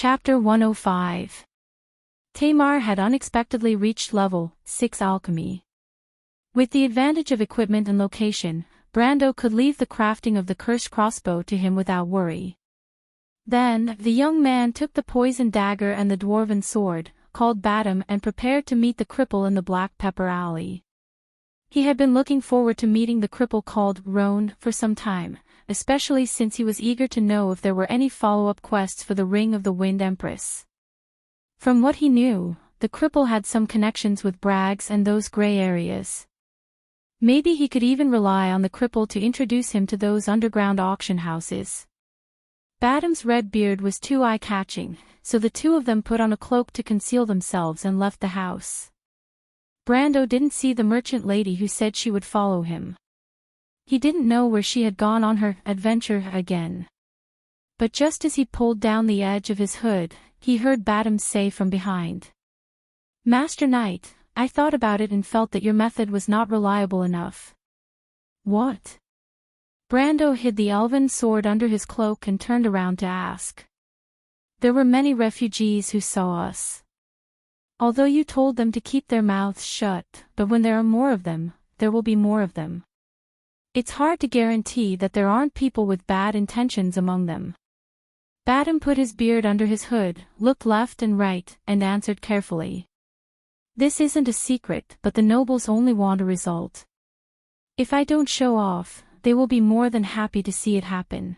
Chapter 105. Tamar had unexpectedly reached level 6 alchemy. With the advantage of equipment and location, Brando could leave the crafting of the cursed crossbow to him without worry. Then, the young man took the poisoned dagger and the dwarven sword, called Badam, and prepared to meet the cripple in the Black Pepper Alley. He had been looking forward to meeting the cripple called Roan for some time, especially since he was eager to know if there were any follow-up quests for the Ring of the Wind Empress. From what he knew, the cripple had some connections with Braggs and those gray areas. Maybe he could even rely on the cripple to introduce him to those underground auction houses. Badam's red beard was too eye-catching, so the two of them put on a cloak to conceal themselves and left the house. Brando didn't see the merchant lady who said she would follow him. He didn't know where she had gone on her adventure again. But just as he pulled down the edge of his hood, he heard Badam say from behind, "Master Knight, I thought about it and felt that your method was not reliable enough." "What?" Brando hid the elven sword under his cloak and turned around to ask. "There were many refugees who saw us. Although you told them to keep their mouths shut, but when there are more of them, there will be more of them. It's hard to guarantee that there aren't people with bad intentions among them." Badam put his beard under his hood, looked left and right, and answered carefully. "This isn't a secret, but the nobles only want a result. If I don't show off, they will be more than happy to see it happen."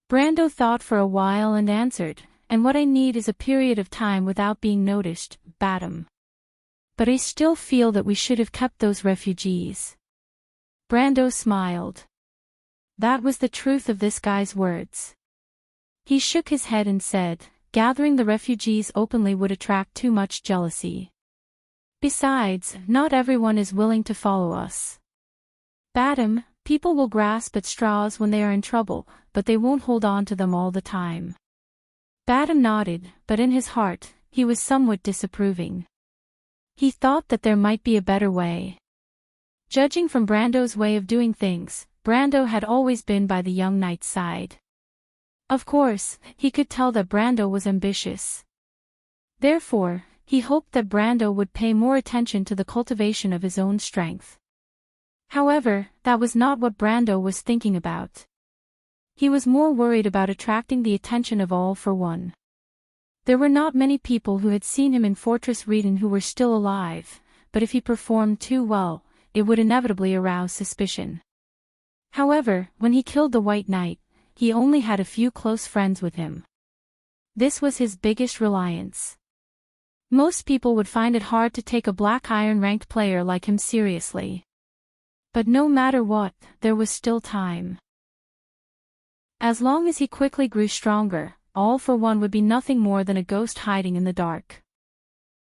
Brando thought for a while and answered, "And what I need is a period of time without being noticed, Badam. But I still feel that we should have kept those refugees." Brando smiled. That was the truth of this guy's words. He shook his head and said, "Gathering the refugees openly would attract too much jealousy. Besides, not everyone is willing to follow us. Badam, people will grasp at straws when they are in trouble, but they won't hold on to them all the time." Badam nodded, but in his heart, he was somewhat disapproving. He thought that there might be a better way. Judging from Brando's way of doing things, Brando had always been by the young knight's side. Of course, he could tell that Brando was ambitious. Therefore, he hoped that Brando would pay more attention to the cultivation of his own strength. However, that was not what Brando was thinking about. He was more worried about attracting the attention of all for one. There were not many people who had seen him in Fortress Reden who were still alive, but if he performed too well, it would inevitably arouse suspicion. However, when he killed the White Knight, he only had a few close friends with him. This was his biggest reliance. Most people would find it hard to take a Black Iron ranked player like him seriously. But no matter what, there was still time. As long as he quickly grew stronger, All for One would be nothing more than a ghost hiding in the dark.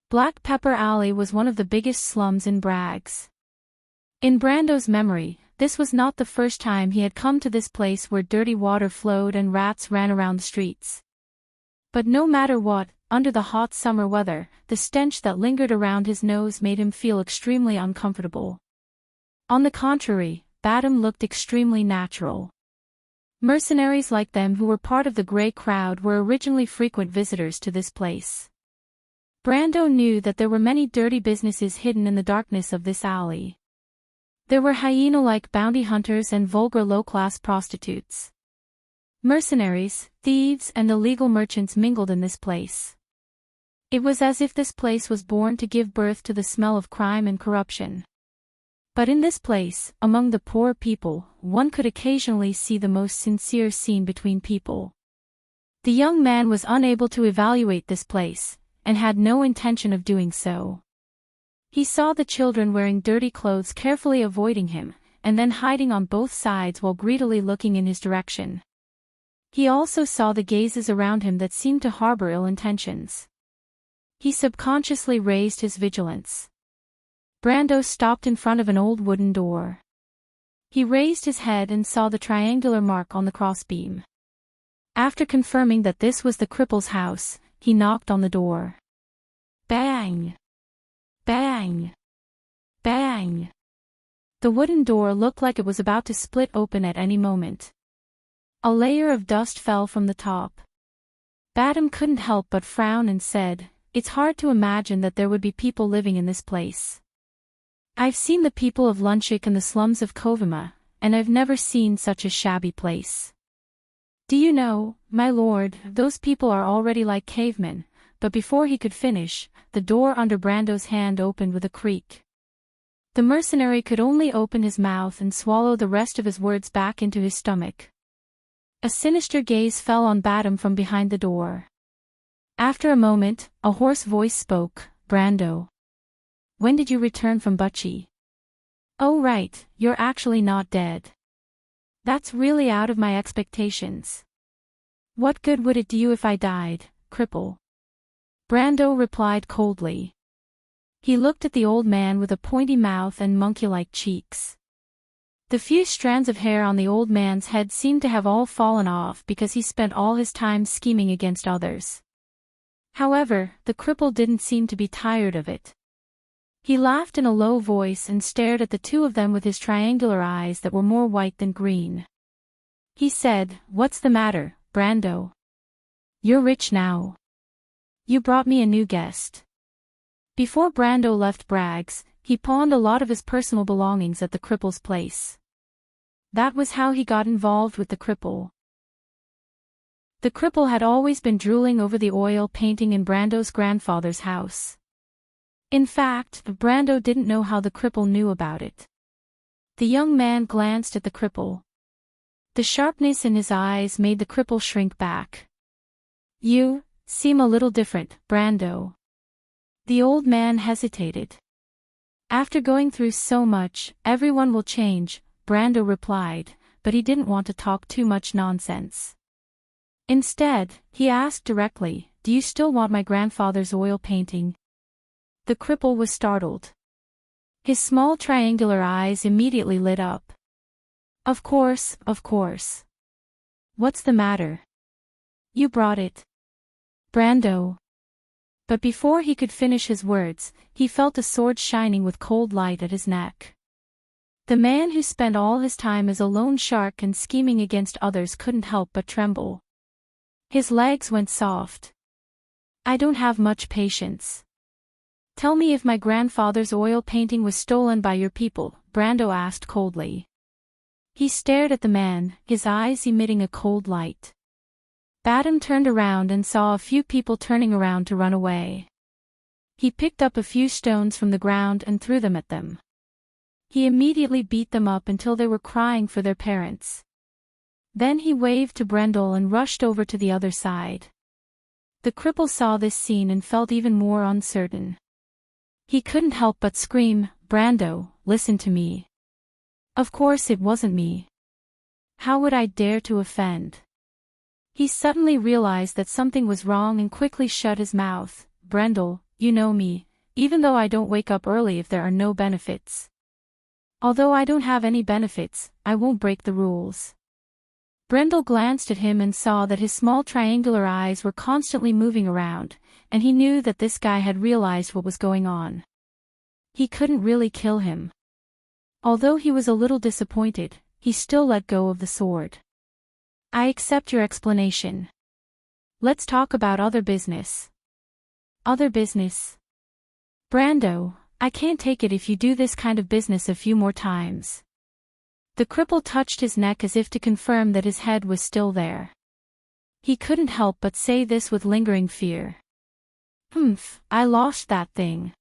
Black Pepper Alley was one of the biggest slums in Braggs. In Brando's memory, this was not the first time he had come to this place where dirty water flowed and rats ran around the streets. But no matter what, under the hot summer weather, the stench that lingered around his nose made him feel extremely uncomfortable. On the contrary, Badam looked extremely natural. Mercenaries like them who were part of the Grey crowd were originally frequent visitors to this place. Brando knew that there were many dirty businesses hidden in the darkness of this alley. There were hyena-like bounty hunters and vulgar low-class prostitutes. Mercenaries, thieves, and illegal merchants mingled in this place. It was as if this place was born to give birth to the smell of crime and corruption. But in this place, among the poor people, one could occasionally see the most sincere scene between people. The young man was unable to evaluate this place, and had no intention of doing so. He saw the children wearing dirty clothes carefully avoiding him, and then hiding on both sides while greedily looking in his direction. He also saw the gazes around him that seemed to harbor ill intentions. He subconsciously raised his vigilance. Brando stopped in front of an old wooden door. He raised his head and saw the triangular mark on the crossbeam. After confirming that this was the cripple's house, he knocked on the door. Bang! Bang! Bang! The wooden door looked like it was about to split open at any moment. A layer of dust fell from the top. Badam couldn't help but frown and said, "It's hard to imagine that there would be people living in this place. I've seen the people of Lunchik and the slums of Kovima, and I've never seen such a shabby place. Do you know, my lord, those people are already like cavemen," but before he could finish, the door under Brando's hand opened with a creak. The mercenary could only open his mouth and swallow the rest of his words back into his stomach. A sinister gaze fell on Badam from behind the door. After a moment, a hoarse voice spoke, "Brando. When did you return from Butchie? Oh right, you're actually not dead. That's really out of my expectations. What good would it do you if I died, cripple?" Brando replied coldly. He looked at the old man with a pointy mouth and monkey-like cheeks. The few strands of hair on the old man's head seemed to have all fallen off because he spent all his time scheming against others. However, the cripple didn't seem to be tired of it. He laughed in a low voice and stared at the two of them with his triangular eyes that were more white than green. He said, "What's the matter, Brando? You're rich now. You brought me a new guest." Before Brando left Bragg's, he pawned a lot of his personal belongings at the cripple's place. That was how he got involved with the cripple. The cripple had always been drooling over the oil painting in Brando's grandfather's house. In fact, Brando didn't know how the cripple knew about it. The young man glanced at the cripple. The sharpness in his eyes made the cripple shrink back. "You seem a little different, Brando." The old man hesitated. "After going through so much, everyone will change," Brando replied, but he didn't want to talk too much nonsense. Instead, he asked directly, "Do you still want my grandfather's oil painting?" The cripple was startled. His small triangular eyes immediately lit up. Of course, of course. What's the matter? You brought it. Brando." But before he could finish his words, he felt a sword shining with cold light at his neck. The man who spent all his time as a lone shark and scheming against others couldn't help but tremble. His legs went soft. "I don't have much patience. Tell me if my grandfather's oil painting was stolen by your people," Brando asked coldly. He stared at the man, his eyes emitting a cold light. Badam turned around and saw a few people turning around to run away. He picked up a few stones from the ground and threw them at them. He immediately beat them up until they were crying for their parents. Then he waved to Brendel and rushed over to the other side. The cripple saw this scene and felt even more uncertain. He couldn't help but scream, "Brando, listen to me. Of course it wasn't me. How would I dare to offend?" He suddenly realized that something was wrong and quickly shut his mouth. "Brendel, you know me, even though I don't wake up early if there are no benefits. Although I don't have any benefits, I won't break the rules." Brendel glanced at him and saw that his small triangular eyes were constantly moving around, and he knew that this guy had realized what was going on. He couldn't really kill him. Although he was a little disappointed, he still let go of the sword. "I accept your explanation. Let's talk about other business." "Other business? Brando, I can't take it if you do this kind of business a few more times." The cripple touched his neck as if to confirm that his head was still there. He couldn't help but say this with lingering fear. "Humph, I lost that thing.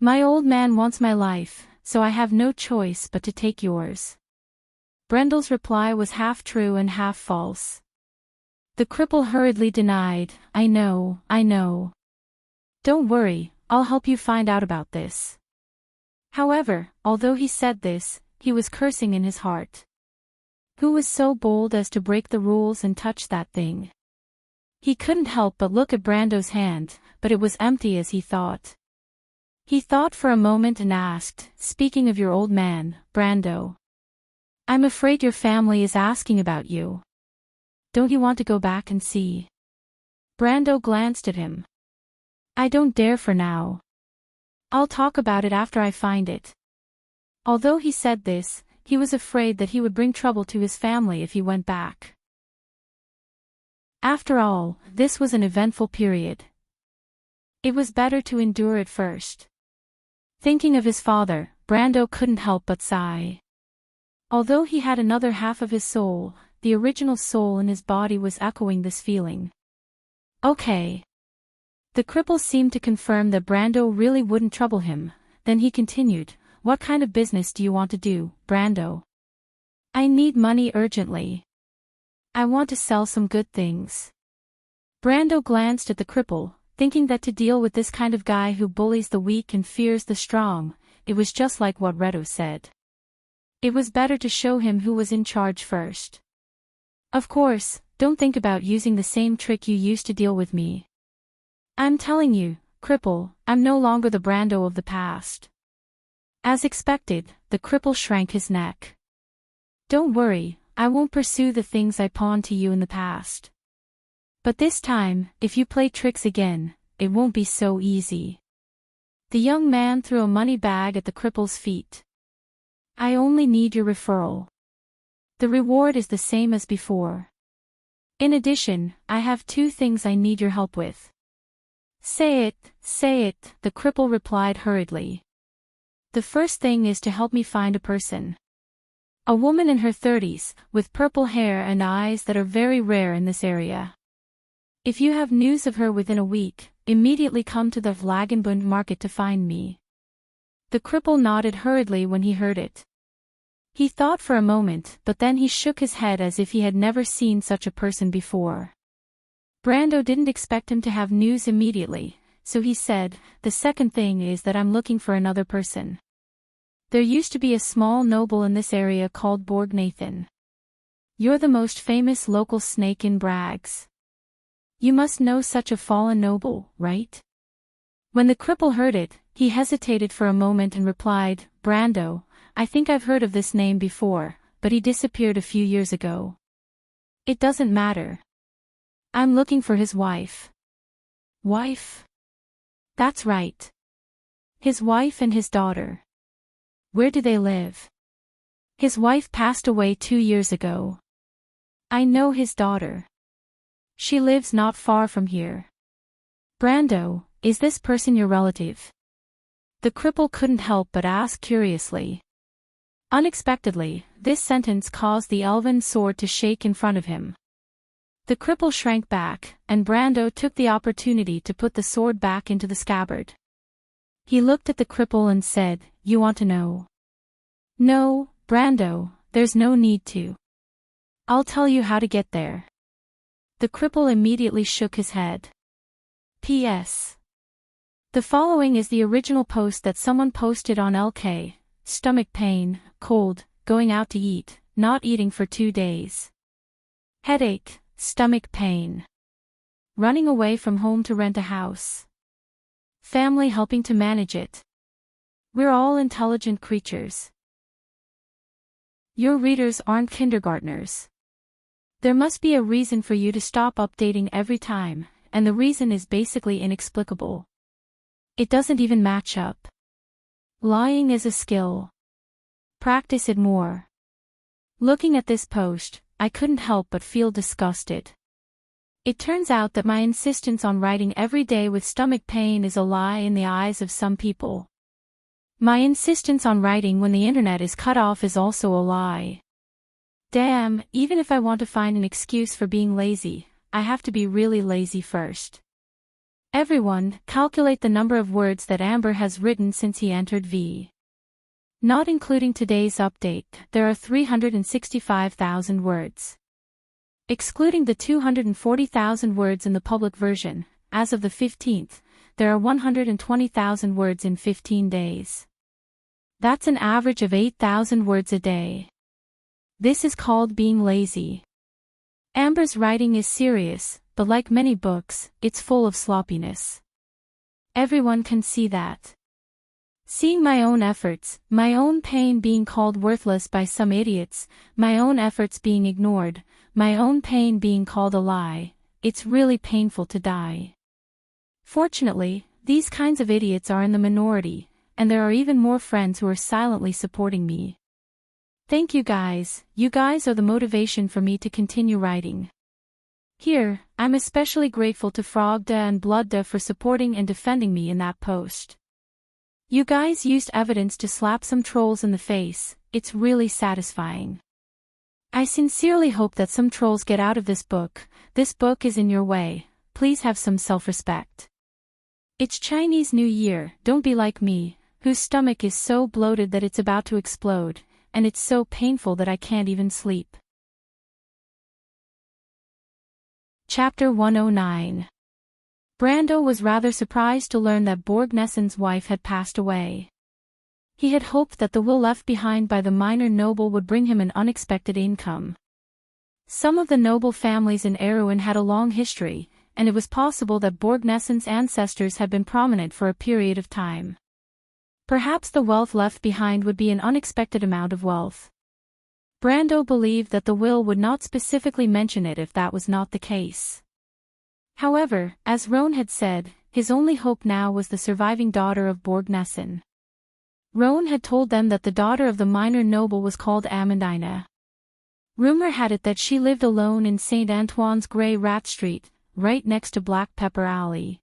My old man wants my life, so I have no choice but to take yours." Brendel's reply was half true and half false. The cripple hurriedly denied, I know. Don't worry, I'll help you find out about this." However, although he said this, he was cursing in his heart. Who was so bold as to break the rules and touch that thing? He couldn't help but look at Brando's hand, but it was empty as he thought. He thought for a moment and asked, "Speaking of your old man, Brando, I'm afraid your family is asking about you. Don't you want to go back and see?" Brando glanced at him. "I don't dare for now. I'll talk about it after I find it." Although he said this, he was afraid that he would bring trouble to his family if he went back. After all, this was an eventful period. It was better to endure it first. Thinking of his father, Brando couldn't help but sigh. Although he had another half of his soul, the original soul in his body was echoing this feeling. Okay. The cripple seemed to confirm that Brando really wouldn't trouble him. Then he continued, "What kind of business do you want to do, Brando?" "I need money urgently. I want to sell some good things." Brando glanced at the cripple, thinking that to deal with this kind of guy who bullies the weak and fears the strong, it was just like what Redo said. It was better to show him who was in charge first. "Of course, don't think about using the same trick you used to deal with me. I'm telling you, cripple, I'm no longer the Brando of the past." As expected, the cripple shrank his neck. "Don't worry, I won't pursue the things I pawned to you in the past. But this time, if you play tricks again, it won't be so easy." The young man threw a money bag at the cripple's feet. "I only need your referral. The reward is the same as before. In addition, I have 2 things I need your help with." Say it, the cripple replied hurriedly. "The first thing is to help me find a person. A woman in her 30s, with purple hair and eyes that are very rare in this area. If you have news of her within a week, immediately come to the Vlagenbund market to find me." The cripple nodded hurriedly when he heard it. He thought for a moment, but then he shook his head as if he had never seen such a person before. Brando didn't expect him to have news immediately, so he said, "The second thing is that I'm looking for another person. There used to be a small noble in this area called Borgnathan. You're the most famous local snake in Brags. You must know such a fallen noble, right?" When the cripple heard it, he hesitated for a moment and replied, "Brando, I think I've heard of this name before, but he disappeared a few years ago." "It doesn't matter. I'm looking for his wife." "Wife?" "That's right. His wife and his daughter." "Where do they live?" "His wife passed away 2 years ago. I know his daughter. She lives not far from here." "Brando, is this person your relative?" The cripple couldn't help but ask curiously. Unexpectedly, this sentence caused the elven sword to shake in front of him. The cripple shrank back, and Brando took the opportunity to put the sword back into the scabbard. He looked at the cripple and said, "You want to know?" "No, Brando, there's no need to. I'll tell you how to get there." The cripple immediately shook his head. P.S. The following is the original post that someone posted on LK. Stomach pain, cold, going out to eat, not eating for 2 days. Headache, stomach pain. Running away from home to rent a house. Family helping to manage it. We're all intelligent creatures. Your readers aren't kindergartners. There must be a reason for you to stop updating every time, and the reason is basically inexplicable. It doesn't even match up. Lying is a skill. Practice it more. Looking at this post, I couldn't help but feel disgusted. It turns out that my insistence on writing every day with stomach pain is a lie in the eyes of some people. My insistence on writing when the internet is cut off is also a lie. Damn, even if I want to find an excuse for being lazy, I have to be really lazy first. Everyone, calculate the number of words that Amber has written since he entered V. Not including today's update, there are 365,000 words. Excluding the 240,000 words in the public version, as of the 15th, there are 120,000 words in 15 days. That's an average of 8,000 words a day. This is called being lazy. Amber's writing is serious, but like many books, it's full of sloppiness. Everyone can see that. Seeing my own efforts, my own pain being called worthless by some idiots, my own efforts being ignored, my own pain being called a lie, it's really painful to die. Fortunately, these kinds of idiots are in the minority, and there are even more friends who are silently supporting me. Thank you guys are the motivation for me to continue writing. Here, I'm especially grateful to Frogda and Bloodda for supporting and defending me in that post. You guys used evidence to slap some trolls in the face, it's really satisfying. I sincerely hope that some trolls get out of this book is in your way, please have some self-respect. It's Chinese New Year, don't be like me, whose stomach is so bloated that it's about to explode, and it's so painful that I can't even sleep. Chapter 109. Brando was rather surprised to learn that Borgnesen's wife had passed away. He had hoped that the will left behind by the minor noble would bring him an unexpected income. Some of the noble families in Erewhon had a long history, and it was possible that Borgnesen's ancestors had been prominent for a period of time. Perhaps the wealth left behind would be an unexpected amount of wealth. Brando believed that the will would not specifically mention it if that was not the case. However, as Roan had said, his only hope now was the surviving daughter of Borgnesen. Roan had told them that the daughter of the minor noble was called Amandina. Rumor had it that she lived alone in St. Antoine's Grey Rat Street, right next to Black Pepper Alley.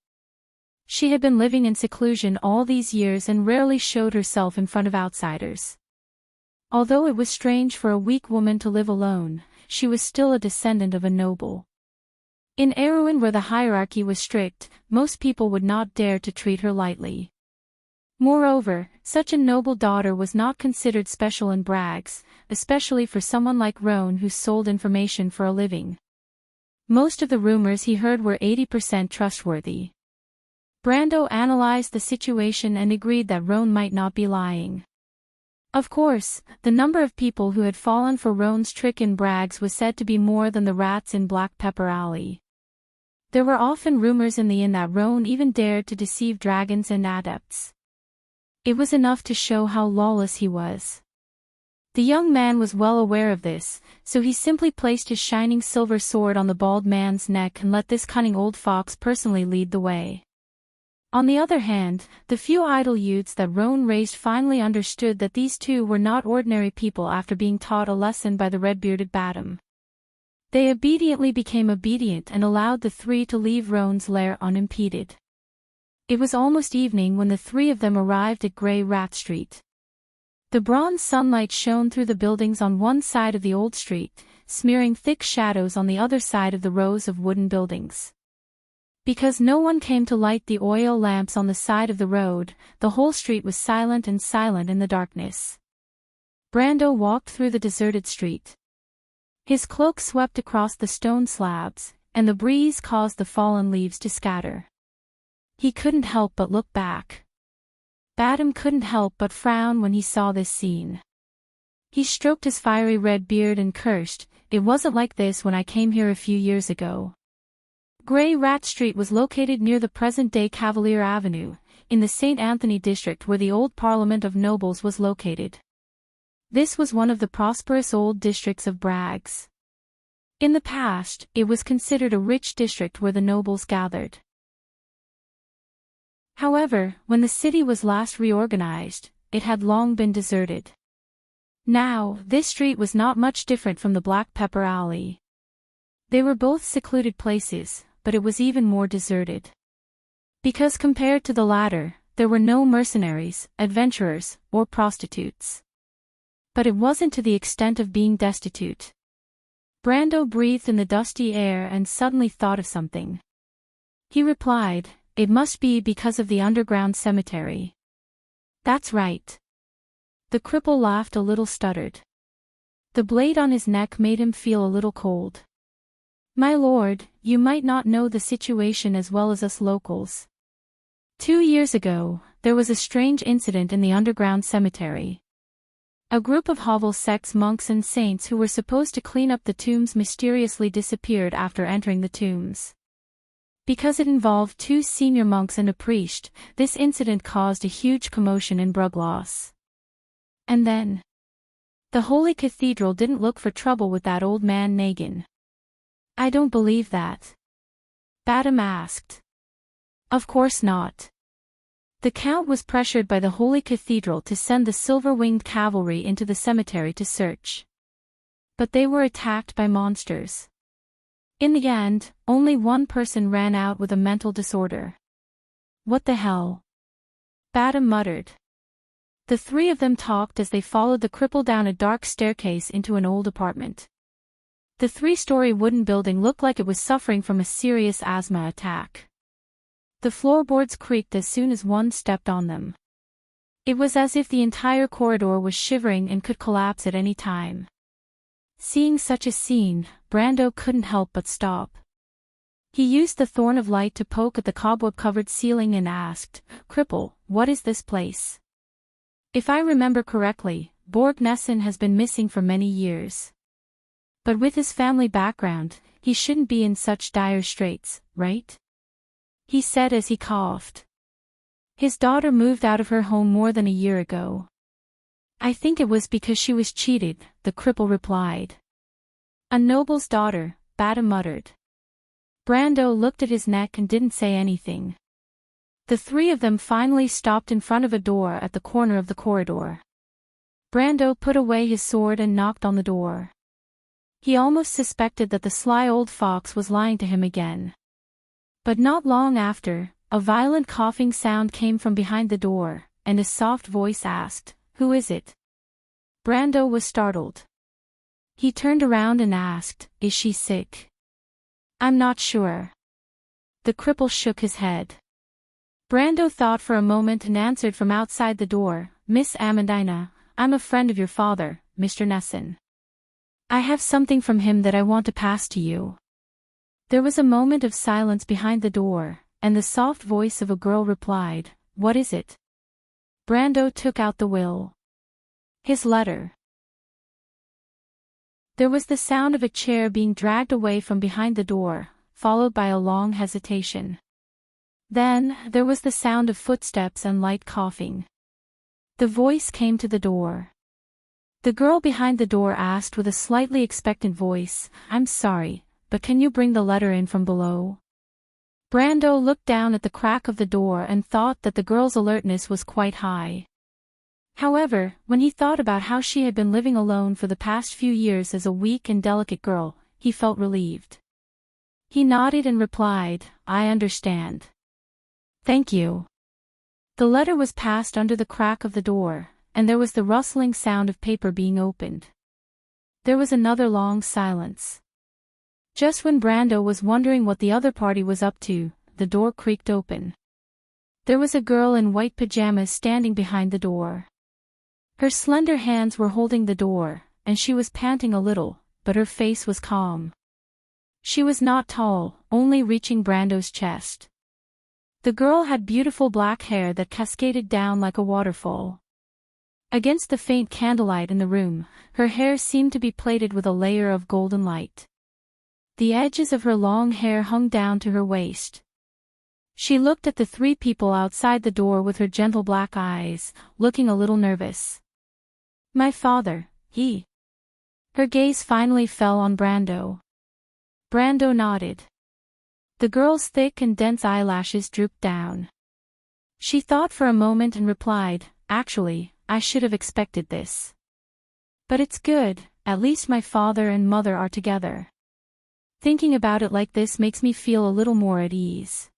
She had been living in seclusion all these years and rarely showed herself in front of outsiders. Although it was strange for a weak woman to live alone, she was still a descendant of a noble. In Erewhon, where the hierarchy was strict, most people would not dare to treat her lightly. Moreover, such a noble daughter was not considered special in Brags, especially for someone like Roan who sold information for a living. Most of the rumors he heard were 80% trustworthy. Brando analyzed the situation and agreed that Roan might not be lying. Of course, the number of people who had fallen for Roan's trick in Brags was said to be more than the rats in Black Pepper Alley. There were often rumors in the inn that Roan even dared to deceive dragons and adepts. It was enough to show how lawless he was. The young man was well aware of this, so he simply placed his shining silver sword on the bald man's neck and let this cunning old fox personally lead the way. On the other hand, the few idle youths that Roan raised finally understood that these two were not ordinary people after being taught a lesson by the red-bearded Badam. They obediently became obedient and allowed the three to leave Roan's lair unimpeded. It was almost evening when the three of them arrived at Grey Rat Street. The bronze sunlight shone through the buildings on one side of the old street, smearing thick shadows on the other side of the rows of wooden buildings. Because no one came to light the oil lamps on the side of the road, the whole street was silent in the darkness. Brando walked through the deserted street. His cloak swept across the stone slabs, and the breeze caused the fallen leaves to scatter. He couldn't help but look back. Badam couldn't help but frown when he saw this scene. He stroked his fiery red beard and cursed, "It wasn't like this when I came here a few years ago." Grey Rat Street was located near the present-day Cavalier Avenue, in the St. Anthony district where the old Parliament of Nobles was located. This was one of the prosperous old districts of Brags. In the past, it was considered a rich district where the nobles gathered. However, when the city was last reorganized, it had long been deserted. Now, this street was not much different from the Black Pepper Alley. They were both secluded places, but it was even more deserted. Because compared to the latter, there were no mercenaries, adventurers, or prostitutes. But it wasn't to the extent of being destitute. Brando breathed in the dusty air and suddenly thought of something. He replied, "It must be because of the underground cemetery." "That's right." The cripple laughed a little stuttered. The blade on his neck made him feel a little cold. "My lord, you might not know the situation as well as us locals. 2 years ago, there was a strange incident in the underground cemetery. A group of Hovel sect's monks and saints who were supposed to clean up the tombs mysteriously disappeared after entering the tombs. Because it involved 2 senior monks and a priest, this incident caused a huge commotion in Brugloss. And then, the Holy Cathedral didn't look for trouble with that old man Nagin." "I don't believe that," Badam asked. "Of course not. The Count was pressured by the Holy Cathedral to send the silver-winged cavalry into the cemetery to search. But they were attacked by monsters. In the end, only one person ran out with a mental disorder. What the hell? Bada muttered. The three of them talked as they followed the cripple down a dark staircase into an old apartment. The three-story wooden building looked like it was suffering from a serious asthma attack. The floorboards creaked as soon as one stepped on them. It was as if the entire corridor was shivering and could collapse at any time. Seeing such a scene, Brando couldn't help but stop. He used the thorn of light to poke at the cobweb-covered ceiling and asked, "Cripple, what is this place?" "If I remember correctly, Borg-Nessun has been missing for many years. But with his family background, he shouldn't be in such dire straits, right?" he said as he coughed. His daughter moved out of her home more than a year ago. "I think it was because she was cheated," the cripple replied. "A noble's daughter," Bada muttered. Brando looked at his neck and didn't say anything. The three of them finally stopped in front of a door at the corner of the corridor. Brando put away his sword and knocked on the door. He almost suspected that the sly old fox was lying to him again. But not long after, a violent coughing sound came from behind the door, and a soft voice asked, "Who is it?" Brando was startled. He turned around and asked, "Is she sick?" "I'm not sure." The cripple shook his head. Brando thought for a moment and answered from outside the door, "Miss Amandina, I'm a friend of your father, Mr. Nessun. I have something from him that I want to pass to you." There was a moment of silence behind the door, and the soft voice of a girl replied, "What is it?" Brando took out the will. "His letter." There was the sound of a chair being dragged away from behind the door, followed by a long hesitation. Then, there was the sound of footsteps and light coughing. The voice came to the door. The girl behind the door asked with a slightly expectant voice, "I'm sorry, but can you bring the letter in from below?" Brando looked down at the crack of the door and thought that the girl's alertness was quite high. However, when he thought about how she had been living alone for the past few years as a weak and delicate girl, he felt relieved. He nodded and replied, "I understand. Thank you." The letter was passed under the crack of the door, and there was the rustling sound of paper being opened. There was another long silence. Just when Brando was wondering what the other party was up to, the door creaked open. There was a girl in white pajamas standing behind the door. Her slender hands were holding the door, and she was panting a little, but her face was calm. She was not tall, only reaching Brando's chest. The girl had beautiful black hair that cascaded down like a waterfall. Against the faint candlelight in the room, her hair seemed to be plated with a layer of golden light. The edges of her long hair hung down to her waist. She looked at the three people outside the door with her gentle black eyes, looking a little nervous. "My father, he." Her gaze finally fell on Brando. Brando nodded. The girl's thick and dense eyelashes drooped down. She thought for a moment and replied, "Actually, I should have expected this. But it's good, at least my father and mother are together. Thinking about it like this makes me feel a little more at ease."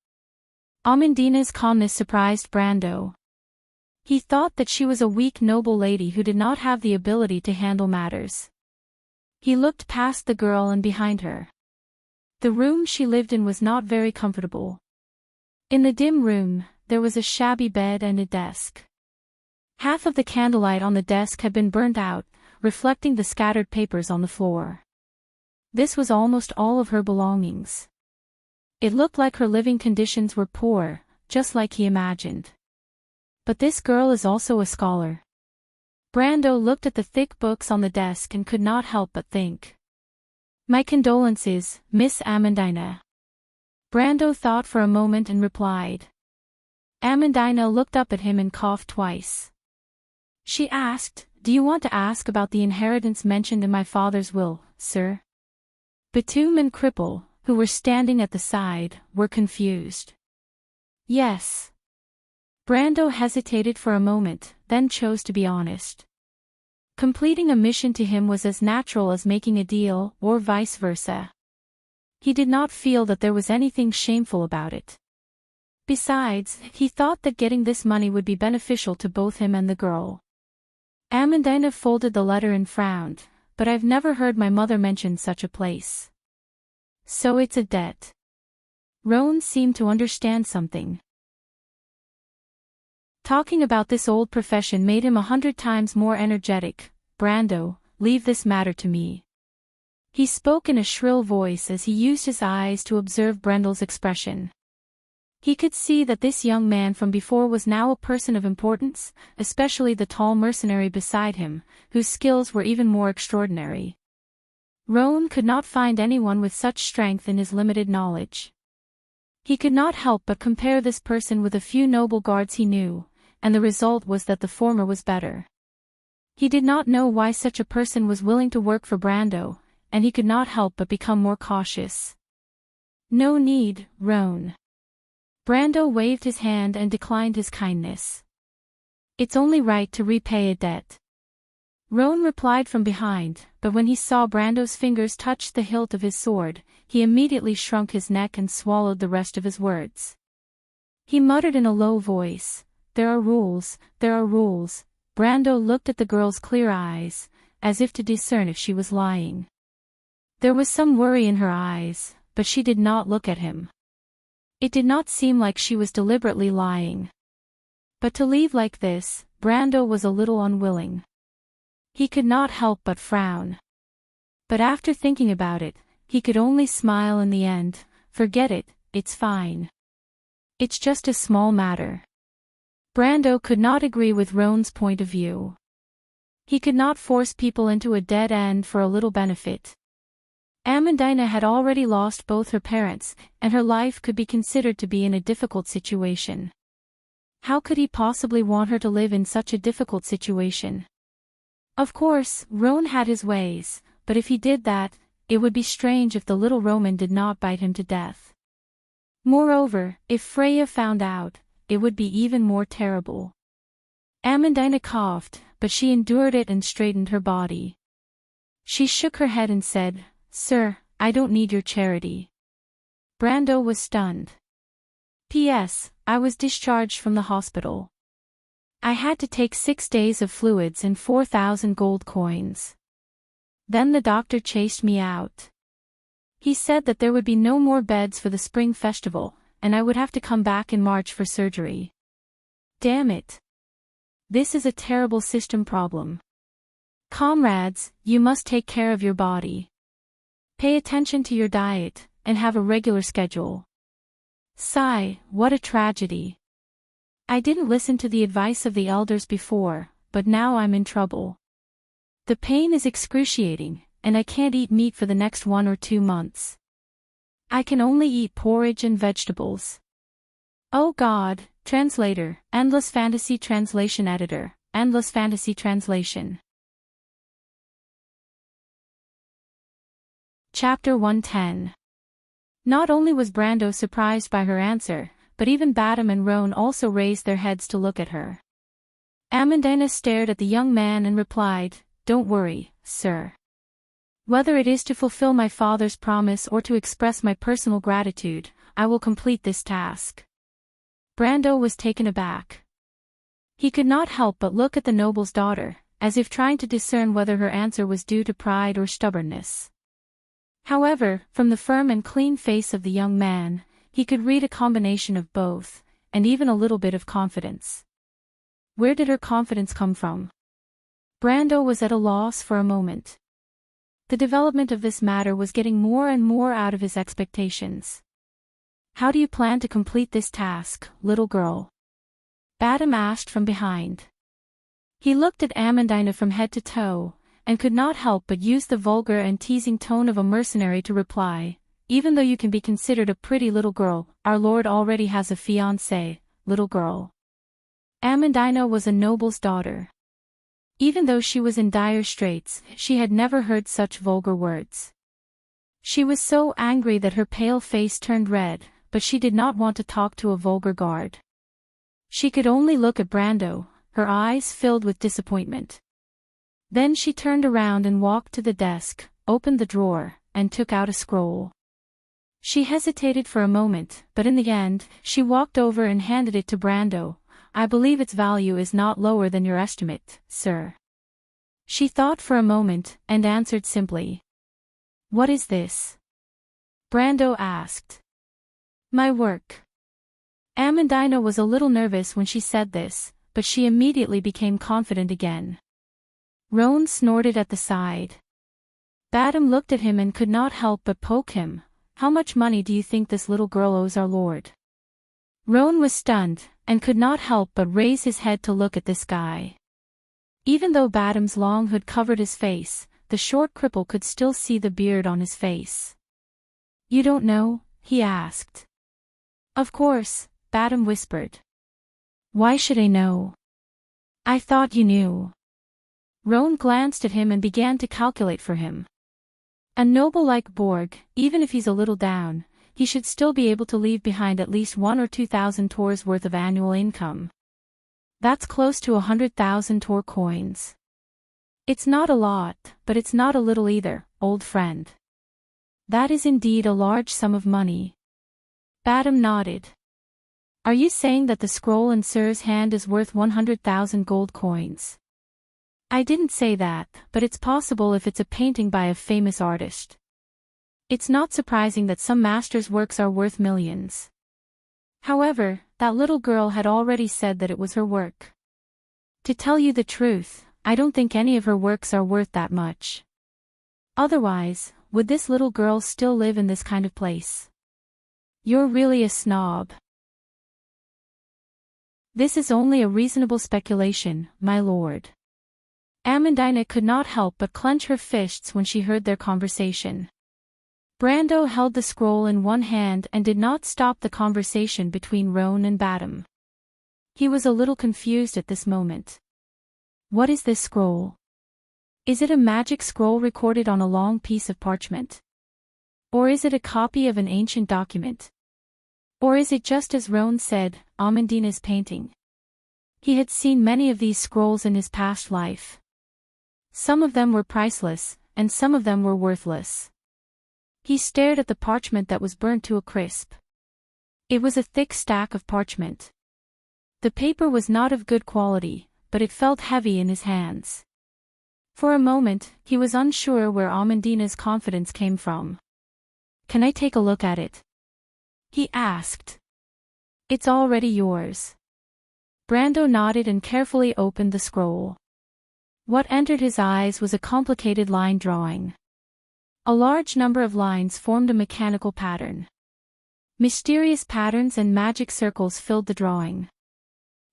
Amandina's calmness surprised Brando. He thought that she was a weak noble lady who did not have the ability to handle matters. He looked past the girl and behind her. The room she lived in was not very comfortable. In the dim room, there was a shabby bed and a desk. Half of the candlelight on the desk had been burnt out, reflecting the scattered papers on the floor. This was almost all of her belongings. It looked like her living conditions were poor, just like he imagined. But this girl is also a scholar. Brando looked at the thick books on the desk and could not help but think. "My condolences, Miss Amandina." Brando thought for a moment and replied. Amandina looked up at him and coughed twice. She asked, "Do you want to ask about the inheritance mentioned in my father's will, sir?" Batum and Cripple, who were standing at the side, were confused. "Yes." Brando hesitated for a moment, then chose to be honest. Completing a mission to him was as natural as making a deal, or vice versa. He did not feel that there was anything shameful about it. Besides, he thought that getting this money would be beneficial to both him and the girl. Amandina folded the letter and frowned, but I've never heard my mother mention such a place. So it's a debt. Rowan seemed to understand something. Talking about this old profession made him 100 times more energetic. Brando, leave this matter to me. He spoke in a shrill voice as he used his eyes to observe Brendel's expression. He could see that this young man from before was now a person of importance, especially the tall mercenary beside him, whose skills were even more extraordinary. Rowan could not find anyone with such strength in his limited knowledge. He could not help but compare this person with a few noble guards he knew, and the result was that the former was better. He did not know why such a person was willing to work for Brando, and he could not help but become more cautious. No need, Rowan. Brando waved his hand and declined his kindness. It's only right to repay a debt. Rowan replied from behind, but when he saw Brando's fingers touch the hilt of his sword, he immediately shrunk his neck and swallowed the rest of his words. He muttered in a low voice, "There are rules, there are rules." Brando looked at the girl's clear eyes, as if to discern if she was lying. There was some worry in her eyes, but she did not look at him. It did not seem like she was deliberately lying. But to leave like this, Brando was a little unwilling. He could not help but frown. But after thinking about it, he could only smile in the end. Forget it, it's fine. It's just a small matter. Brando could not agree with Rowan's point of view. He could not force people into a dead end for a little benefit. Amandina had already lost both her parents, and her life could be considered to be in a difficult situation. How could he possibly want her to live in such a difficult situation? Of course, Rowan had his ways, but if he did that, it would be strange if the little Roman did not bite him to death. Moreover, if Freya found out, it would be even more terrible. Amandina coughed, but she endured it and straightened her body. She shook her head and said, "Sir, I don't need your charity." Brando was stunned. P.S. I was discharged from the hospital. I had to take 6 days of fluids and 4,000 gold coins. Then the doctor chased me out. He said that there would be no more beds for the spring festival, and I would have to come back in March for surgery. Damn it. This is a terrible system problem. Comrades, you must take care of your body. Pay attention to your diet, and have a regular schedule. Sigh, what a tragedy. I didn't listen to the advice of the elders before, but now I'm in trouble. The pain is excruciating, and I can't eat meat for the next 1 or 2 months. I can only eat porridge and vegetables. Oh God, translator, Endless Fantasy Translation Editor, Endless Fantasy Translation. Chapter 110. Not only was Brando surprised by her answer, but even Badam and Rowan also raised their heads to look at her. Amandina stared at the young man and replied, "Don't worry, sir. Whether it is to fulfill my father's promise or to express my personal gratitude, I will complete this task." Brando was taken aback. He could not help but look at the noble's daughter, as if trying to discern whether her answer was due to pride or stubbornness. However, from the firm and clean face of the young man, he could read a combination of both, and even a little bit of confidence. Where did her confidence come from? Brando was at a loss for a moment. The development of this matter was getting more and more out of his expectations. "How do you plan to complete this task, little girl?" Badam asked from behind. He looked at Amandina from head to toe, and could not help but use the vulgar and teasing tone of a mercenary to reply, "Even though you can be considered a pretty little girl, our lord already has a fiancée, little girl." Amandina was a noble's daughter. Even though she was in dire straits, she had never heard such vulgar words. She was so angry that her pale face turned red, but she did not want to talk to a vulgar guard. She could only look at Brando, her eyes filled with disappointment. Then she turned around and walked to the desk, opened the drawer, and took out a scroll. She hesitated for a moment, but in the end, she walked over and handed it to Brando. I believe its value is not lower than your estimate, sir. She thought for a moment, and answered simply. What is this? Brando asked. My work. Amandina was a little nervous when she said this, but she immediately became confident again. Roan snorted at the side. Badam looked at him and could not help but poke him. How much money do you think this little girl owes our lord? Roan was stunned, and could not help but raise his head to look at this guy. Even though Badam's long hood covered his face, the short cripple could still see the beard on his face. You don't know? He asked. Of course, Badam whispered. Why should I know? I thought you knew. Roan glanced at him and began to calculate for him. A noble like Borg, even if he's a little down, he should still be able to leave behind at least 1,000 or 2,000 Tors worth of annual income. That's close to 100,000 Tor coins. It's not a lot, but it's not a little either, old friend. That is indeed a large sum of money. Badam nodded. Are you saying that the scroll in Sir's hand is worth 100,000 gold coins? I didn't say that, but it's possible if it's a painting by a famous artist. It's not surprising that some masters' works are worth millions. However, that little girl had already said that it was her work. To tell you the truth, I don't think any of her works are worth that much. Otherwise, would this little girl still live in this kind of place? You're really a snob. This is only a reasonable speculation, my lord. Amandina could not help but clench her fists when she heard their conversation. Brando held the scroll in one hand and did not stop the conversation between Roan and Badam. He was a little confused at this moment. What is this scroll? Is it a magic scroll recorded on a long piece of parchment? Or is it a copy of an ancient document? Or is it just as Roan said, Amandina's painting? He had seen many of these scrolls in his past life. Some of them were priceless, and some of them were worthless. He stared at the parchment that was burnt to a crisp. It was a thick stack of parchment. The paper was not of good quality, but it felt heavy in his hands. For a moment, he was unsure where Amandina's confidence came from. Can I take a look at it? He asked. It's already yours. Brando nodded and carefully opened the scroll. What entered his eyes was a complicated line drawing. A large number of lines formed a mechanical pattern. Mysterious patterns and magic circles filled the drawing.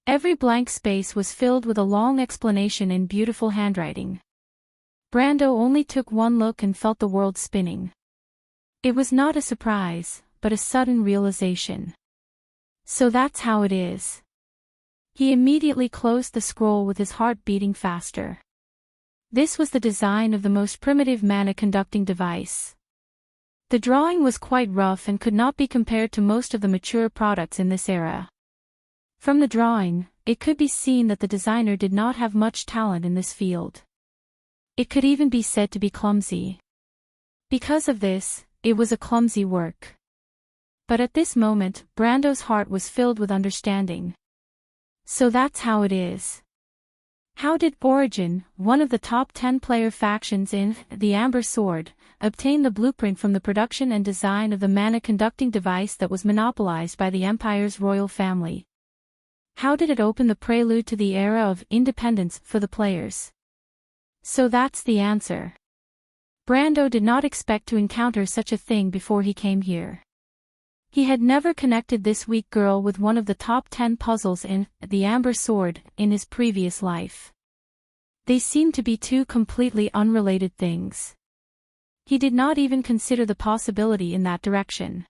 Every blank space was filled with a long explanation in beautiful handwriting. Brando only took one look and felt the world spinning. It was not a surprise, but a sudden realization. So that's how it is. He immediately closed the scroll with his heart beating faster. This was the design of the most primitive mana-conducting device. The drawing was quite rough and could not be compared to most of the mature products in this era. From the drawing, it could be seen that the designer did not have much talent in this field. It could even be said to be clumsy. Because of this, it was a clumsy work. But at this moment, Brando's heart was filled with understanding. So that's how it is. How did Origin, one of the top 10 player factions in The Amber Sword, obtain the blueprint from the production and design of the mana-conducting device that was monopolized by the Empire's royal family? How did it open the prelude to the era of independence for the players? So that's the answer. Brando did not expect to encounter such a thing before he came here. He had never connected this weak girl with one of the top 10 puzzles in The Amber Sword in his previous life. They seemed to be two completely unrelated things. He did not even consider the possibility in that direction.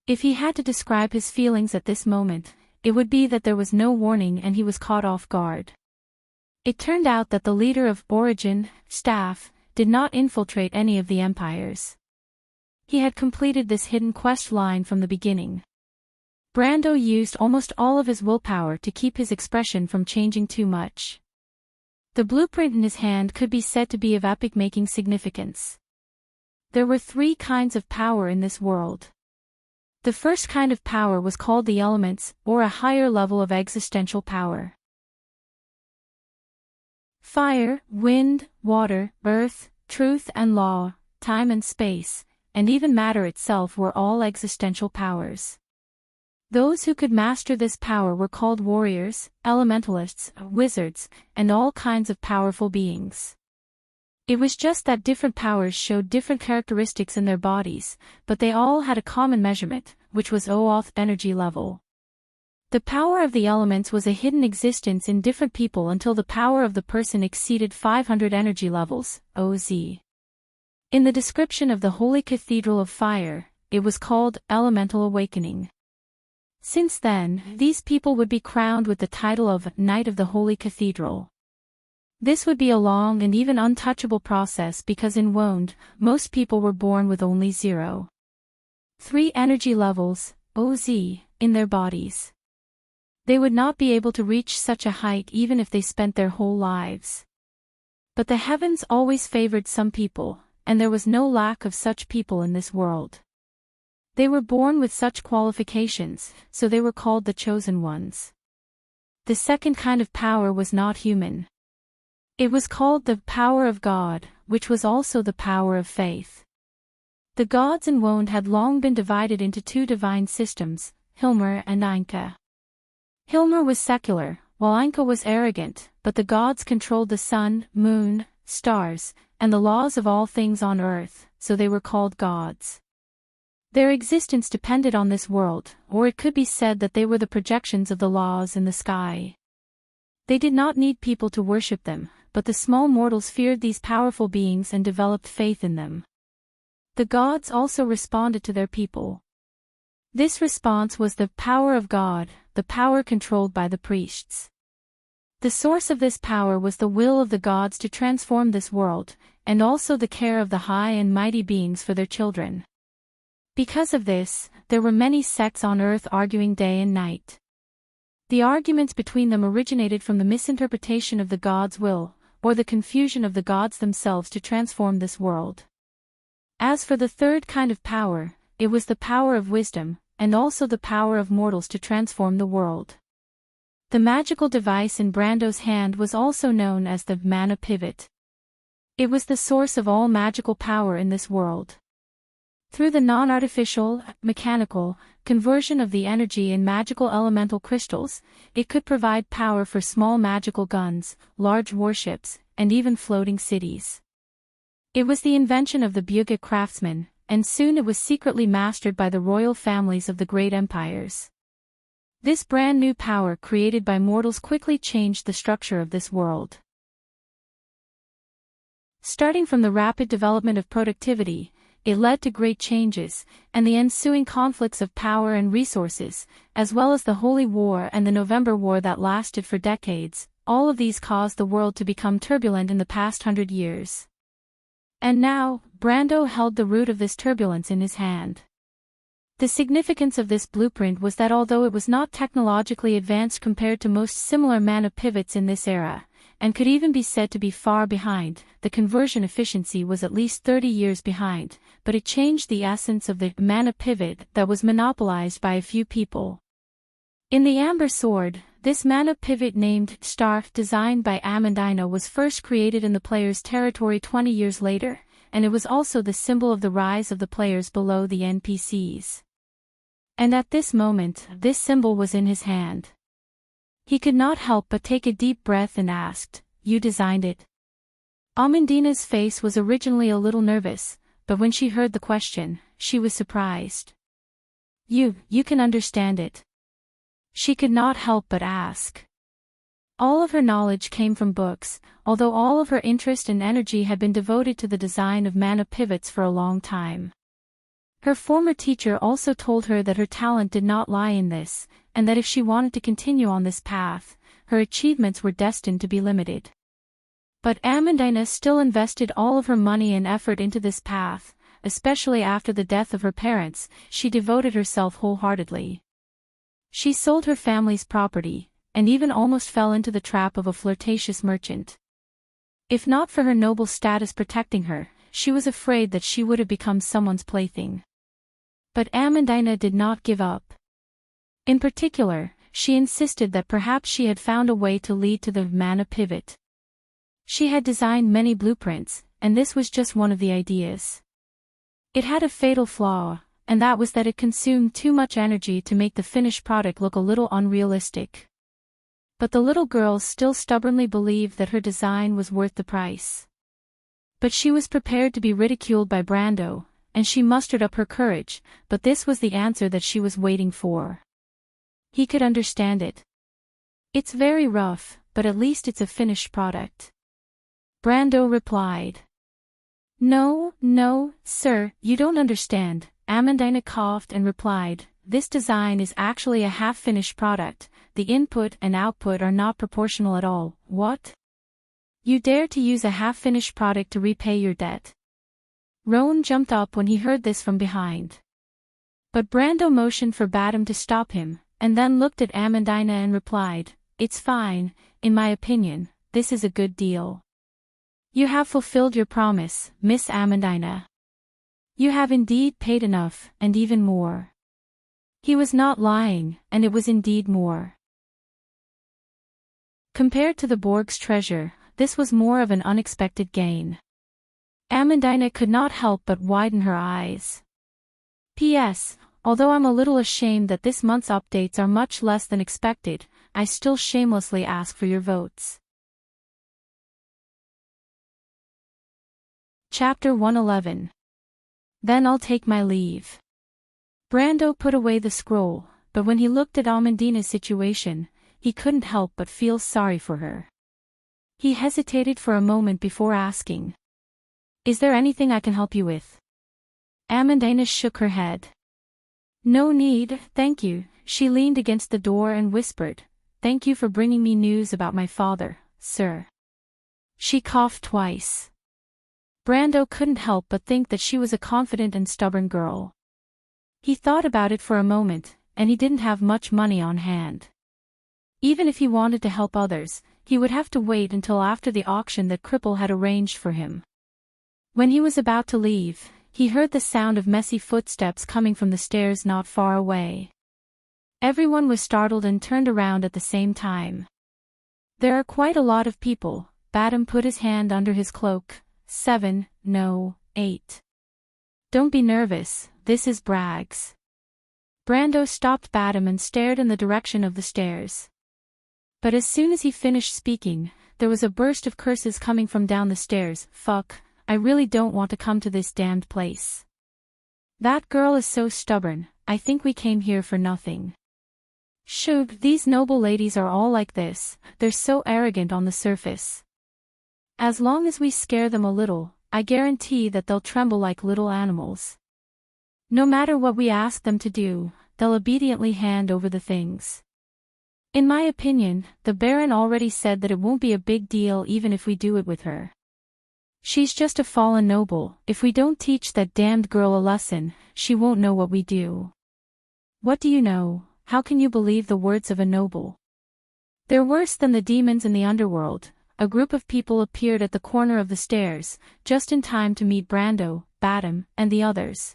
If he had to describe his feelings at this moment, it would be that there was no warning and he was caught off guard. It turned out that the leader of Origin, staff, did not infiltrate any of the empires. He had completed this hidden quest line from the beginning. Brando used almost all of his willpower to keep his expression from changing too much. The blueprint in his hand could be said to be of epic-making significance. There were 3 kinds of power in this world. The first kind of power was called the elements, or a higher level of existential power. Fire, wind, water, earth, truth and law, time and space, and even matter itself were all existential powers. Those who could master this power were called warriors, elementalists, wizards, and all kinds of powerful beings. It was just that different powers showed different characteristics in their bodies, but they all had a common measurement, which was Oath energy level. The power of the elements was a hidden existence in different people until the power of the person exceeded 500 energy levels, OZ. In the description of the Holy Cathedral of Fire, it was called Elemental Awakening. Since then, these people would be crowned with the title of Knight of the Holy Cathedral. This would be a long and even untouchable process because in Wond, most people were born with only 0.3 energy levels, OZ, in their bodies. They would not be able to reach such a height even if they spent their whole lives. But the heavens always favored some people, and there was no lack of such people in this world. They were born with such qualifications, so they were called the chosen ones. The second kind of power was not human. It was called the power of God, which was also the power of faith. The gods in Wond had long been divided into two divine systems, Hilmer and Einka. Hilmer was secular, while Einka was arrogant, but the gods controlled the sun, moon, stars, and the laws of all things on earth, so they were called gods. Their existence depended on this world, or it could be said that they were the projections of the laws in the sky. They did not need people to worship them, but the small mortals feared these powerful beings and developed faith in them. The gods also responded to their people. This response was the power of God, the power controlled by the priests. The source of this power was the will of the gods to transform this world, and also the care of the high and mighty beings for their children. Because of this, there were many sects on earth arguing day and night. The arguments between them originated from the misinterpretation of the gods' will, or the confusion of the gods themselves to transform this world. As for the third kind of power, it was the power of wisdom, and also the power of mortals to transform the world. The magical device in Brando's hand was also known as the mana pivot. It was the source of all magical power in this world. Through the non-artificial, mechanical, conversion of the energy in magical elemental crystals, it could provide power for small magical guns, large warships, and even floating cities. It was the invention of the Bugha craftsmen, and soon it was secretly mastered by the royal families of the great empires. This brand new power created by mortals quickly changed the structure of this world. Starting from the rapid development of productivity, it led to great changes, and the ensuing conflicts of power and resources, as well as the Holy War and the November War that lasted for decades, all of these caused the world to become turbulent in the past 100 years. And now, Brando held the root of this turbulence in his hand. The significance of this blueprint was that although it was not technologically advanced compared to most similar mana pivots in this era, and could even be said to be far behind, the conversion efficiency was at least 30 years behind, but it changed the essence of the mana pivot that was monopolized by a few people. In the Amber Sword, this mana pivot named Star, designed by Amandina, was first created in the player's territory 20 years later, and it was also the symbol of the rise of the players below the NPCs. And at this moment, this symbol was in his hand. He could not help but take a deep breath and asked, "You designed it?" Amandina's face was originally a little nervous, but when she heard the question, she was surprised. You can understand it." She could not help but ask. All of her knowledge came from books, although all of her interest and energy had been devoted to the design of mana pivots for a long time. Her former teacher also told her that her talent did not lie in this, and that if she wanted to continue on this path, her achievements were destined to be limited. But Amandina still invested all of her money and effort into this path, especially after the death of her parents. She devoted herself wholeheartedly. She sold her family's property, and even almost fell into the trap of a flirtatious merchant. If not for her noble status protecting her, she was afraid that she would have become someone's plaything. But Amandina did not give up. In particular, she insisted that perhaps she had found a way to lead to the mana pivot. She had designed many blueprints, and this was just one of the ideas. It had a fatal flaw, and that was that it consumed too much energy to make the finished product look a little unrealistic. But the little girl still stubbornly believed that her design was worth the price. But she was prepared to be ridiculed by Brando, and she mustered up her courage, but this was the answer that she was waiting for. He could understand it. It's very rough, but at least it's a finished product. Brando replied. No, sir, you don't understand. Amandina coughed and replied, this design is actually a half-finished product, the input and output are not proportional at all. What? You dare to use a half-finished product to repay your debt? Rowan jumped up when he heard this from behind. But Brando motioned for Badam to stop him, and then looked at Amandina and replied, it's fine, in my opinion, this is a good deal. You have fulfilled your promise, Miss Amandina. You have indeed paid enough, and even more. He was not lying, and it was indeed more. Compared to the Borg's treasure, this was more of an unexpected gain. Amandina could not help but widen her eyes. P.S. Although I'm a little ashamed that this month's updates are much less than expected, I still shamelessly ask for your votes. Chapter 111. Then I'll take my leave. Brando put away the scroll, but when he looked at Amandina's situation, he couldn't help but feel sorry for her. He hesitated for a moment before asking. Is there anything I can help you with? Amandina shook her head. No need, thank you. She leaned against the door and whispered, thank you for bringing me news about my father, sir. She coughed twice. Brando couldn't help but think that she was a confident and stubborn girl. He thought about it for a moment, and he didn't have much money on hand. Even if he wanted to help others, he would have to wait until after the auction that Cripple had arranged for him. When he was about to leave, he heard the sound of messy footsteps coming from the stairs not far away. Everyone was startled and turned around at the same time. There are quite a lot of people. Badam put his hand under his cloak. 7, no, 8. Don't be nervous, this is Braggs. Brando stopped Badam and stared in the direction of the stairs. But as soon as he finished speaking, there was a burst of curses coming from down the stairs. Fuck, I really don't want to come to this damned place. That girl is so stubborn, I think we came here for nothing. Shoot, these noble ladies are all like this, they're so arrogant on the surface. As long as we scare them a little, I guarantee that they'll tremble like little animals. No matter what we ask them to do, they'll obediently hand over the things. In my opinion, the Baron already said that it won't be a big deal even if we do it with her. She's just a fallen noble. If we don't teach that damned girl a lesson, she won't know what we do. What do you know? How can you believe the words of a noble? They're worse than the demons in the underworld. A group of people appeared at the corner of the stairs, just in time to meet Brando, Badam, and the others.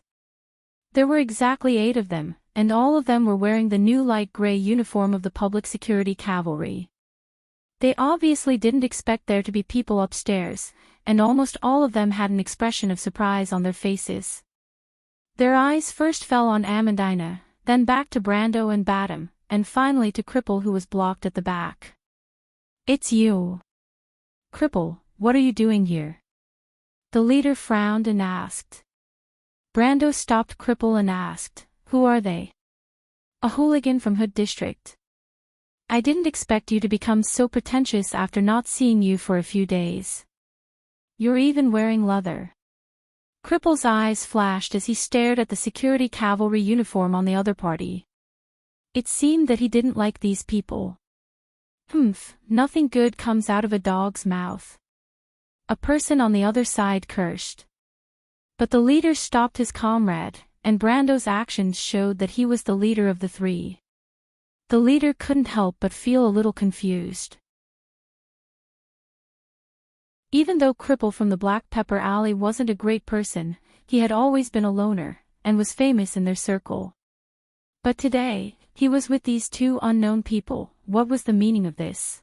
There were exactly 8 of them, and all of them were wearing the new light gray uniform of the Public Security Cavalry. They obviously didn't expect there to be people upstairs, and almost all of them had an expression of surprise on their faces. Their eyes first fell on Amandina, then back to Brando and Badam, and finally to Cripple who was blocked at the back. It's you. Cripple, what are you doing here? The leader frowned and asked. Brando stopped Cripple and asked, who are they? A hooligan from Hood District. I didn't expect you to become so pretentious after not seeing you for a few days. You're even wearing leather. Cripple's eyes flashed as he stared at the security cavalry uniform on the other party. It seemed that he didn't like these people. Humph, nothing good comes out of a dog's mouth. A person on the other side cursed. But the leader stopped his comrade, and Brando's actions showed that he was the leader of the 3. The leader couldn't help but feel a little confused. Even though Cripple from the Black Pepper Alley wasn't a great person, he had always been a loner, and was famous in their circle. But today, he was with these two unknown people. What was the meaning of this?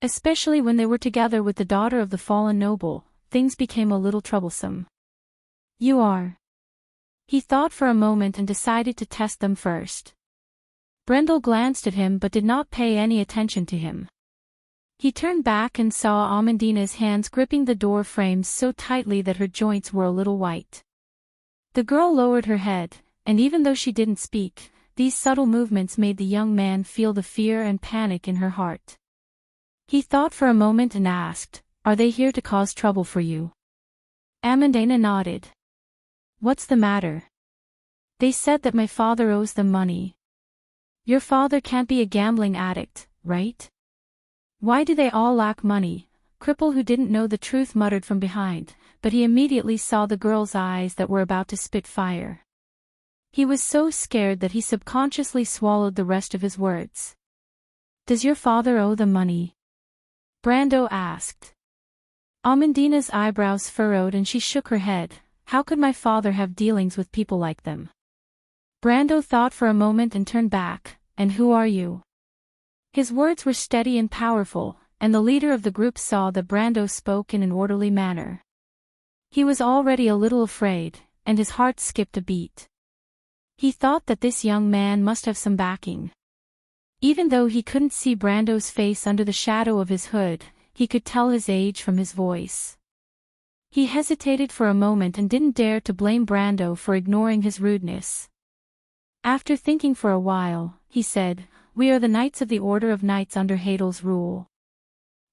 Especially when they were together with the daughter of the fallen noble, things became a little troublesome. You are. He thought for a moment and decided to test them first. Brendel glanced at him but did not pay any attention to him. He turned back and saw Amandina's hands gripping the door frames so tightly that her joints were a little white. The girl lowered her head, and even though she didn't speak, these subtle movements made the young man feel the fear and panic in her heart. He thought for a moment and asked, "Are they here to cause trouble for you?" Amandina nodded. "What's the matter?" "They said that my father owes them money." "Your father can't be a gambling addict, right?" "Why do they all lack money?" Cripple, who didn't know the truth, muttered from behind, but he immediately saw the girl's eyes that were about to spit fire. He was so scared that he subconsciously swallowed the rest of his words. "Does your father owe them money?" Brando asked. Amandina's eyebrows furrowed and she shook her head. "How could my father have dealings with people like them?" Brando thought for a moment and turned back. "And who are you?" His words were steady and powerful, and the leader of the group saw that Brando spoke in an orderly manner. He was already a little afraid, and his heart skipped a beat. He thought that this young man must have some backing. Even though he couldn't see Brando's face under the shadow of his hood, he could tell his age from his voice. He hesitated for a moment and didn't dare to blame Brando for ignoring his rudeness. After thinking for a while, he said, "We are the Knights of the Order of Knights under Hadel's rule.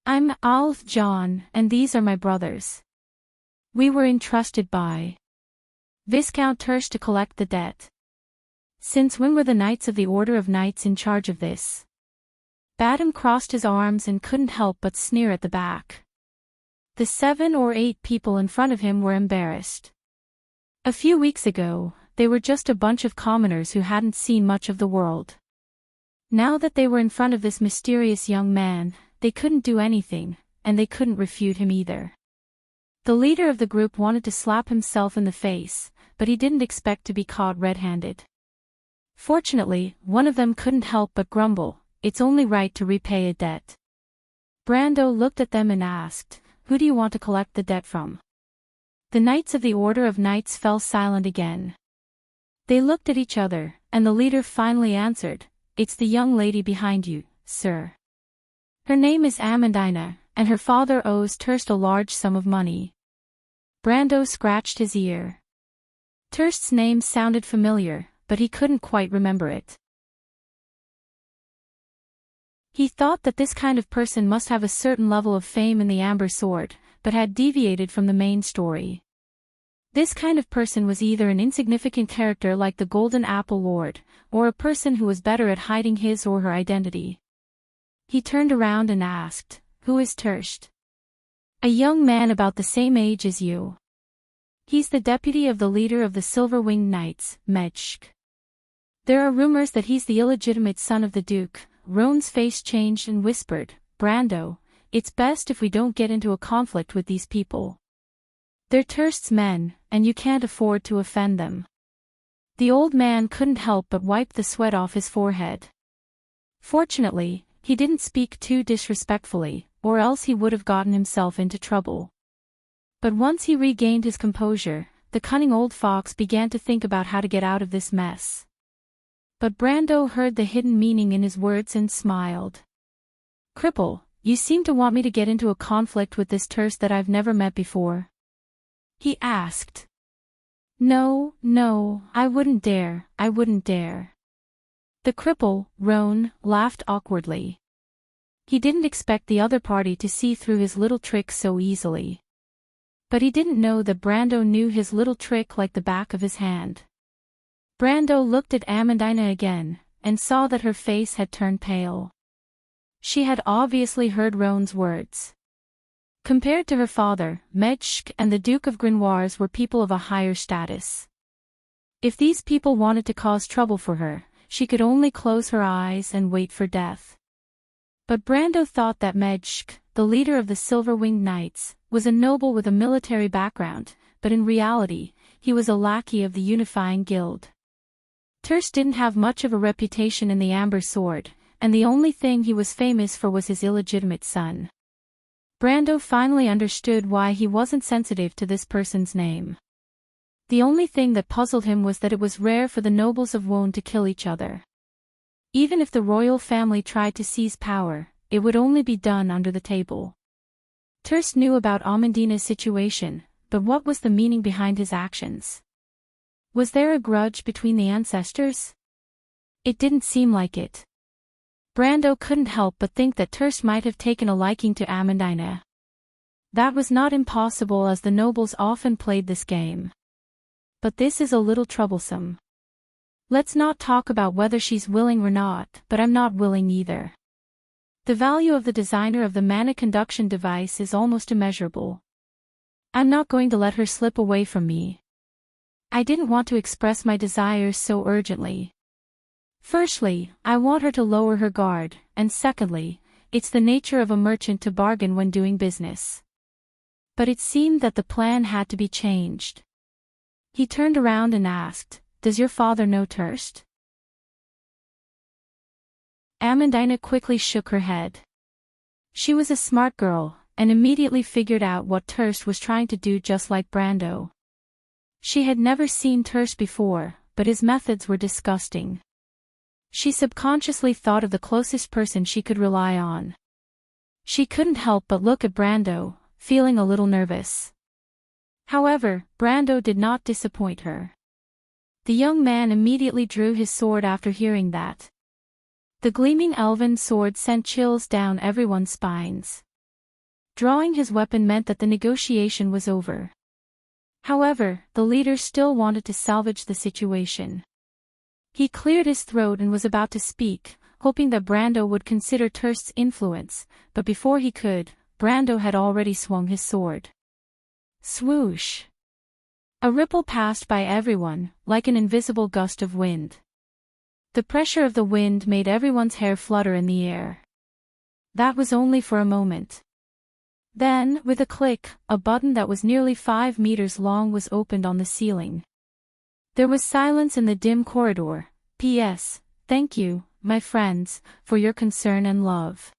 I'm Alf John, and these are my brothers. We were entrusted by Viscount Tersch to collect the debt." "Since when were the Knights of the Order of Knights in charge of this?" Badham crossed his arms and couldn't help but sneer at the back. The 7 or 8 people in front of him were embarrassed. A few weeks ago, they were just a bunch of commoners who hadn't seen much of the world. Now that they were in front of this mysterious young man, they couldn't do anything, and they couldn't refute him either. The leader of the group wanted to slap himself in the face, but he didn't expect to be caught red-handed. Fortunately, one of them couldn't help but grumble, "It's only right to repay a debt." Brando looked at them and asked, "Who do you want to collect the debt from?" The Knights of the Order of Knights fell silent again. They looked at each other, and the leader finally answered, "It's the young lady behind you, sir. Her name is Amandina, and her father owes Tersch a large sum of money." Brando scratched his ear. Tersch's name sounded familiar, but he couldn't quite remember it. He thought that this kind of person must have a certain level of fame in the Amber Sword, but had deviated from the main story. This kind of person was either an insignificant character like the Golden Apple Lord, or a person who was better at hiding his or her identity. He turned around and asked, "Who is Tersch?" "A young man about the same age as you. He's the deputy of the leader of the Silver-Winged Knights, Mechk. There are rumors that he's the illegitimate son of the Duke." Roan's face changed and whispered, "Brando, it's best if we don't get into a conflict with these people. They're Tersch's men, and you can't afford to offend them." The old man couldn't help but wipe the sweat off his forehead. Fortunately, he didn't speak too disrespectfully, or else he would have gotten himself into trouble. But once he regained his composure, the cunning old fox began to think about how to get out of this mess. But Brando heard the hidden meaning in his words and smiled. "Cripple, you seem to want me to get into a conflict with this Tersch that I've never met before?" he asked. No, I wouldn't dare. The cripple, Roan, laughed awkwardly. He didn't expect the other party to see through his little trick so easily. But he didn't know that Brando knew his little trick like the back of his hand. Brando looked at Amandina again, and saw that her face had turned pale. She had obviously heard Roan's words. Compared to her father, Mechk and the Duke of Grenoires were people of a higher status. If these people wanted to cause trouble for her, she could only close her eyes and wait for death. But Brando thought that Mechk, the leader of the Silver-Winged Knights, was a noble with a military background, but in reality, he was a lackey of the unifying guild. Terst didn't have much of a reputation in the Amber Sword, and the only thing he was famous for was his illegitimate son. Brando finally understood why he wasn't sensitive to this person's name. The only thing that puzzled him was that it was rare for the nobles of Wone to kill each other. Even if the royal family tried to seize power, it would only be done under the table. Terst knew about Amandina's situation, but what was the meaning behind his actions? Was there a grudge between the ancestors? It didn't seem like it. Brando couldn't help but think that Terst might have taken a liking to Amandina. That was not impossible as the nobles often played this game. But this is a little troublesome. Let's not talk about whether she's willing or not, but I'm not willing either. The value of the designer of the mana conduction device is almost immeasurable. I'm not going to let her slip away from me. I didn't want to express my desires so urgently. Firstly, I want her to lower her guard, and secondly, it's the nature of a merchant to bargain when doing business. But it seemed that the plan had to be changed. He turned around and asked, "Does your father know Terst?" Amandina quickly shook her head. She was a smart girl, and immediately figured out what Terst was trying to do, just like Brando. She had never seen Terst before, but his methods were disgusting. She subconsciously thought of the closest person she could rely on. She couldn't help but look at Brando, feeling a little nervous. However, Brando did not disappoint her. The young man immediately drew his sword after hearing that. The gleaming elven sword sent chills down everyone's spines. Drawing his weapon meant that the negotiation was over. However, the leader still wanted to salvage the situation. He cleared his throat and was about to speak, hoping that Brando would consider Terst's influence, but before he could, Brando had already swung his sword. Swoosh! A ripple passed by everyone, like an invisible gust of wind. The pressure of the wind made everyone's hair flutter in the air. That was only for a moment. Then, with a click, a button that was nearly 5 meters long was opened on the ceiling. There was silence in the dim corridor. P.S. Thank you, my friends, for your concern and love.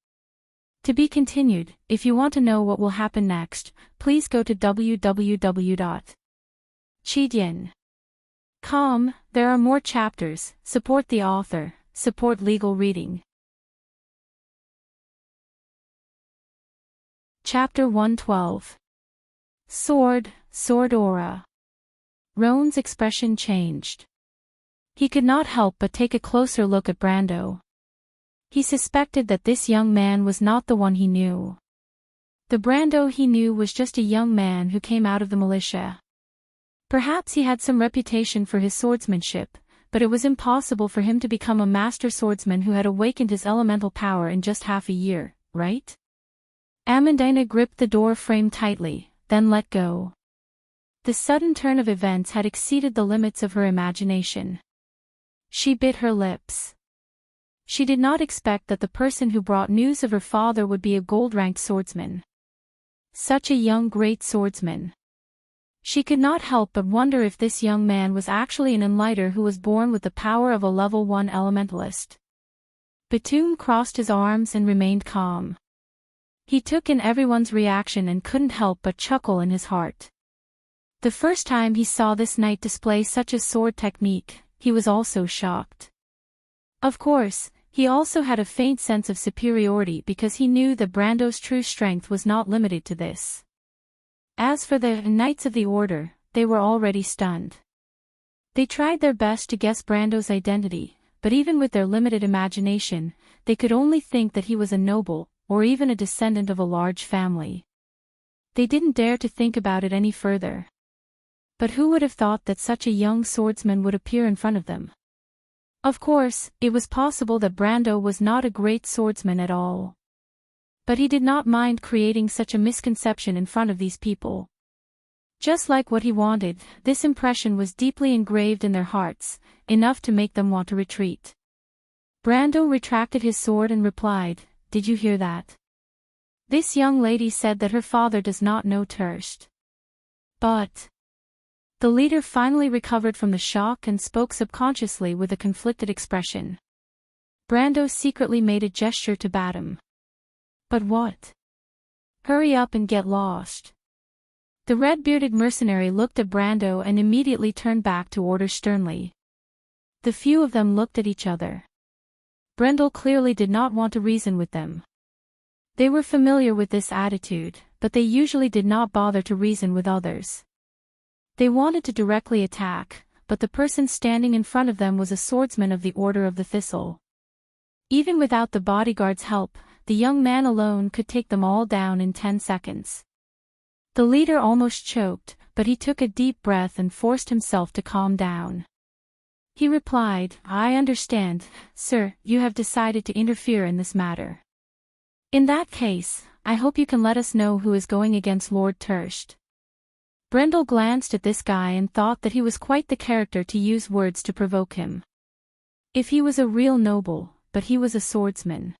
To be continued. If you want to know what will happen next, please go to www.cheedian.com. There are more chapters. Support the author. Support legal reading. Chapter 112. Sword Aura. Roan's expression changed. He could not help but take a closer look at Brando. He suspected that this young man was not the one he knew. The Brando he knew was just a young man who came out of the militia. Perhaps he had some reputation for his swordsmanship, but it was impossible for him to become a master swordsman who had awakened his elemental power in just half a year, right? Amandina gripped the door frame tightly, then let go. The sudden turn of events had exceeded the limits of her imagination. She bit her lips. She did not expect that the person who brought news of her father would be a gold-ranked swordsman. Such a young great swordsman. She could not help but wonder if this young man was actually an enlighter who was born with the power of a level 1 elementalist. Batum crossed his arms and remained calm. He took in everyone's reaction and couldn't help but chuckle in his heart. The first time he saw this knight display such a sword technique, he was also shocked. Of course, he also had a faint sense of superiority because he knew that Brando's true strength was not limited to this. As for the Knights of the Order, they were already stunned. They tried their best to guess Brando's identity, but even with their limited imagination, they could only think that he was a noble, or even a descendant of a large family. They didn't dare to think about it any further. But who would have thought that such a young swordsman would appear in front of them? Of course, it was possible that Brando was not a great swordsman at all. But he did not mind creating such a misconception in front of these people. Just like what he wanted, this impression was deeply engraved in their hearts, enough to make them want to retreat. Brando retracted his sword and replied, "Did you hear that? This young lady said that her father does not know Terst. But The leader finally recovered from the shock and spoke subconsciously with a conflicted expression. Brando secretly made a gesture to Badam. But what? Hurry up and get lost. The red-bearded mercenary looked at Brando and immediately turned back to order sternly. The few of them looked at each other. Brendel clearly did not want to reason with them. They were familiar with this attitude, but they usually did not bother to reason with others. They wanted to directly attack, but the person standing in front of them was a swordsman of the Order of the Thistle. Even without the bodyguard's help, the young man alone could take them all down in 10 seconds. The leader almost choked, but he took a deep breath and forced himself to calm down. He replied, "I understand, sir, you have decided to interfere in this matter. In that case, I hope you can let us know who is going against Lord Terst." Brendel glanced at this guy and thought that he was quite the character to use words to provoke him. If he was a real noble, but he was a swordsman.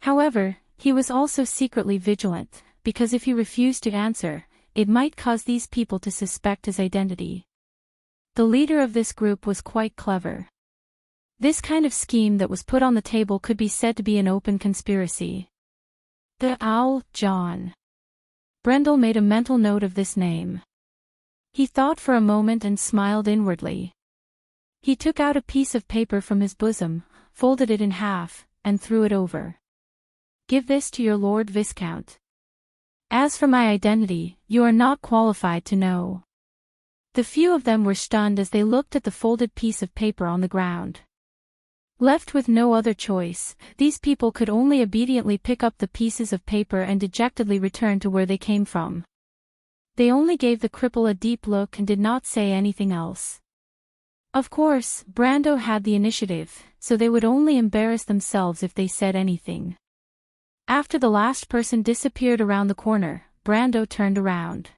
However, he was also secretly vigilant, because if he refused to answer, it might cause these people to suspect his identity. The leader of this group was quite clever. This kind of scheme that was put on the table could be said to be an open conspiracy. The Owl, John. Brendel made a mental note of this name. He thought for a moment and smiled inwardly. He took out a piece of paper from his bosom, folded it in half, and threw it over. "Give this to your Lord Viscount. As for my identity, you are not qualified to know." The few of them were stunned as they looked at the folded piece of paper on the ground. Left with no other choice, these people could only obediently pick up the pieces of paper and dejectedly return to where they came from. They only gave the cripple a deep look and did not say anything else. Of course, Brando had the initiative, so they would only embarrass themselves if they said anything. After the last person disappeared around the corner, Brando turned around.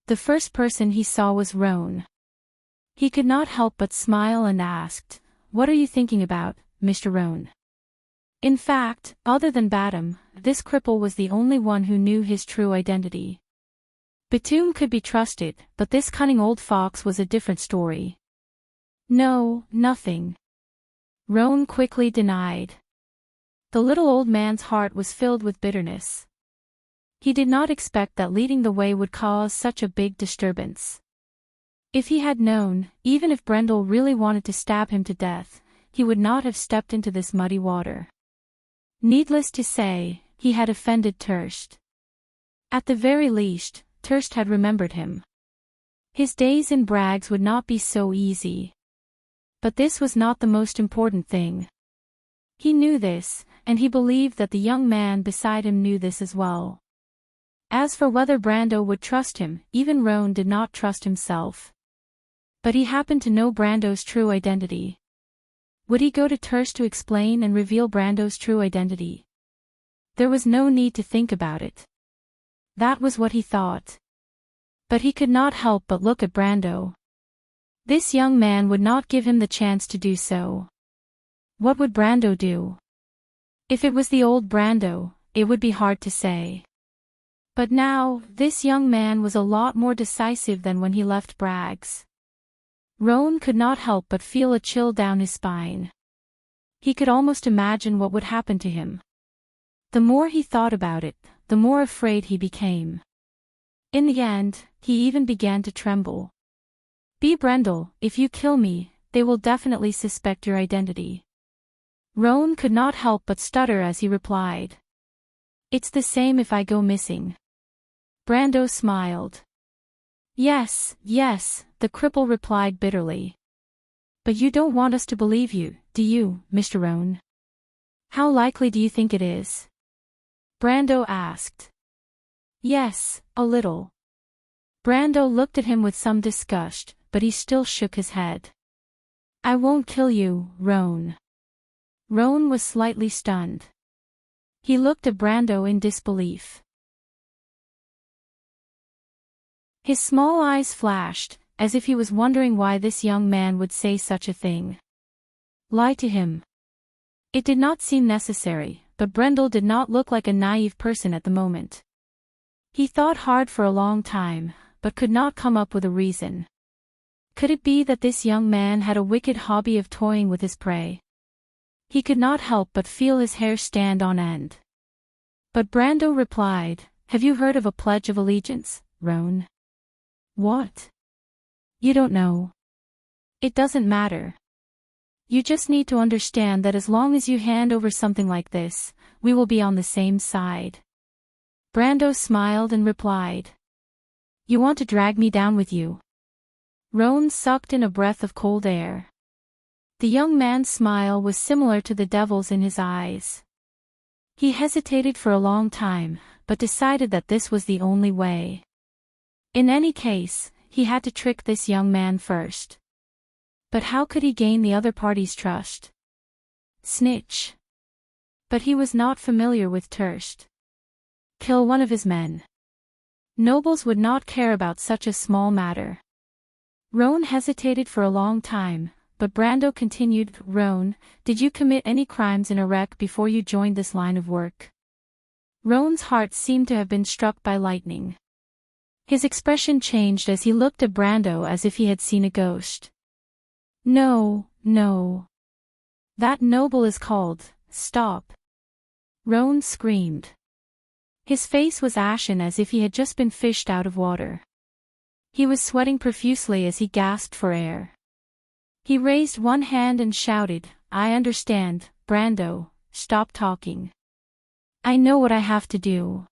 The first person he saw was Roan. He could not help but smile and asked, "What are you thinking about, Mr. Roan?" In fact, other than Badam, this cripple was the only one who knew his true identity. Batum could be trusted, but this cunning old fox was a different story. "No, nothing," Roan quickly denied. The little old man's heart was filled with bitterness. He did not expect that leading the way would cause such a big disturbance. If he had known, even if Brendel really wanted to stab him to death, he would not have stepped into this muddy water. Needless to say, he had offended Terst. At the very least, Terst had remembered him. His days in Brags would not be so easy. But this was not the most important thing. He knew this, and he believed that the young man beside him knew this as well. As for whether Brando would trust him, even Roan did not trust himself. But he happened to know Brando's true identity. Would he go to Terst to explain and reveal Brando's true identity? There was no need to think about it. That was what he thought. But he could not help but look at Brando. This young man would not give him the chance to do so. What would Brando do? If it was the old Brando, it would be hard to say. But now, this young man was a lot more decisive than when he left Brags. Roan could not help but feel a chill down his spine. He could almost imagine what would happen to him. The more he thought about it, the more afraid he became. In the end, he even began to tremble. "Be Brendel, if you kill me, they will definitely suspect your identity." Roan could not help but stutter as he replied. "It's the same if I go missing." Brando smiled. Yes, the cripple replied bitterly. "But you don't want us to believe you, do you, Mr. Roan?" "How likely do you think it is?" Brando asked. "Yes, a little." Brando looked at him with some disgust, but he still shook his head. "I won't kill you, Roan." Roan was slightly stunned. He looked at Brando in disbelief. His small eyes flashed, as if he was wondering why this young man would say such a thing. Lie to him. It did not seem necessary, but Brendel did not look like a naive person at the moment. He thought hard for a long time, but could not come up with a reason. Could it be that this young man had a wicked hobby of toying with his prey? He could not help but feel his hair stand on end. But Brando replied, "Have you heard of a pledge of allegiance, Roan?" "What? You don't know. It doesn't matter. You just need to understand that as long as you hand over something like this, we will be on the same side." Brando smiled and replied, "You want to drag me down with you?" Roan sucked in a breath of cold air. The young man's smile was similar to the devil's in his eyes. He hesitated for a long time, but decided that this was the only way. In any case, he had to trick this young man first. But how could he gain the other party's trust? Snitch. But he was not familiar with Thirst. Kill one of his men. Nobles would not care about such a small matter. Roan hesitated for a long time, but Brando continued, "Roan, did you commit any crimes in Erech before you joined this line of work?" Roan's heart seemed to have been struck by lightning. His expression changed as he looked at Brando as if he had seen a ghost. "No, no. That noble is called, Stop." Roan screamed. His face was ashen as if he had just been fished out of water. He was sweating profusely as he gasped for air. He raised one hand and shouted, "I understand, Brando, stop talking. I know what I have to do."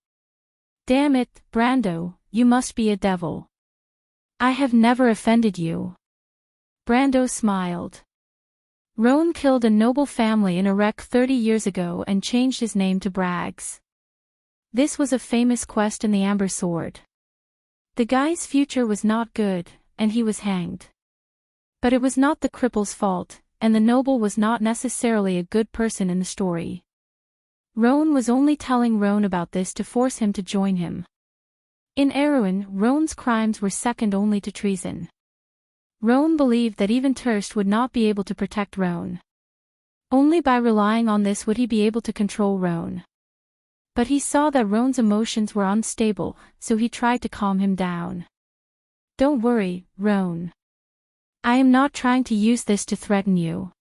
"Damn it, Brando, you must be a devil. I have never offended you." Brando smiled. Roan killed a noble family in Erech 30 years ago and changed his name to Braggs. This was a famous quest in the Amber Sword. The guy's future was not good, and he was hanged. But it was not the cripple's fault, and the noble was not necessarily a good person in the story. Roan was only telling Roan about this to force him to join him. In Erewhon, Roan's crimes were second only to treason. Roan believed that even Thirst would not be able to protect Roan. Only by relying on this would he be able to control Roan. But he saw that Roan's emotions were unstable, so he tried to calm him down. "Don't worry, Roan. I am not trying to use this to threaten you.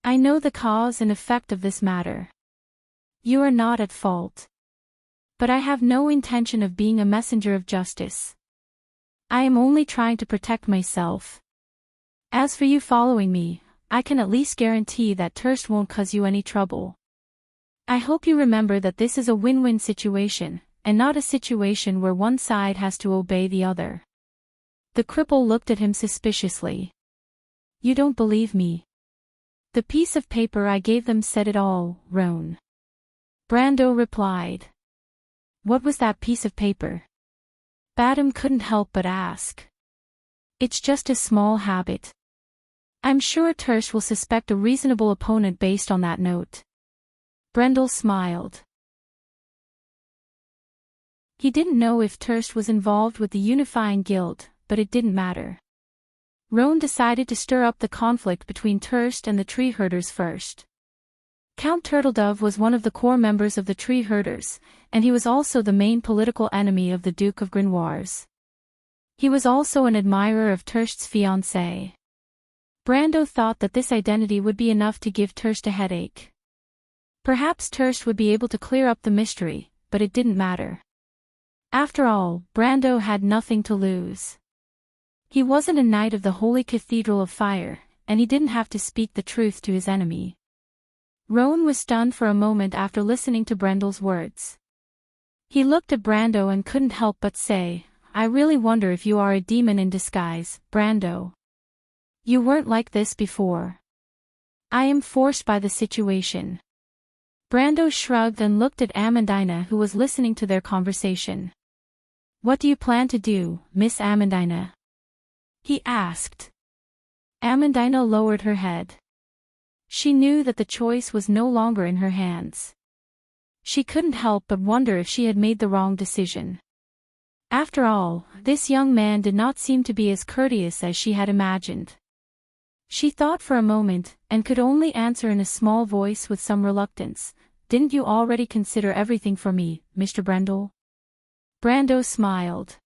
I know the cause and effect of this matter. You are not at fault. But I have no intention of being a messenger of justice. I am only trying to protect myself. As for you following me, I can at least guarantee that Thirst won't cause you any trouble. I hope you remember that this is a win-win situation, and not a situation where one side has to obey the other." The cripple looked at him suspiciously. "You don't believe me?" "The piece of paper I gave them said it all, Roan." Brando replied. "What was that piece of paper?" Badam couldn't help but ask. "It's just a small habit. I'm sure Thirst will suspect a reasonable opponent based on that note." Brendel smiled. He didn't know if Thirst was involved with the unifying guild, but it didn't matter. Roan decided to stir up the conflict between Thirst and the tree herders first. Count Turtledove was one of the core members of the tree herders, and he was also the main political enemy of the Duke of Grenoires. He was also an admirer of Thirst's fiancée. Brando thought that this identity would be enough to give Thirst a headache. Perhaps Thirst would be able to clear up the mystery, but it didn't matter. After all, Brando had nothing to lose. He wasn't a knight of the Holy Cathedral of Fire, and he didn't have to speak the truth to his enemy. Roan was stunned for a moment after listening to Brendel's words. He looked at Brando and couldn't help but say, "I really wonder if you are a demon in disguise, Brando. You weren't like this before." "I am forced by the situation." Brando shrugged and looked at Amandina, who was listening to their conversation. "What do you plan to do, Miss Amandina?" he asked. Amandina lowered her head. She knew that the choice was no longer in her hands. She couldn't help but wonder if she had made the wrong decision. After all, this young man did not seem to be as courteous as she had imagined. She thought for a moment, and could only answer in a small voice with some reluctance, "Didn't you already consider everything for me, Mr. Brendel?" Brando smiled.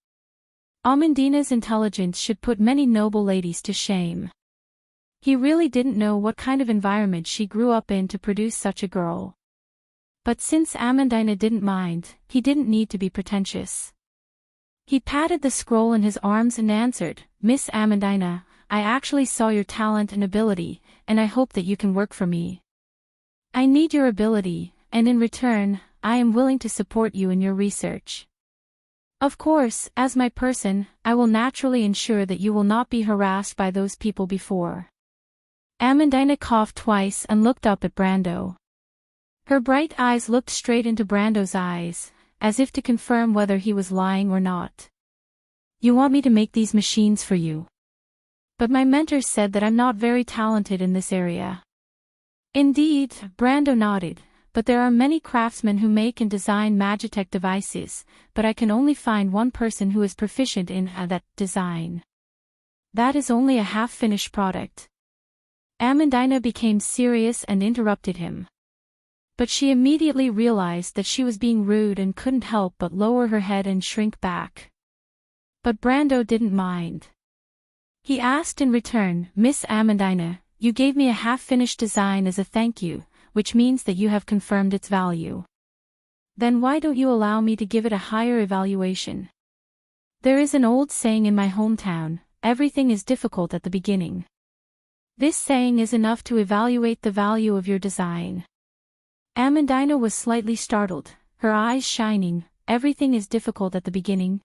Amandina's intelligence should put many noble ladies to shame. He really didn't know what kind of environment she grew up in to produce such a girl. But since Amandina didn't mind, he didn't need to be pretentious. He patted the scroll in his arms and answered, "Miss Amandina, I actually saw your talent and ability, and I hope that you can work for me. I need your ability, and in return, I am willing to support you in your research. Of course, as my person, I will naturally ensure that you will not be harassed by those people before." Amandina coughed twice and looked up at Brando. Her bright eyes looked straight into Brando's eyes, as if to confirm whether he was lying or not. "You want me to make these machines for you? But my mentor said that I'm not very talented in this area." "Indeed," Brando nodded, "but there are many craftsmen who make and design Magitech devices, but I can only find one person who is proficient in that design. That is only a half-finished product." Amandina became serious and interrupted him. But she immediately realized that she was being rude and couldn't help but lower her head and shrink back. But Brando didn't mind. He asked in return, "Miss Amandina, you gave me a half-finished design as a thank you, which means that you have confirmed its value. Then why don't you allow me to give it a higher evaluation? There is an old saying in my hometown, everything is difficult at the beginning. This saying is enough to evaluate the value of your design." Amandina was slightly startled, her eyes shining. "Everything is difficult at the beginning?"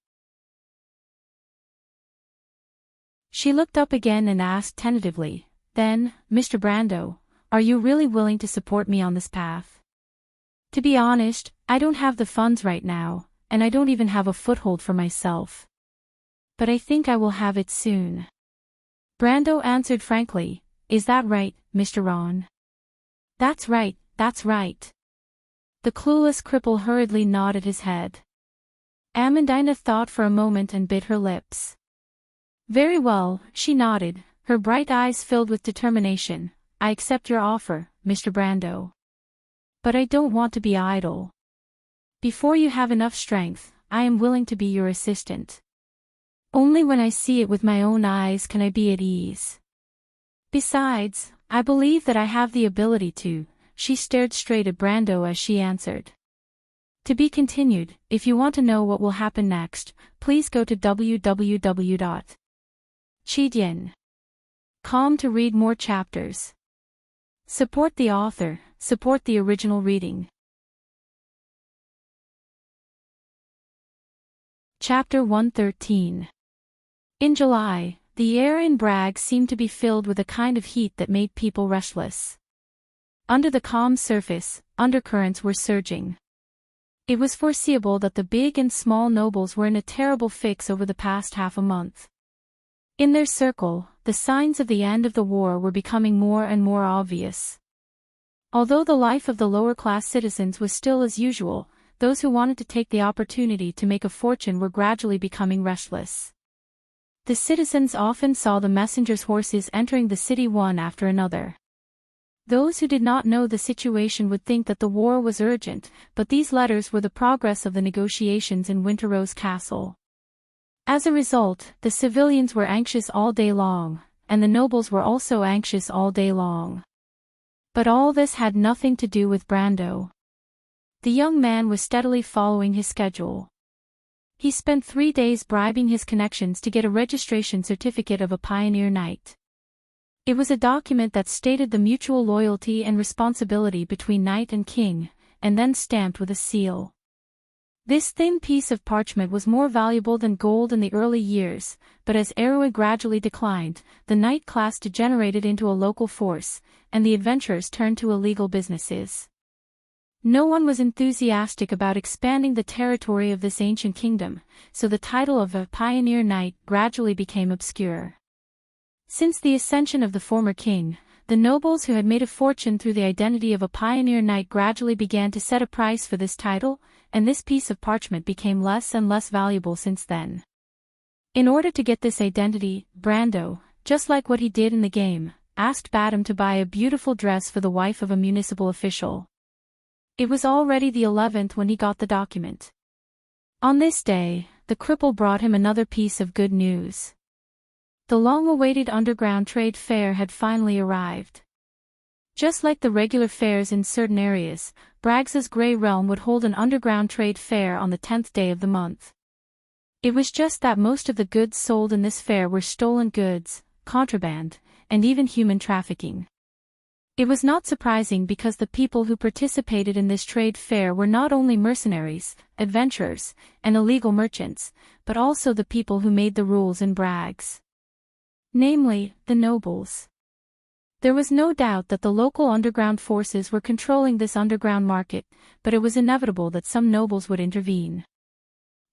She looked up again and asked tentatively, "Then, Mr. Brando, are you really willing to support me on this path? To be honest, I don't have the funds right now, and I don't even have a foothold for myself. But I think I will have it soon." Brando answered frankly, "Is that right, Mr. Ron?" "That's right, that's right." The clueless cripple hurriedly nodded his head. Amandina thought for a moment and bit her lips. "Very well," she nodded, her bright eyes filled with determination. "I accept your offer, Mr. Brando. But I don't want to be idle. Before you have enough strength, I am willing to be your assistant. Only when I see it with my own eyes can I be at ease. Besides, I believe that I have the ability to." She stared straight at Brando as she answered. To be continued. If you want to know what will happen next, please go to www.cheedian.com to read more chapters. Support the author, support the original reading. Chapter 113. In July, the air in Bragg seemed to be filled with a kind of heat that made people restless. Under the calm surface, undercurrents were surging. It was foreseeable that the big and small nobles were in a terrible fix over the past half a month. In their circle, the signs of the end of the war were becoming more and more obvious. Although the life of the lower-class citizens was still as usual, those who wanted to take the opportunity to make a fortune were gradually becoming restless. The citizens often saw the messengers' horses entering the city one after another. Those who did not know the situation would think that the war was urgent, but these letters were the progress of the negotiations in Winterrose Castle. As a result, the civilians were anxious all day long, and the nobles were also anxious all day long. But all this had nothing to do with Brando. The young man was steadily following his schedule. He spent 3 days bribing his connections to get a registration certificate of a pioneer knight. It was a document that stated the mutual loyalty and responsibility between knight and king, and then stamped with a seal. This thin piece of parchment was more valuable than gold in the early years, but as Eroi gradually declined, the knight class degenerated into a local force, and the adventurers turned to illegal businesses. No one was enthusiastic about expanding the territory of this ancient kingdom, so the title of a pioneer knight gradually became obscure. Since the ascension of the former king, the nobles who had made a fortune through the identity of a pioneer knight gradually began to set a price for this title, and this piece of parchment became less and less valuable since then. In order to get this identity, Brando, just like what he did in the game, asked Badam to buy a beautiful dress for the wife of a municipal official. It was already the 11th when he got the document. On this day, the cripple brought him another piece of good news. The long-awaited underground trade fair had finally arrived. Just like the regular fairs in certain areas, Braggs's Grey Realm would hold an underground trade fair on the 10th day of the month. It was just that most of the goods sold in this fair were stolen goods, contraband, and even human trafficking. It was not surprising because the people who participated in this trade fair were not only mercenaries, adventurers, and illegal merchants, but also the people who made the rules in Braggs. Namely, the nobles. There was no doubt that the local underground forces were controlling this underground market, but it was inevitable that some nobles would intervene.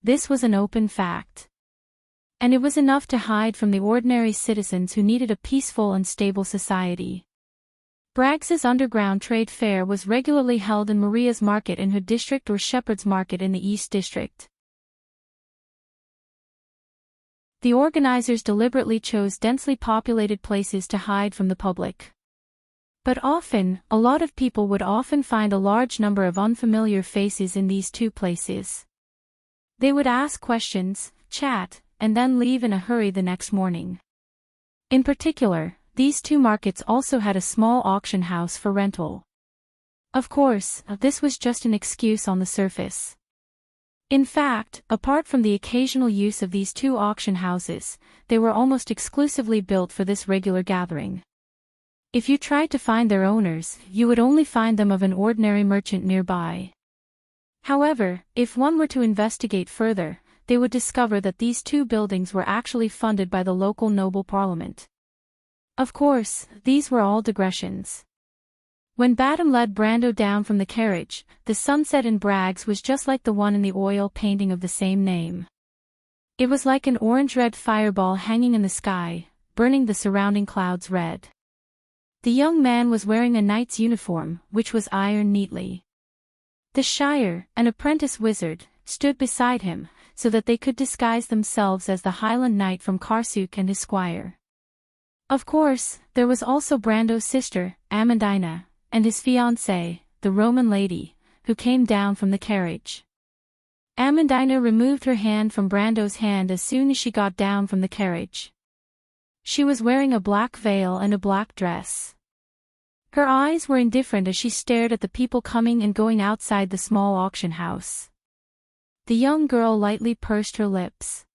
This was an open fact. And it was enough to hide from the ordinary citizens who needed a peaceful and stable society. Braggs's underground trade fair was regularly held in Maria's Market in Hood District or Shepherd's Market in the East District. The organizers deliberately chose densely populated places to hide from the public. But often, a lot of people would often find a large number of unfamiliar faces in these two places. They would ask questions, chat, and then leave in a hurry the next morning. In particular, these two markets also had a small auction house for rental. Of course, this was just an excuse on the surface. In fact, apart from the occasional use of these two auction houses, they were almost exclusively built for this regular gathering. If you tried to find their owners, you would only find them of an ordinary merchant nearby. However, if one were to investigate further, they would discover that these two buildings were actually funded by the local noble parliament. Of course, these were all digressions. When Badham led Brando down from the carriage, the sunset in Braggs was just like the one in the oil painting of the same name. It was like an orange-red fireball hanging in the sky, burning the surrounding clouds red. The young man was wearing a knight's uniform, which was ironed neatly. The Shire, an apprentice wizard, stood beside him, so that they could disguise themselves as the Highland Knight from Karsuk and his squire. Of course, there was also Brando's sister, Amandina, and his fiancée, the Roman lady, who came down from the carriage. Amandina removed her hand from Brando's hand as soon as she got down from the carriage. She was wearing a black veil and a black dress. Her eyes were indifferent as she stared at the people coming and going outside the small auction house. The young girl lightly pursed her lips.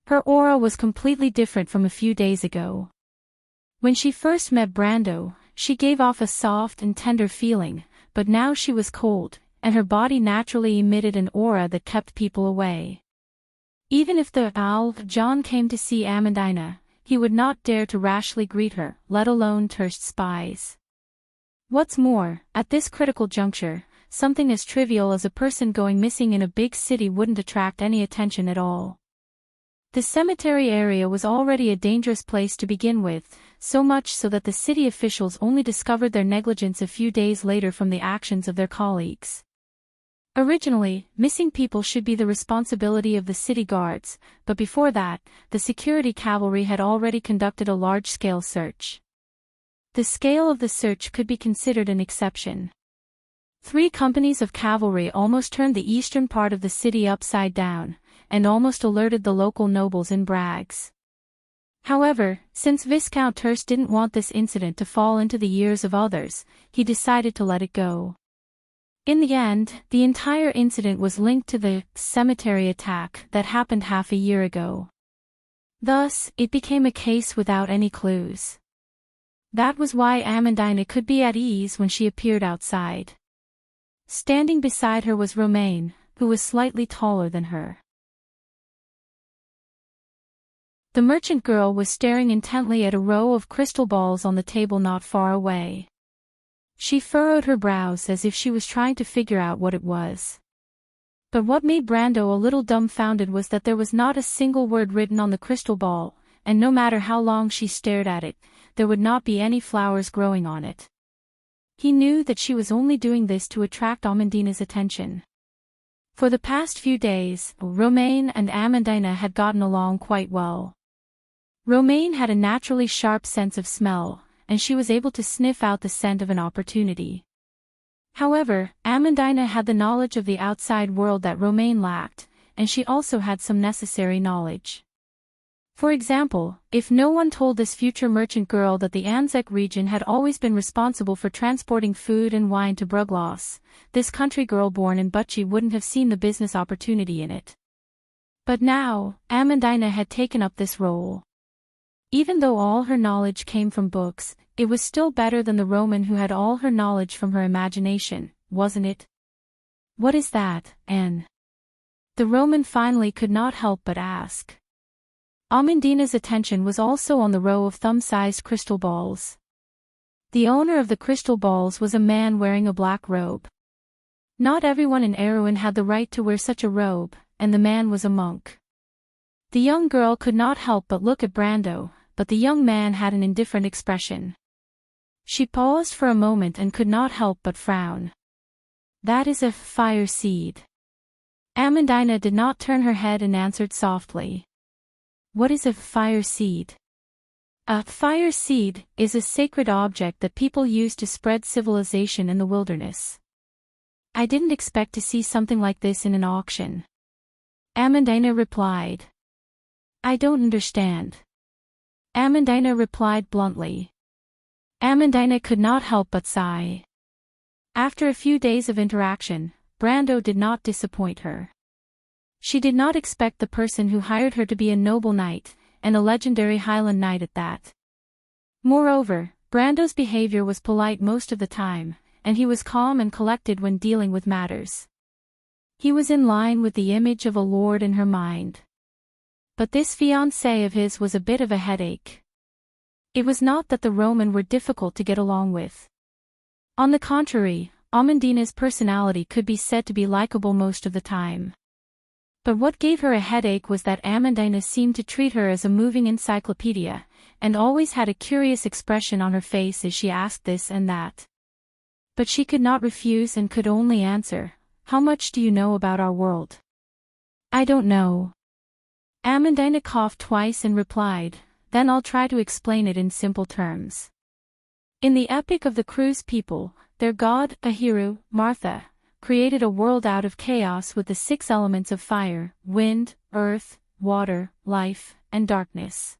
Her aura was completely different from a few days ago. When she first met Brando, she gave off a soft and tender feeling, but now she was cold, and her body naturally emitted an aura that kept people away. Even if the owl John came to see Amandina, he would not dare to rashly greet her, let alone thirst spies. What's more, at this critical juncture, something as trivial as a person going missing in a big city wouldn't attract any attention at all. The cemetery area was already a dangerous place to begin with, so much so that the city officials only discovered their negligence a few days later from the actions of their colleagues. Originally, missing people should be the responsibility of the city guards, but before that, the security cavalry had already conducted a large-scale search. The scale of the search could be considered an exception. 3 companies of cavalry almost turned the eastern part of the city upside down, and almost alerted the local nobles in Braggs. However, since Viscount Hurst didn't want this incident to fall into the ears of others, he decided to let it go. In the end, the entire incident was linked to the cemetery attack that happened half a year ago. Thus, it became a case without any clues. That was why Amandina could be at ease when she appeared outside. Standing beside her was Romaine, who was slightly taller than her. The merchant girl was staring intently at a row of crystal balls on the table not far away. She furrowed her brows as if she was trying to figure out what it was. But what made Brando a little dumbfounded was that there was not a single word written on the crystal ball, and no matter how long she stared at it, there would not be any flowers growing on it. He knew that she was only doing this to attract Amandina's attention. For the past few days, Romaine and Amandina had gotten along quite well. Romaine had a naturally sharp sense of smell, and she was able to sniff out the scent of an opportunity. However, Amandina had the knowledge of the outside world that Romaine lacked, and she also had some necessary knowledge. For example, if no one told this future merchant girl that the Anzac region had always been responsible for transporting food and wine to Brugloss, this country girl born in Butchie wouldn't have seen the business opportunity in it. But now, Amandina had taken up this role. Even though all her knowledge came from books, it was still better than the Roman who had all her knowledge from her imagination, wasn't it? What is that, Anne? The Roman finally could not help but ask. Amandina's attention was also on the row of thumb-sized crystal balls. The owner of the crystal balls was a man wearing a black robe. Not everyone in Erewhon had the right to wear such a robe, and the man was a monk. The young girl could not help but look at Brando, but the young man had an indifferent expression. She paused for a moment and could not help but frown. That is a fire seed. Amandina did not turn her head and answered softly. What is a fire seed? A fire seed is a sacred object that people use to spread civilization in the wilderness. I didn't expect to see something like this in an auction. Amandina replied. I don't understand. Amandina replied bluntly. Amandina could not help but sigh. After a few days of interaction, Brando did not disappoint her. She did not expect the person who hired her to be a noble knight, and a legendary Highland knight at that. Moreover, Brando's behavior was polite most of the time, and he was calm and collected when dealing with matters. He was in line with the image of a lord in her mind. But this fiancé of his was a bit of a headache. It was not that the Roman were difficult to get along with. On the contrary, Amandina's personality could be said to be likable most of the time. But what gave her a headache was that Amandina seemed to treat her as a moving encyclopedia, and always had a curious expression on her face as she asked this and that. But she could not refuse and could only answer, How much do you know about our world? I don't know. Amandina coughed twice and replied, Then I'll try to explain it in simple terms. In the epic of the Cruse people, their god, Ahiru, Martha, created a world out of chaos with the 6 elements of fire, wind, earth, water, life, and darkness.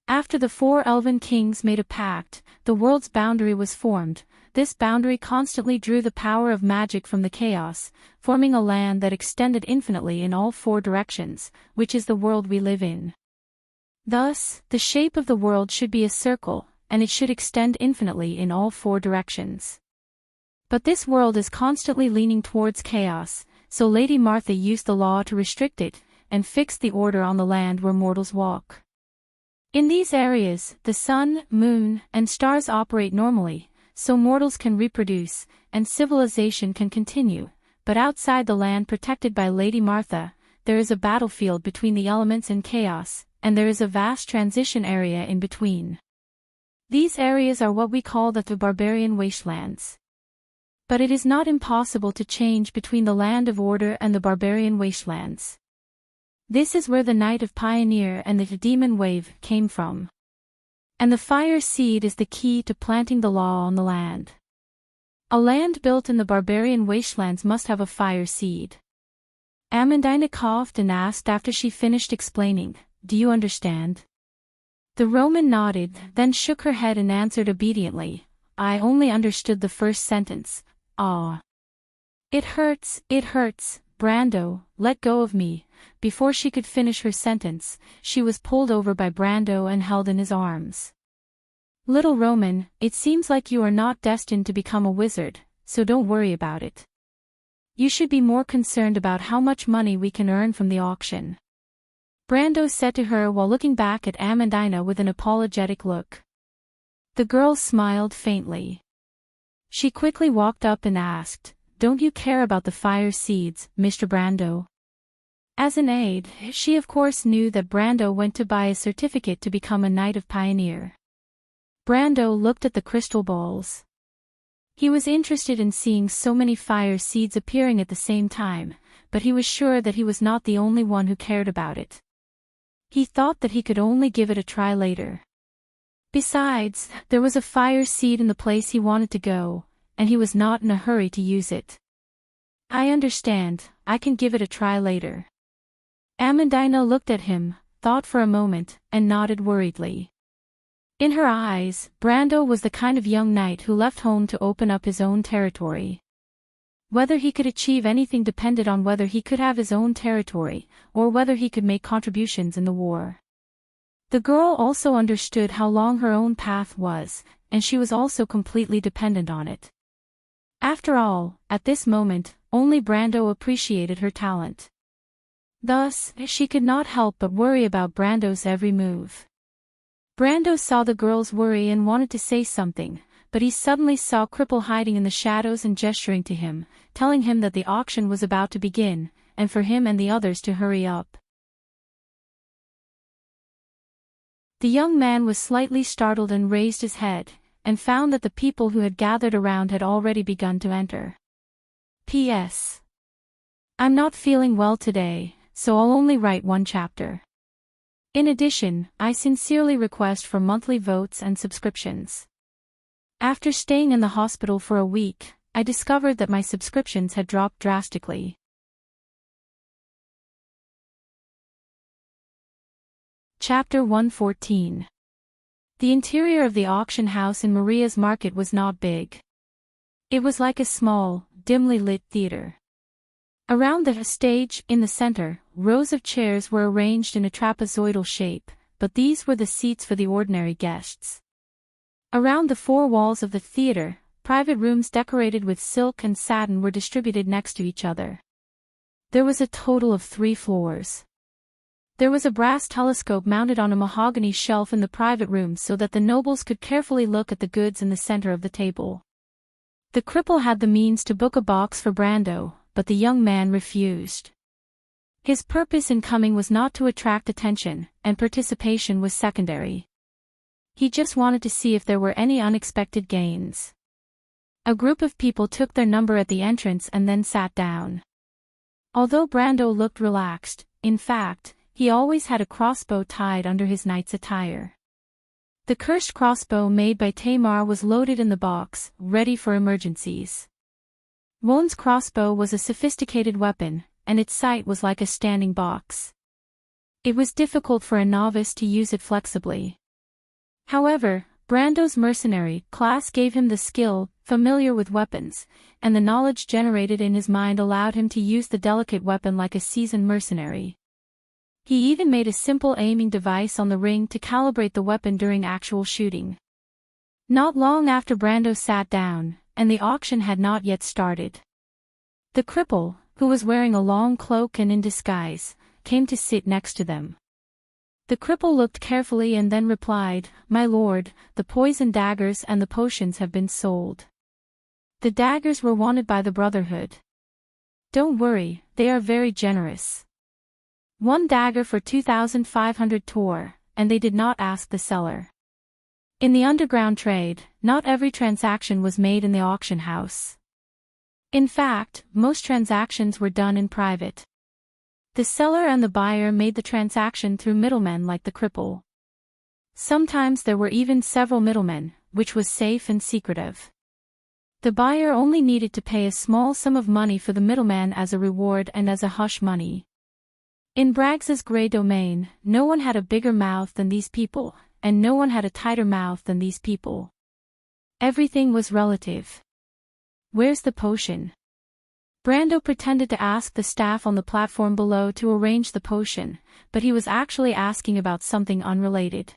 After the 4 elven kings made a pact, the world's boundary was formed. This boundary constantly drew the power of magic from the chaos, forming a land that extended infinitely in all 4 directions, which is the world we live in. Thus, the shape of the world should be a circle, and it should extend infinitely in all 4 directions. But this world is constantly leaning towards chaos, so Lady Martha used the law to restrict it, and fixed the order on the land where mortals walk. In these areas, the sun, moon, and stars operate normally, so mortals can reproduce, and civilization can continue, but outside the land protected by Lady Martha, there is a battlefield between the elements and chaos, and there is a vast transition area in between. These areas are what we call the barbarian wastelands. But it is not impossible to change between the land of order and the barbarian wastelands. This is where the Knight of Pioneer and the Demon Wave came from. And the fire seed is the key to planting the law on the land. A land built in the barbarian wastelands must have a fire seed. Amandina coughed and asked after she finished explaining, Do you understand? The Roman nodded, then shook her head and answered obediently, I only understood the first sentence. Ah. It hurts, Brando, let go of me. Before she could finish her sentence, she was pulled over by Brando and held in his arms. Little Roman, it seems like you are not destined to become a wizard, so don't worry about it. You should be more concerned about how much money we can earn from the auction. Brando said to her while looking back at Amandina with an apologetic look. The girl smiled faintly. She quickly walked up and asked, Don't you care about the fire seeds, Mr. Brando? As an aide, she of course knew that Brando went to buy a certificate to become a Knight of Pioneer. Brando looked at the crystal balls. He was interested in seeing so many fire seeds appearing at the same time, but he was sure that he was not the only one who cared about it. He thought that he could only give it a try later. Besides, there was a fire seed in the place he wanted to go, and he was not in a hurry to use it. I understand, I can give it a try later. Amandina looked at him, thought for a moment, and nodded worriedly. In her eyes, Brando was the kind of young knight who left home to open up his own territory. Whether he could achieve anything depended on whether he could have his own territory, or whether he could make contributions in the war. The girl also understood how long her own path was, and she was also completely dependent on it. After all, at this moment, only Brando appreciated her talent. Thus, she could not help but worry about Brando's every move. Brando saw the girl's worry and wanted to say something, but he suddenly saw Cripple hiding in the shadows and gesturing to him, telling him that the auction was about to begin, and for him and the others to hurry up. The young man was slightly startled and raised his head, and found that the people who had gathered around had already begun to enter. P.S. I'm not feeling well today, so I'll only write one chapter. In addition, I sincerely request for monthly votes and subscriptions. After staying in the hospital for a week, I discovered that my subscriptions had dropped drastically. Chapter 114. The interior of the auction house in Maria's market was not big. It was like a small, dimly lit theater. Around the stage, in the center, rows of chairs were arranged in a trapezoidal shape, but these were the seats for the ordinary guests. Around the four walls of the theater, private rooms decorated with silk and satin were distributed next to each other. There was a total of 3 floors. There was a brass telescope mounted on a mahogany shelf in the private room so that the nobles could carefully look at the goods in the center of the table. The cripple had the means to book a box for Brando, but the young man refused. His purpose in coming was not to attract attention, and participation was secondary. He just wanted to see if there were any unexpected gains. A group of people took their number at the entrance and then sat down. Although Brando looked relaxed, in fact, he always had a crossbow tied under his knight's attire. The cursed crossbow made by Tamar was loaded in the box, ready for emergencies. Won's crossbow was a sophisticated weapon, and its sight was like a standing box. It was difficult for a novice to use it flexibly. However, Brando's mercenary class gave him the skill, familiar with weapons, and the knowledge generated in his mind allowed him to use the delicate weapon like a seasoned mercenary. He even made a simple aiming device on the ring to calibrate the weapon during actual shooting. Not long after Brando sat down, and the auction had not yet started. The cripple, who was wearing a long cloak and in disguise, came to sit next to them. The cripple looked carefully and then replied, "My lord, the poison daggers and the potions have been sold. The daggers were wanted by the Brotherhood. Don't worry, they are very generous. 1 dagger for 2,500 tor, and they did not ask the seller." In the underground trade, not every transaction was made in the auction house. In fact, most transactions were done in private. The seller and the buyer made the transaction through middlemen like the cripple. Sometimes there were even several middlemen, which was safe and secretive. The buyer only needed to pay a small sum of money for the middleman as a reward and as a hush money. In Braggs's gray domain, no one had a bigger mouth than these people, and no one had a tighter mouth than these people. Everything was relative. "Where's the potion?" Brando pretended to ask the staff on the platform below to arrange the potion, but he was actually asking about something unrelated.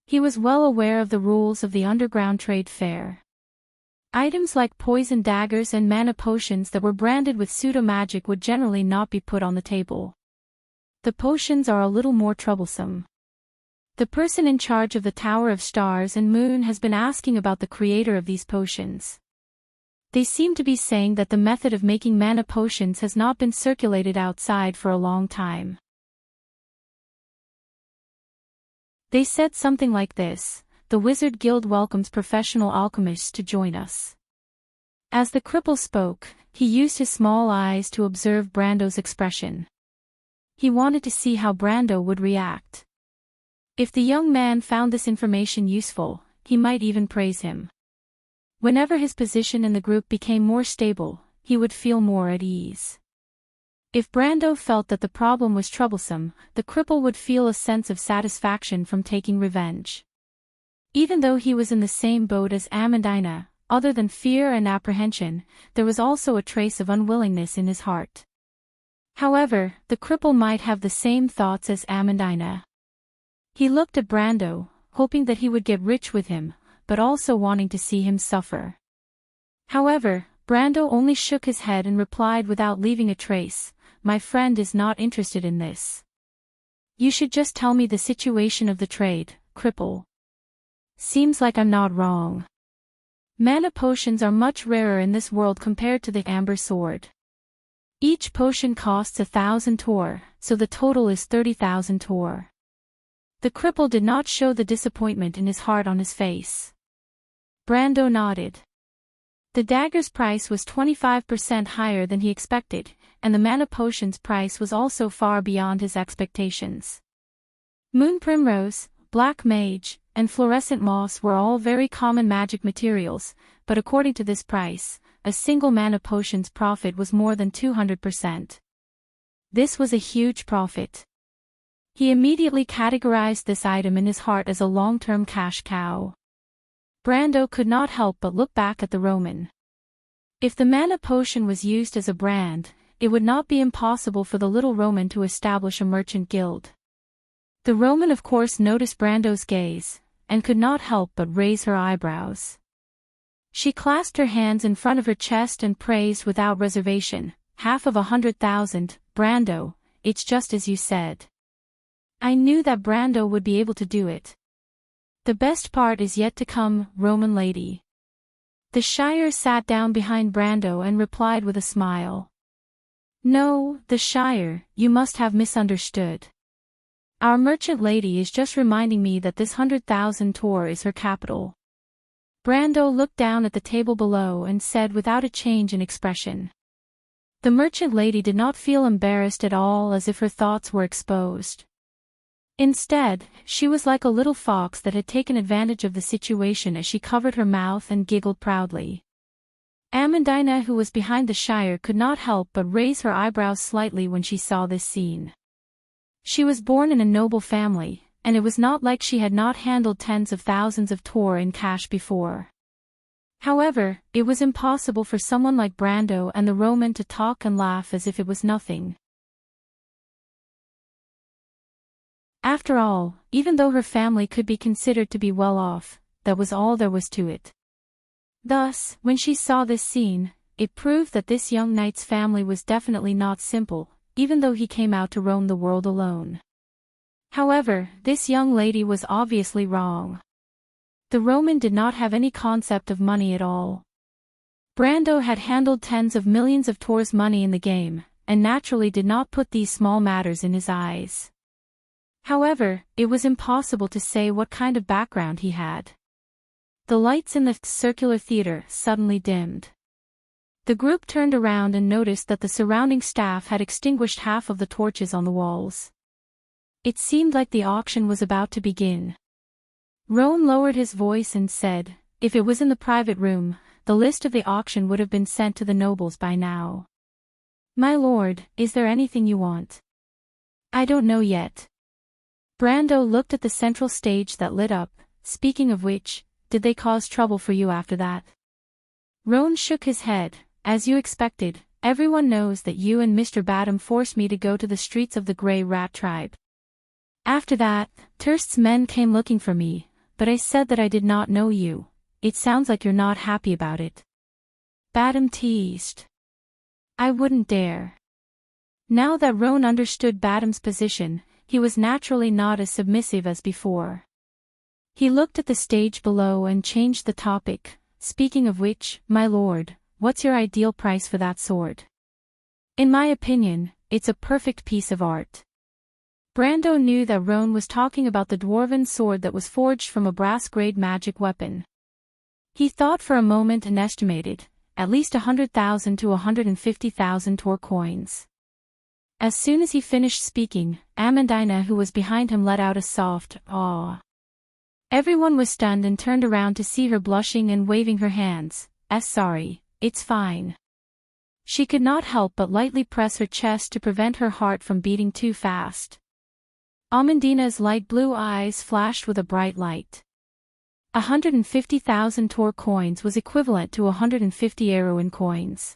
He was well aware of the rules of the underground trade fair. Items like poison daggers and mana potions that were branded with pseudo-magic would generally not be put on the table. The potions are a little more troublesome. The person in charge of the Tower of Stars and Moon has been asking about the creator of these potions. They seem to be saying that the method of making mana potions has not been circulated outside for a long time. They said something like this: "The Wizard Guild welcomes professional alchemists to join us." As the cripple spoke, he used his small eyes to observe Brando's expression. He wanted to see how Brando would react. If the young man found this information useful, he might even praise him. Whenever his position in the group became more stable, he would feel more at ease. If Brando felt that the problem was troublesome, the cripple would feel a sense of satisfaction from taking revenge. Even though he was in the same boat as Amandina, other than fear and apprehension, there was also a trace of unwillingness in his heart. However, the cripple might have the same thoughts as Amandina. He looked at Brando, hoping that he would get rich with him, but also wanting to see him suffer. However, Brando only shook his head and replied without leaving a trace, "My friend is not interested in this. You should just tell me the situation of the trade, cripple. Seems like I'm not wrong. Mana potions are much rarer in this world compared to the Amber Sword. Each potion costs 1,000 tor, so the total is 30,000 tor." The cripple did not show the disappointment in his heart on his face. Brando nodded. The dagger's price was 25% higher than he expected, and the mana potion's price was also far beyond his expectations. Moon Primrose, Black Mage, and Fluorescent Moss were all very common magic materials, but according to this price, a single mana potion's profit was more than 200%. This was a huge profit. He immediately categorized this item in his heart as a long-term cash cow. Brando could not help but look back at the Roman. If the mana potion was used as a brand, it would not be impossible for the little Roman to establish a merchant guild. The Roman of course noticed Brando's gaze, and could not help but raise her eyebrows. She clasped her hands in front of her chest and praised without reservation, "Half of 100,000, Brando, it's just as you said. I knew that Brando would be able to do it. The best part is yet to come, Roman lady." The Shire sat down behind Brando and replied with a smile. "No, the Shire, you must have misunderstood. Our merchant lady is just reminding me that this 100,000 tor is her capital." Brando looked down at the table below and said without a change in expression. The merchant lady did not feel embarrassed at all, as if her thoughts were exposed. Instead, she was like a little fox that had taken advantage of the situation as she covered her mouth and giggled proudly. Amandina, who was behind the Shire, could not help but raise her eyebrows slightly when she saw this scene. She was born in a noble family, and it was not like she had not handled tens of thousands of tor in cash before. However, it was impossible for someone like Brando and the Roman to talk and laugh as if it was nothing. After all, even though her family could be considered to be well off, that was all there was to it. Thus, when she saw this scene, it proved that this young knight's family was definitely not simple, even though he came out to roam the world alone. However, this young lady was obviously wrong. The Roman did not have any concept of money at all. Brando had handled tens of millions of tor's money in the game, and naturally did not put these small matters in his eyes. However, it was impossible to say what kind of background he had. The lights in the circular theater suddenly dimmed. The group turned around and noticed that the surrounding staff had extinguished half of the torches on the walls. It seemed like the auction was about to begin. Roan lowered his voice and said, "If it was in the private room, the list of the auction would have been sent to the nobles by now. My lord, is there anything you want?" "I don't know yet." Brando looked at the central stage that lit up. "Speaking of which, did they cause trouble for you after that?" Roan shook his head. "As you expected, everyone knows that you and Mr. Badham forced me to go to the streets of the Grey Rat tribe. After that, Turst's men came looking for me, but I said that I did not know you. It sounds like you're not happy about it." Badham teased. "I wouldn't dare." Now that Roan understood Badham's position, he was naturally not as submissive as before. He looked at the stage below and changed the topic. "Speaking of which, my lord, what's your ideal price for that sword? In my opinion, it's a perfect piece of art." Brando knew that Roan was talking about the dwarven sword that was forged from a brass-grade magic weapon. He thought for a moment and estimated, at least 100,000 to 150,000 tor coins. As soon as he finished speaking, Amandina, who was behind him, let out a soft "aw." Everyone was stunned and turned around to see her blushing and waving her hands. Sorry, it's fine." She could not help but lightly press her chest to prevent her heart from beating too fast. Amandina's light blue eyes flashed with a bright light. 150,000 Tor coins was equivalent to 150 Eroin coins.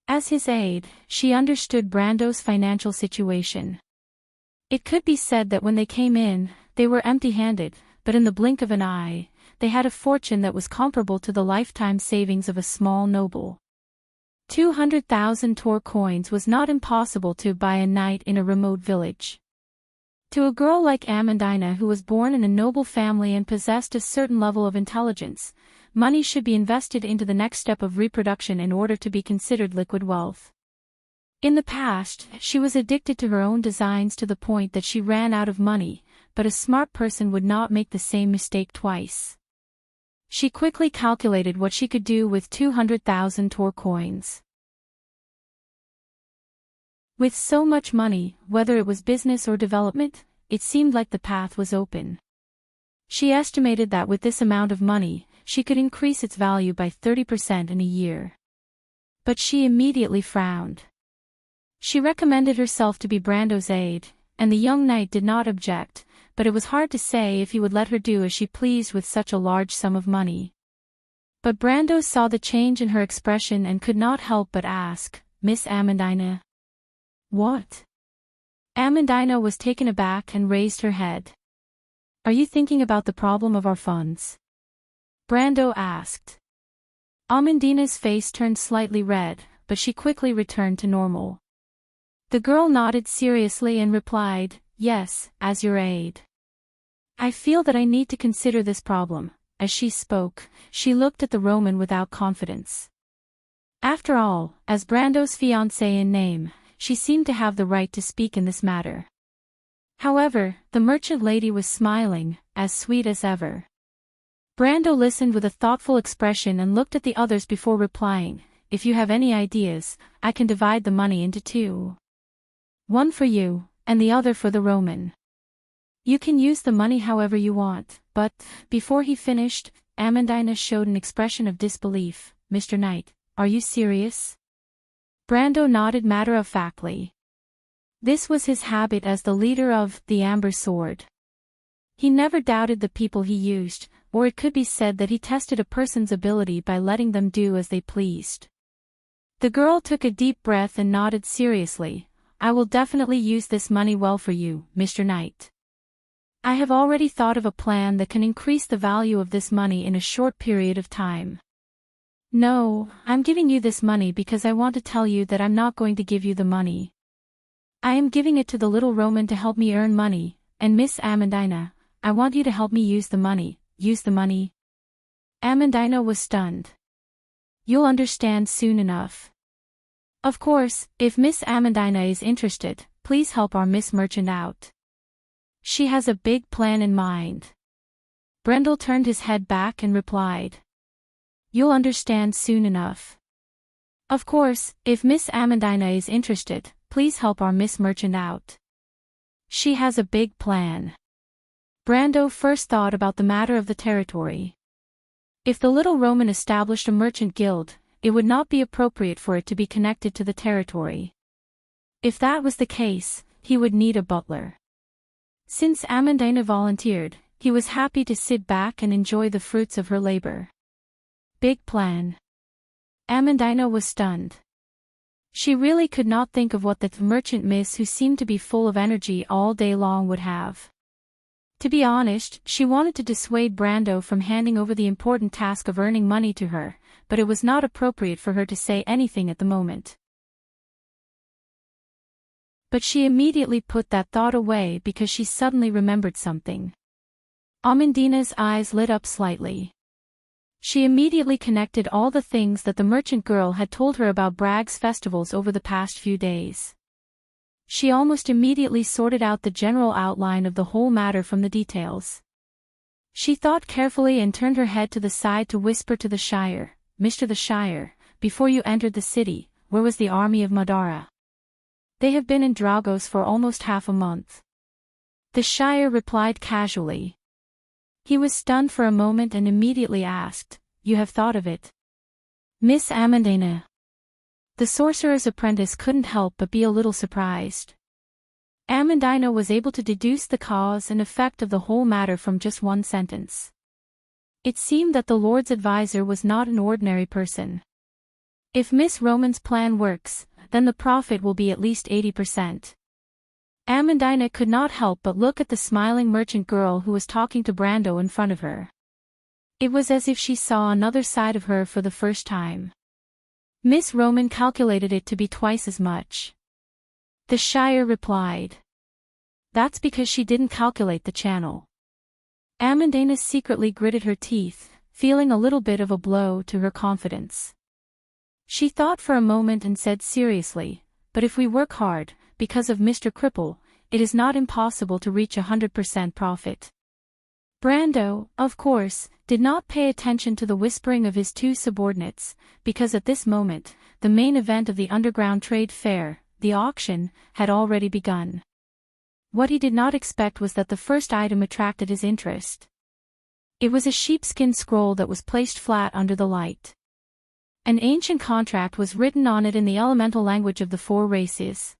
As his aide, she understood Brando's financial situation. It could be said that when they came in, they were empty-handed, but in the blink of an eye, they had a fortune that was comparable to the lifetime savings of a small noble. 200,000 Tor coins was not impossible to buy a night in a remote village. To a girl like Amandina who was born in a noble family and possessed a certain level of intelligence, money should be invested into the next step of reproduction in order to be considered liquid wealth. In the past, she was addicted to her own designs to the point that she ran out of money, but a smart person would not make the same mistake twice. She quickly calculated what she could do with 200,000 Tor coins. With so much money, whether it was business or development, it seemed like the path was open. She estimated that with this amount of money, she could increase its value by 30% in a year. But she immediately frowned. She recommended herself to be Brando's aide, and the young knight did not object, but it was hard to say if he would let her do as she pleased with such a large sum of money. But Brando saw the change in her expression and could not help but ask, "Miss Amandina?" "What?" Amandina was taken aback and raised her head. "Are you thinking about the problem of our funds?" Brando asked. Amandina's face turned slightly red, but she quickly returned to normal. The girl nodded seriously and replied, "Yes, as your aide. I feel that I need to consider this problem." As she spoke, she looked at the Roman without confidence. After all, as Brando's fiancée in name, she seemed to have the right to speak in this matter. However, the merchant lady was smiling, as sweet as ever. Brando listened with a thoughtful expression and looked at the others before replying, "If you have any ideas, I can divide the money into two. One for you, and the other for the Roman. You can use the money however you want." But, before he finished, Amandina showed an expression of disbelief. "Mr. Knight, are you serious?" Brando nodded matter-of-factly. This was his habit as the leader of the Amber Sword. He never doubted the people he used, or it could be said that he tested a person's ability by letting them do as they pleased. The girl took a deep breath and nodded seriously. "I will definitely use this money well for you, Mr. Knight. I have already thought of a plan that can increase the value of this money in a short period of time. No, I'm giving you this money because I want to tell you that I'm not going to give you the money. I am giving it to the little Roman to help me earn money, and Miss Amandina, I want you to help me use the money." "Use the money?" Amandina was stunned. "You'll understand soon enough. Of course, if Miss Amandina is interested, please help our Miss Merchant out. She has a big plan in mind." Brendel turned his head back and replied, "You'll understand soon enough. Of course, if Miss Amandina is interested, please help our Miss Merchant out. She has a big plan." Brando first thought about the matter of the territory. If the little Roman established a merchant guild, it would not be appropriate for it to be connected to the territory. If that was the case, he would need a butler. Since Amandina volunteered, he was happy to sit back and enjoy the fruits of her labor. Big plan. Amandina was stunned. She really could not think of what the merchant miss who seemed to be full of energy all day long would have. To be honest, she wanted to dissuade Brando from handing over the important task of earning money to her, but it was not appropriate for her to say anything at the moment. But she immediately put that thought away because she suddenly remembered something. Amandina's eyes lit up slightly. She immediately connected all the things that the merchant girl had told her about Bragg's festivals over the past few days. She almost immediately sorted out the general outline of the whole matter from the details. She thought carefully and turned her head to the side to whisper to the Shire, "Mr. the Shire, before you entered the city, where was the army of Madara?" "They have been in Dragos for almost half a month." The Shire replied casually. He was stunned for a moment and immediately asked, "You have thought of it, Miss Amandina?" The sorcerer's apprentice couldn't help but be a little surprised. Amandina was able to deduce the cause and effect of the whole matter from just one sentence. It seemed that the Lord's advisor was not an ordinary person. If Miss Roman's plan works, then the profit will be at least 80%. Amandina could not help but look at the smiling merchant girl who was talking to Brando in front of her. It was as if she saw another side of her for the first time. Miss Roman calculated it to be twice as much. The Shire replied. That's because she didn't calculate the channel. Amandina secretly gritted her teeth, feeling a little bit of a blow to her confidence. She thought for a moment and said seriously, but if we work hard, because of Mr. Cripple, it is not impossible to reach 100% profit. Brando, of course, did not pay attention to the whispering of his two subordinates, because at this moment, the main event of the underground trade fair, the auction, had already begun. What he did not expect was that the first item attracted his interest. It was a sheepskin scroll that was placed flat under the light. An ancient contract was written on it in the elemental language of the four races.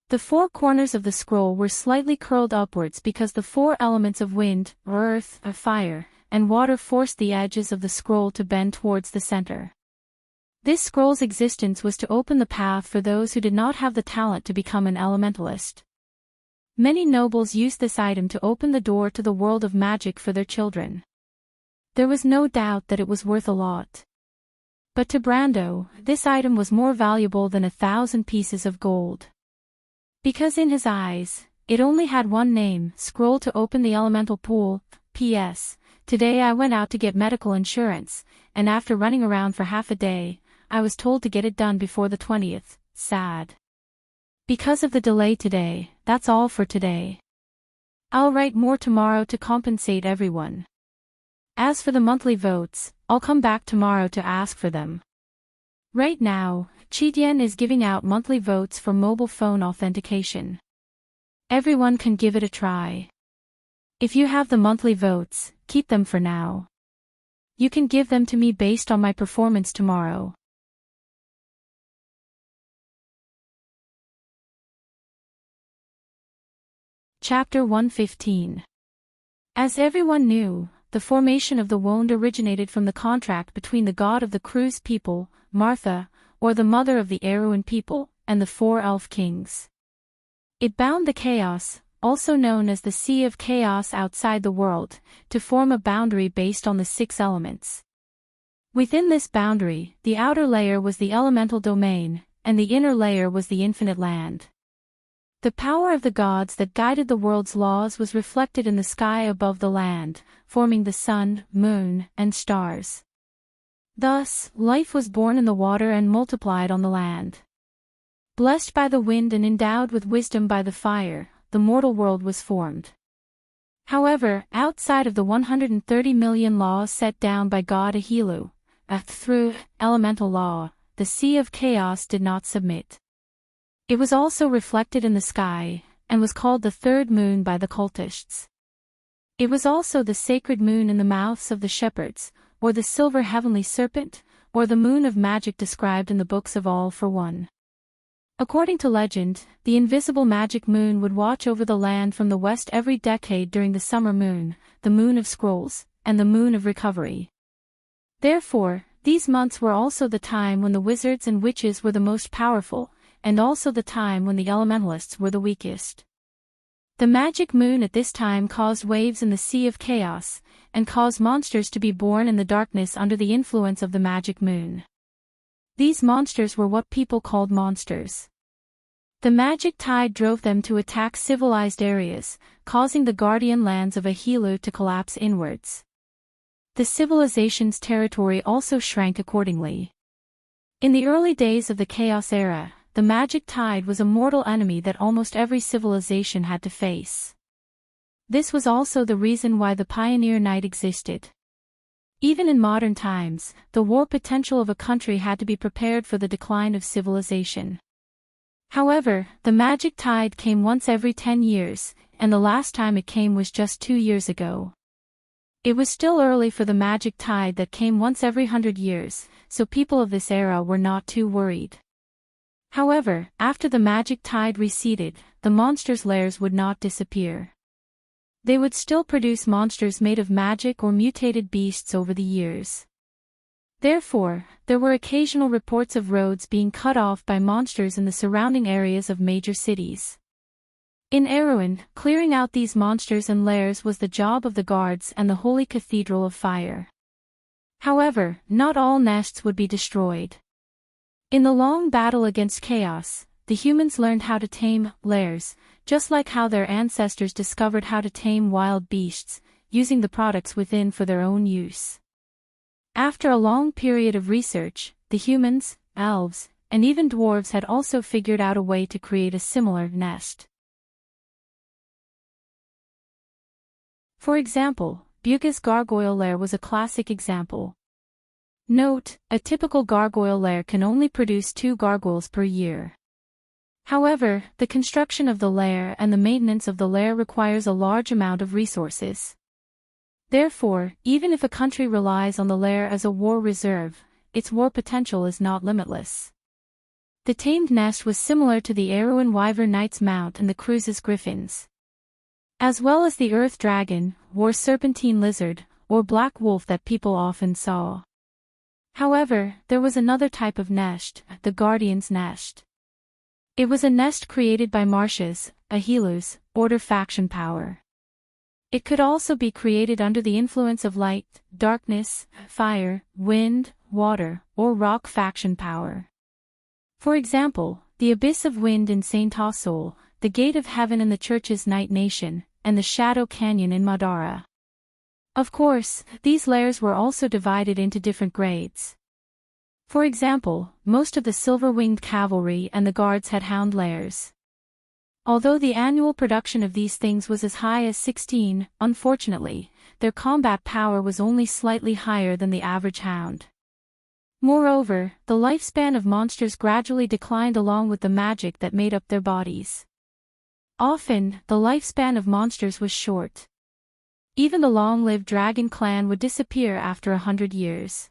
The four corners of the scroll were slightly curled upwards because the four elements of wind, earth, fire, and water forced the edges of the scroll to bend towards the center. This scroll's existence was to open the path for those who did not have the talent to become an elementalist. Many nobles used this item to open the door to the world of magic for their children. There was no doubt that it was worth a lot. But to Brando, this item was more valuable than 1,000 pieces of gold. Because in his eyes, it only had one name, scroll to open the elemental pool. P.S. Today I went out to get medical insurance, and after running around for half a day, I was told to get it done before the 20th. Sad. Because of the delay today, that's all for today. I'll write more tomorrow to compensate everyone. As for the monthly votes, I'll come back tomorrow to ask for them. Right now, Chitian is giving out monthly votes for mobile phone authentication. Everyone can give it a try. If you have the monthly votes, keep them for now. You can give them to me based on my performance tomorrow. Chapter 115. As everyone knew, the formation of the wound originated from the contract between the god of the Cruz people, Martha, or the mother of the Erewhon people, and the four elf kings. It bound the chaos, also known as the Sea of Chaos outside the world, to form a boundary based on the 6 elements. Within this boundary, the outer layer was the elemental domain, and the inner layer was the infinite land. The power of the gods that guided the world's laws was reflected in the sky above the land, forming the sun, moon, and stars. Thus, life was born in the water and multiplied on the land. Blessed by the wind and endowed with wisdom by the fire, the mortal world was formed. However, outside of the 130 million laws set down by God Ahilu, through elemental law, the Sea of Chaos did not submit. It was also reflected in the sky, and was called the third moon by the cultists. It was also the sacred moon in the mouths of the shepherds, or the silver heavenly serpent, or the moon of magic described in the books of All for One. According to legend, the invisible magic moon would watch over the land from the west every decade during the summer moon, the moon of scrolls, and the moon of recovery. Therefore, these months were also the time when the wizards and witches were the most powerful, and also the time when the elementalists were the weakest. The magic moon at this time caused waves in the Sea of Chaos, and caused monsters to be born in the darkness under the influence of the magic moon. These monsters were what people called monsters. The magic tide drove them to attack civilized areas, causing the guardian lands of Ahilu to collapse inwards. The civilization's territory also shrank accordingly. In the early days of the Chaos era, the magic tide was a mortal enemy that almost every civilization had to face. This was also the reason why the Pioneer Knight existed. Even in modern times, the war potential of a country had to be prepared for the decline of civilization. However, the magic tide came once every 10 years, and the last time it came was just 2 years ago. It was still early for the magic tide that came once every 100 years, so people of this era were not too worried. However, after the magic tide receded, the monsters' lairs would not disappear. They would still produce monsters made of magic or mutated beasts over the years. Therefore, there were occasional reports of roads being cut off by monsters in the surrounding areas of major cities. In Erewhon, clearing out these monsters and lairs was the job of the guards and the Holy Cathedral of Fire. However, not all nests would be destroyed. In the long battle against chaos, the humans learned how to tame lairs, just like how their ancestors discovered how to tame wild beasts, using the products within for their own use. After a long period of research, the humans, elves, and even dwarves had also figured out a way to create a similar nest. For example, Buga's gargoyle lair was a classic example. Note, a typical gargoyle lair can only produce 2 gargoyles per year. However, the construction of the lair and the maintenance of the lair requires a large amount of resources. Therefore, even if a country relies on the lair as a war reserve, its war potential is not limitless. The tamed nest was similar to the Erewhon Wyvern Knight's mount and the Cruise's griffins. As well as the earth dragon, war serpentine lizard, or black wolf that people often saw. However, there was another type of nest, the Guardian's Nest. It was a nest created by Marsh's, a Helu's, order faction power. It could also be created under the influence of light, darkness, fire, wind, water, or rock faction power. For example, the Abyss of Wind in St. Tassol, the Gate of Heaven in the Church's Night Nation, and the Shadow Canyon in Madara. Of course, these lairs were also divided into different grades. For example, most of the silver-winged cavalry and the guards had hound lairs. Although the annual production of these things was as high as 16, unfortunately, their combat power was only slightly higher than the average hound. Moreover, the lifespan of monsters gradually declined along with the magic that made up their bodies. Often, the lifespan of monsters was short. Even the long-lived dragon clan would disappear after 100 years.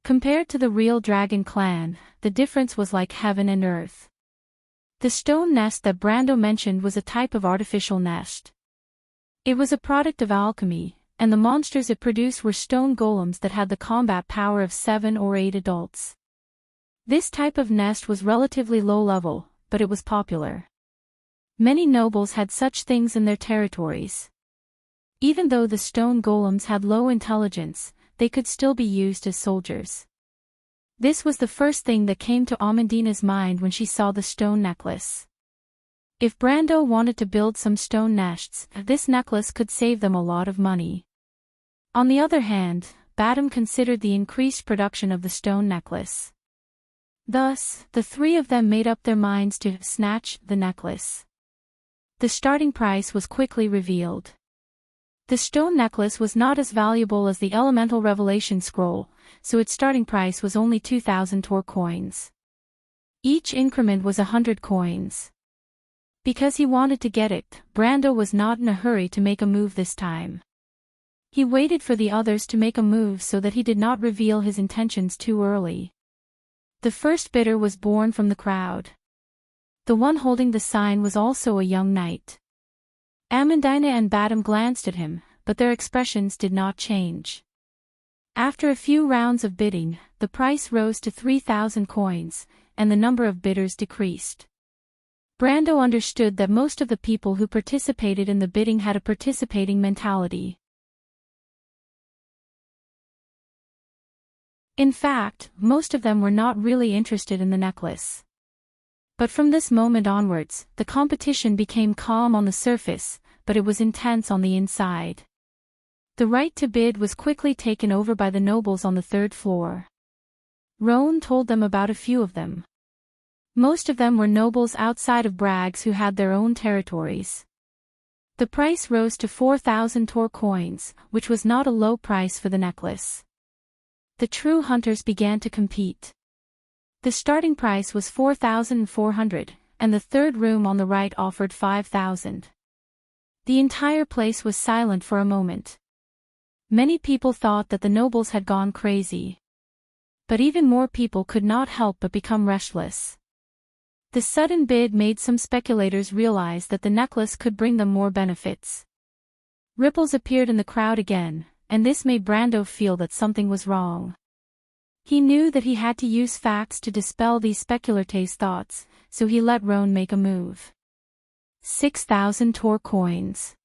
Compared to the real dragon clan, the difference was like heaven and earth. The stone nest that Brando mentioned was a type of artificial nest. It was a product of alchemy, and the monsters it produced were stone golems that had the combat power of 7 or 8 adults. This type of nest was relatively low level, but it was popular. Many nobles had such things in their territories. Even though the stone golems had low intelligence, they could still be used as soldiers. This was the first thing that came to Amandina's mind when she saw the stone necklace. If Brando wanted to build some stone nests, this necklace could save them a lot of money. On the other hand, Badam considered the increased production of the stone necklace. Thus, the 3 of them made up their minds to snatch the necklace. The starting price was quickly revealed. The stone necklace was not as valuable as the elemental revelation scroll, so its starting price was only 2,000 Tor coins. Each increment was 100 coins. Because he wanted to get it, Brando was not in a hurry to make a move this time. He waited for the others to make a move so that he did not reveal his intentions too early. The first bidder was born from the crowd. The one holding the sign was also a young knight. Amandina and Badam glanced at him, but their expressions did not change. After a few rounds of bidding, the price rose to 3,000 coins, and the number of bidders decreased. Brando understood that most of the people who participated in the bidding had a participating mentality. In fact, most of them were not really interested in the necklace. But from this moment onwards, the competition became calm on the surface, but it was intense on the inside. The right to bid was quickly taken over by the nobles on the 3rd floor. Roan told them about a few of them. Most of them were nobles outside of Brags who had their own territories. The price rose to 4,000 Tor coins, which was not a low price for the necklace. The true hunters began to compete. The starting price was 4,400, and the 3rd room on the right offered 5,000. The entire place was silent for a moment. Many people thought that the nobles had gone crazy. But even more people could not help but become restless. The sudden bid made some speculators realize that the necklace could bring them more benefits. Ripples appeared in the crowd again, and this made Brando feel that something was wrong. He knew that he had to use facts to dispel these speculators' thoughts, so he let Roan make a move. 6,000 Tor coins.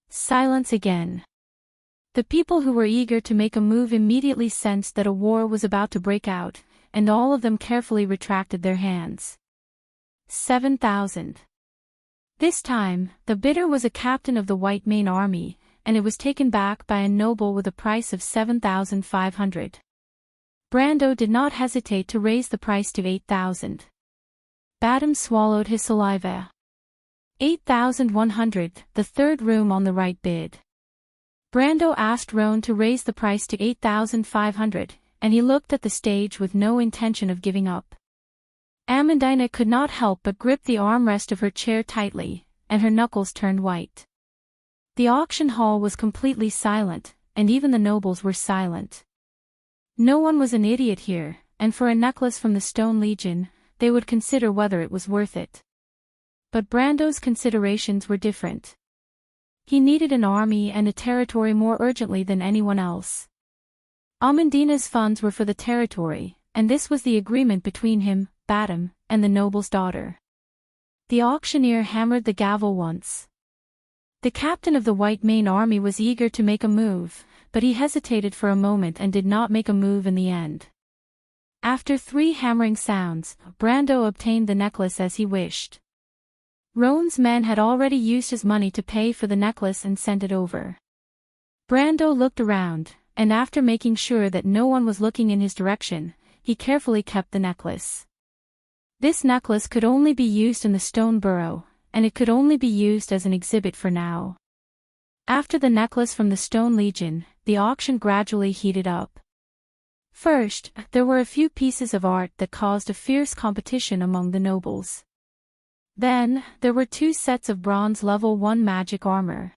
Silence again. The people who were eager to make a move immediately sensed that a war was about to break out, and all of them carefully retracted their hands. 7,000. This time, the bidder was a captain of the White Mane Army, and it was taken back by a noble with a price of 7,500. Brando did not hesitate to raise the price to 8,000. Badham swallowed his saliva. 8,100, the third room on the right bid. Brando asked Roan to raise the price to 8,500, and he looked at the stage with no intention of giving up. Amandina could not help but grip the armrest of her chair tightly, and her knuckles turned white. The auction hall was completely silent, and even the nobles were silent. No one was an idiot here, and for a necklace from the Stone Legion, they would consider whether it was worth it. But Brando's considerations were different. He needed an army and a territory more urgently than anyone else. Amandina's funds were for the territory, and this was the agreement between him, Badham, and the noble's daughter. The auctioneer hammered the gavel once. The captain of the White Mane Army was eager to make a move, but he hesitated for a moment and did not make a move in the end. After 3 hammering sounds, Brando obtained the necklace as he wished. Roan's men had already used his money to pay for the necklace and sent it over. Brando looked around, and after making sure that no one was looking in his direction, he carefully kept the necklace. This necklace could only be used in the Stone Burrow, and it could only be used as an exhibit for now. After the necklace from the Stone Legion, the auction gradually heated up. First, there were a few pieces of art that caused a fierce competition among the nobles. Then, there were 2 sets of bronze level 1 magic armor.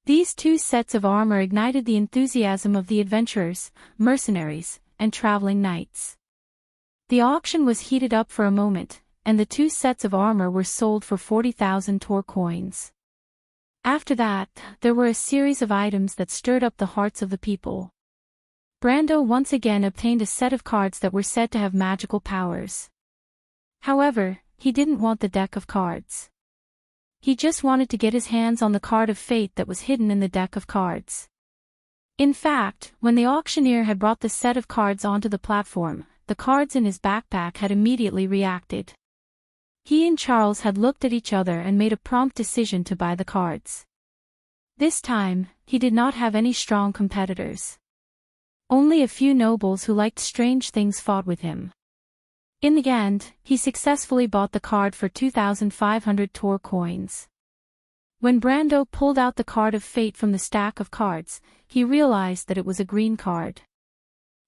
These 2 sets of armor ignited the enthusiasm of the adventurers, mercenaries, and traveling knights. The auction was heated up for a moment, and the 2 sets of armor were sold for 40,000 Tor coins. After that, there were a series of items that stirred up the hearts of the people. Brando once again obtained a set of cards that were said to have magical powers. However, he didn't want the deck of cards. He just wanted to get his hands on the card of fate that was hidden in the deck of cards. In fact, when the auctioneer had brought the set of cards onto the platform, the cards in his backpack had immediately reacted. He and Charles had looked at each other and made a prompt decision to buy the cards. This time, he did not have any strong competitors. Only a few nobles who liked strange things fought with him. In the end, he successfully bought the card for 2,500 Tor coins. When Brando pulled out the card of fate from the stack of cards, he realized that it was a green card.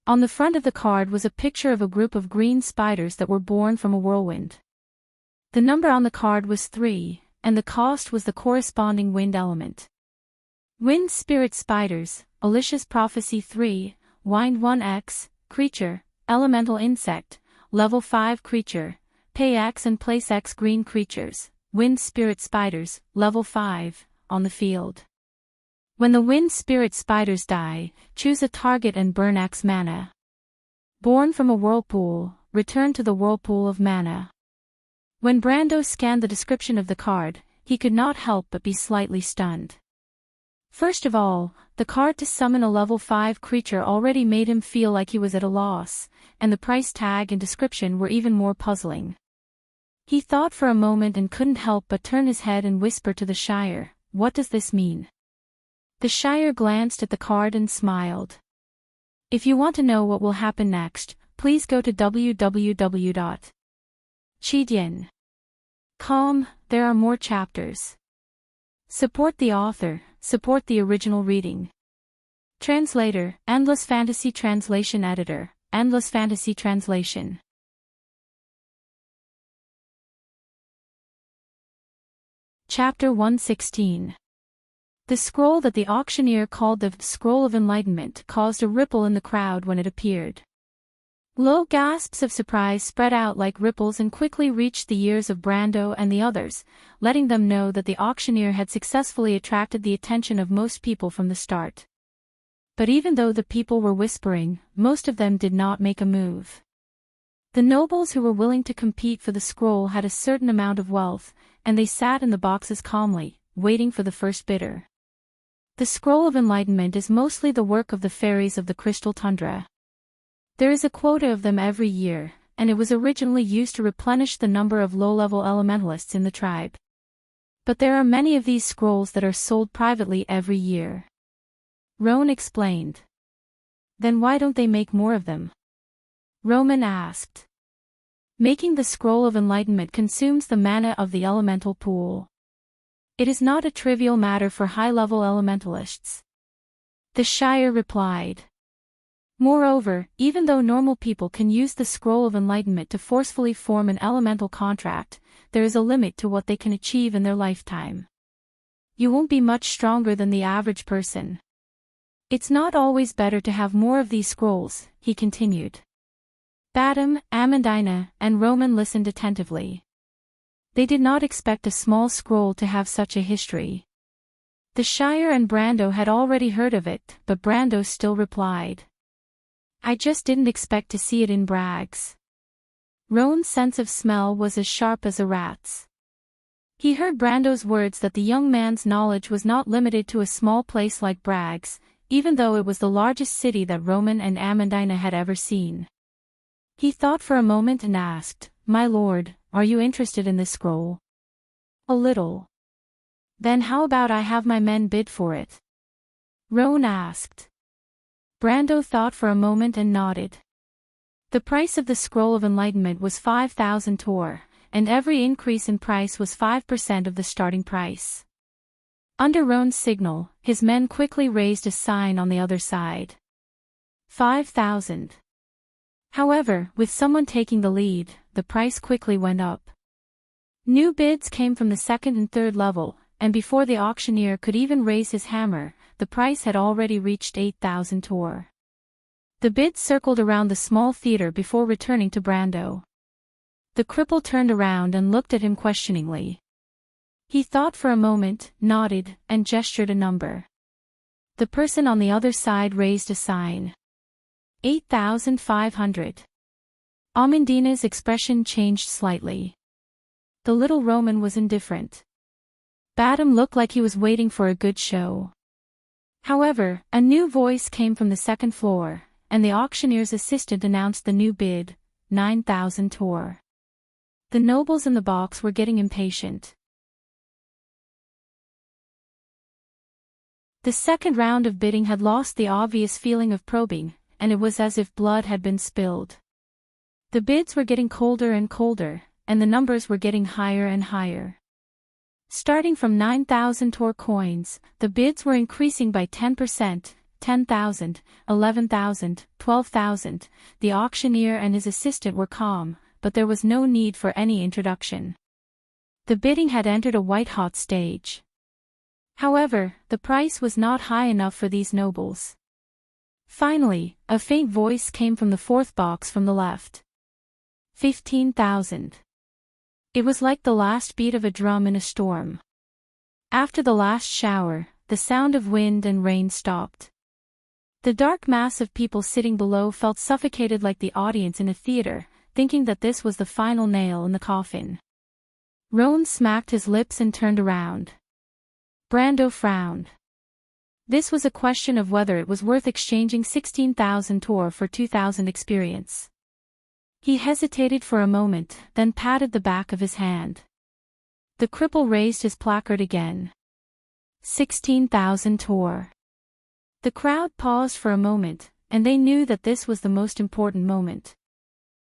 On the front of the card was a picture of a group of green spiders that were born from a whirlwind. The number on the card was 3, and the cost was the corresponding wind element. Wind Spirit Spiders, Alicia's Prophecy 3, Wind 1x, Creature, Elemental Insect, Level 5 Creature, Pay X and Place X Green Creatures, Wind Spirit Spiders, Level 5, on the field. When the Wind Spirit Spiders die, choose a target and burn X mana. Born from a whirlpool, return to the whirlpool of mana. When Brando scanned the description of the card, he could not help but be slightly stunned. First of all, the card to summon a level 5 creature already made him feel like he was at a loss, and the price tag and description were even more puzzling. He thought for a moment and couldn't help but turn his head and whisper to the Shire, "What does this mean?" The Shire glanced at the card and smiled. If you want to know what will happen next, please go to www.chidien.com. There are more chapters. Support the author, support the original reading. Translator, Endless Fantasy Translation Editor, Endless Fantasy Translation. Chapter 116. The scroll that the auctioneer called the Scroll of Enlightenment caused a ripple in the crowd when it appeared. Low gasps of surprise spread out like ripples and quickly reached the ears of Brando and the others, letting them know that the auctioneer had successfully attracted the attention of most people from the start. But even though the people were whispering, most of them did not make a move. The nobles who were willing to compete for the scroll had a certain amount of wealth, and they sat in the boxes calmly, waiting for the first bidder. The Scroll of Enlightenment is mostly the work of the fairies of the Crystal Tundra. There is a quota of them every year, and it was originally used to replenish the number of low-level elementalists in the tribe. But there are many of these scrolls that are sold privately every year. Roan explained. Then why don't they make more of them? Roman asked. Making the Scroll of Enlightenment consumes the mana of the elemental pool. It is not a trivial matter for high-level elementalists. The Shire replied. Moreover, even though normal people can use the Scroll of Enlightenment to forcefully form an elemental contract, there is a limit to what they can achieve in their lifetime. You won't be much stronger than the average person. It's not always better to have more of these scrolls, he continued. Badam, Amandina, and Roman listened attentively. They did not expect a small scroll to have such a history. The Shire and Brando had already heard of it, but Brando still replied. I just didn't expect to see it in Bragg's. Roan's sense of smell was as sharp as a rat's. He heard Brando's words that the young man's knowledge was not limited to a small place like Bragg's, even though it was the largest city that Roman and Amandina had ever seen. He thought for a moment and asked, My lord, are you interested in this scroll? A little. Then how about I have my men bid for it? Roan asked. Brando thought for a moment and nodded. The price of the Scroll of Enlightenment was 5,000 tor, and every increase in price was 5% of the starting price. Under Roan's signal, his men quickly raised a sign on the other side. 5,000. However, with someone taking the lead, the price quickly went up. New bids came from the second and third level, and before the auctioneer could even raise his hammer, the price had already reached 8,000 tor. The bids circled around the small theater before returning to Brando. The cripple turned around and looked at him questioningly. He thought for a moment, nodded, and gestured a number. The person on the other side raised a sign. 8,500. Amandina's expression changed slightly. The little Roman was indifferent. Badam looked like he was waiting for a good show. However, a new voice came from the second floor, and the auctioneer's assistant announced the new bid, 9,000 tor. The nobles in the box were getting impatient. The second round of bidding had lost the obvious feeling of probing, and it was as if blood had been spilled. The bids were getting colder and colder, and the numbers were getting higher and higher. Starting from 9,000 tor coins, the bids were increasing by 10%, 10,000, 11,000, 12,000. The auctioneer and his assistant were calm, but there was no need for any introduction. The bidding had entered a white-hot stage. However, the price was not high enough for these nobles. Finally, a faint voice came from the fourth box from the left. 15,000. It was like the last beat of a drum in a storm. After the last shower, the sound of wind and rain stopped. The dark mass of people sitting below felt suffocated like the audience in a theater, thinking that this was the final nail in the coffin. Roan smacked his lips and turned around. Brando frowned. This was a question of whether it was worth exchanging 16,000 tor for 2,000 experience. He hesitated for a moment, then patted the back of his hand. The cripple raised his placard again. 16,000 tor. The crowd paused for a moment, and they knew that this was the most important moment.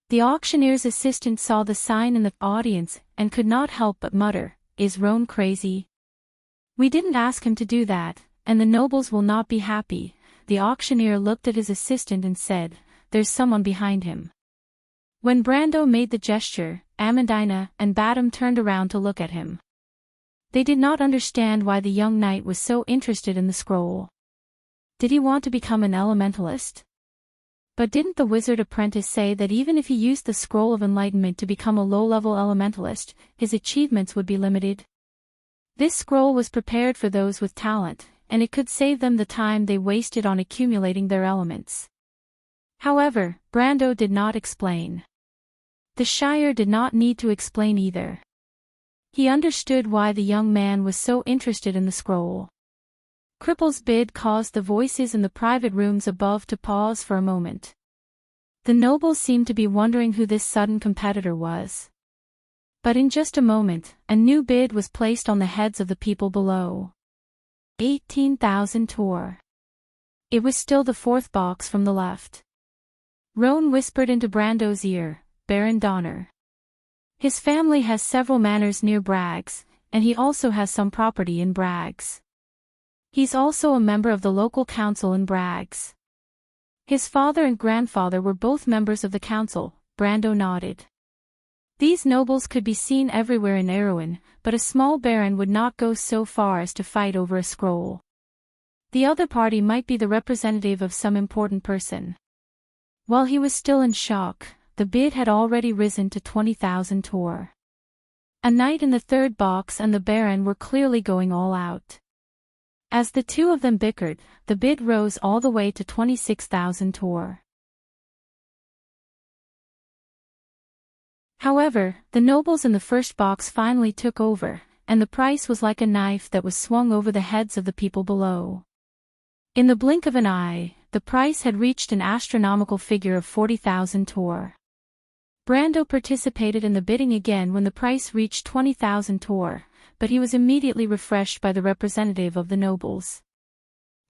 The auctioneer's assistant saw the sign in the audience and could not help but mutter, "Is Roan crazy? We didn't ask him to do that, and the nobles will not be happy." The auctioneer looked at his assistant and said, "There's someone behind him." When Brando made the gesture, Amandina and Badam turned around to look at him. They did not understand why the young knight was so interested in the scroll. Did he want to become an elementalist? But didn't the wizard apprentice say that even if he used the scroll of enlightenment to become a low-level elementalist, his achievements would be limited? This scroll was prepared for those with talent, and it could save them the time they wasted on accumulating their elements. However, Brando did not explain. The Shire did not need to explain either. He understood why the young man was so interested in the scroll. Cripple's bid caused the voices in the private rooms above to pause for a moment. The nobles seemed to be wondering who this sudden competitor was. But in just a moment, a new bid was placed on the heads of the people below. 18,000 tor. It was still the fourth box from the left. Roan whispered into Brando's ear, Baron Donner. His family has several manors near Braggs, and he also has some property in Braggs. He's also a member of the local council in Braggs. His father and grandfather were both members of the council. Brando nodded. These nobles could be seen everywhere in Erewhon, but a small baron would not go so far as to fight over a scroll. The other party might be the representative of some important person. While he was still in shock, the bid had already risen to 20,000 tor. A knight in the third box and the baron were clearly going all out. As the two of them bickered, the bid rose all the way to 26,000 tor. However, the nobles in the first box finally took over, and the price was like a knife that was swung over the heads of the people below. In the blink of an eye, the price had reached an astronomical figure of 40,000 tor. Brando participated in the bidding again when the price reached 20,000 tor, but he was immediately refreshed by the representative of the nobles.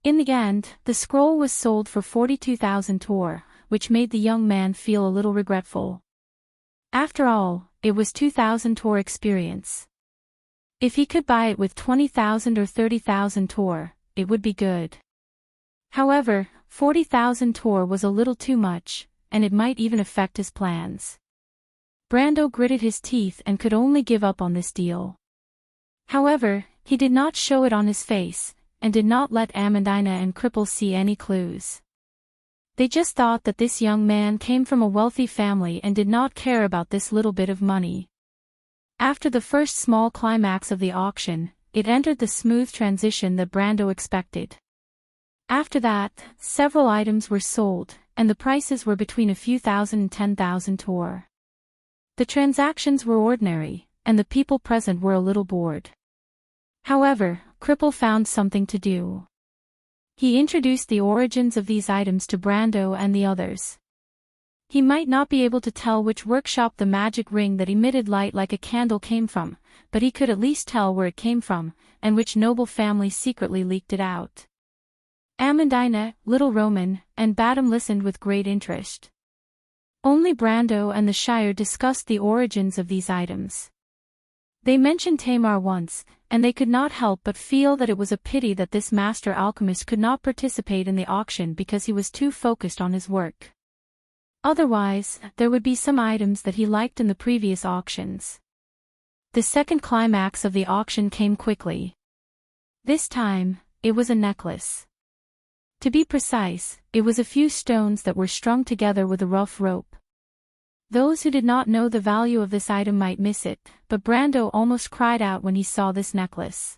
In the end, the scroll was sold for 42,000 tor, which made the young man feel a little regretful. After all, it was 2,000 tor experience. If he could buy it with 20,000 or 30,000 tor, it would be good. However, 40,000 tor was a little too much, and it might even affect his plans. Brando gritted his teeth and could only give up on this deal. However, he did not show it on his face, and did not let Amandina and Cripple see any clues. They just thought that this young man came from a wealthy family and did not care about this little bit of money. After the first small climax of the auction, it entered the smooth transition that Brando expected. After that, several items were sold, and the prices were between a few thousand and 10,000 tor. The transactions were ordinary, and the people present were a little bored. However, Cripple found something to do. He introduced the origins of these items to Brando and the others. He might not be able to tell which workshop the magic ring that emitted light like a candle came from, but he could at least tell where it came from, and which noble family secretly leaked it out. Amandina, Little Roman, and Badam listened with great interest. Only Brando and the Shire discussed the origins of these items. They mentioned Tamar once, and they could not help but feel that it was a pity that this master alchemist could not participate in the auction because he was too focused on his work. Otherwise, there would be some items that he liked in the previous auctions. The second climax of the auction came quickly. This time, it was a necklace. To be precise, it was a few stones that were strung together with a rough rope. Those who did not know the value of this item might miss it, but Brando almost cried out when he saw this necklace.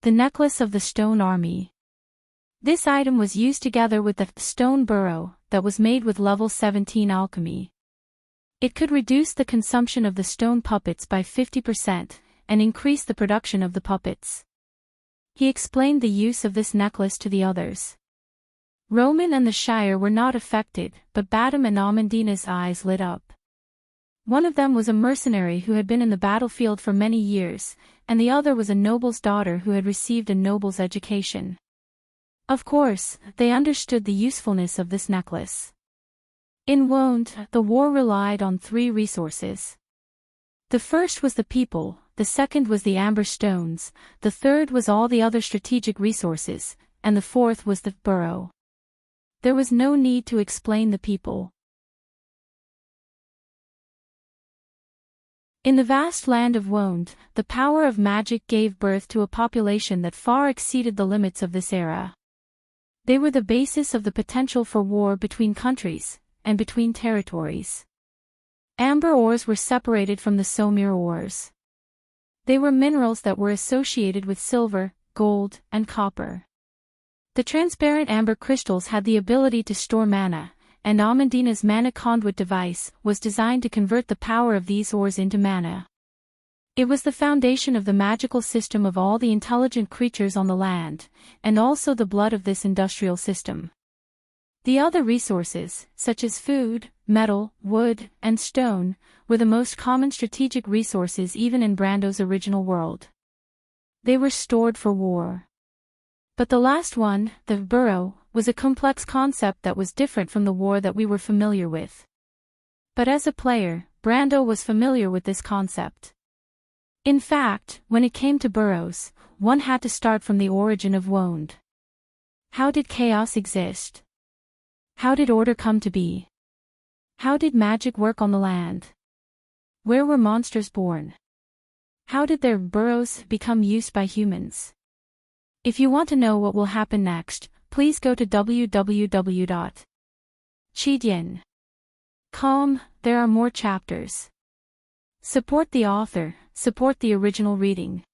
The necklace of the stone army. This item was used together with the stone burrow that was made with level 17 alchemy. It could reduce the consumption of the stone puppets by 50% and increase the production of the puppets. He explained the use of this necklace to the others. Roman and the Shire were not affected, but Badam and Amandina's eyes lit up. One of them was a mercenary who had been in the battlefield for many years, and the other was a noble's daughter who had received a noble's education. Of course, they understood the usefulness of this necklace. In Wonde, the war relied on three resources. The first was the people, the second was the amber stones, the third was all the other strategic resources, and the fourth was the burrow. There was no need to explain the people. In the vast land of Wonde, the power of magic gave birth to a population that far exceeded the limits of this era. They were the basis of the potential for war between countries, and between territories. Amber ores were separated from the Somir ores. They were minerals that were associated with silver, gold, and copper. The transparent amber crystals had the ability to store mana, and Amandina's mana conduit device was designed to convert the power of these ores into mana. It was the foundation of the magical system of all the intelligent creatures on the land, and also the blood of this industrial system. The other resources, such as food, metal, wood, and stone, were the most common strategic resources even in Brando's original world. They were stored for war. But the last one, the burrow, was a complex concept that was different from the war that we were familiar with. But as a player, Brando was familiar with this concept. In fact, when it came to burrows, one had to start from the origin of wound. How did chaos exist? How did order come to be? How did magic work on the land? Where were monsters born? How did their burrows become used by humans? If you want to know what will happen next, please go to www.chidian.com. There are more chapters. Support the author, support the original reading.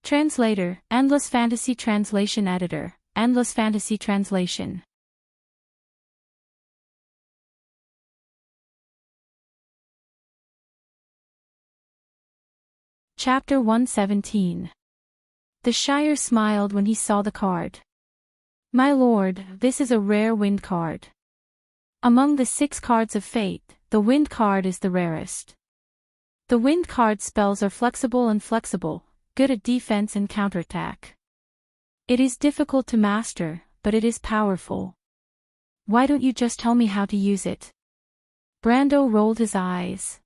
Translator, Endless Fantasy Translation Editor, Endless Fantasy Translation. Chapter 117. The Shire smiled when he saw the card. My lord, this is a rare wind card. Among the 6 cards of fate, the wind card is the rarest. The wind card spells are flexible and flexible, good at defense and counterattack. It is difficult to master, but it is powerful. Why don't you just tell me how to use it? Brando rolled his eyes.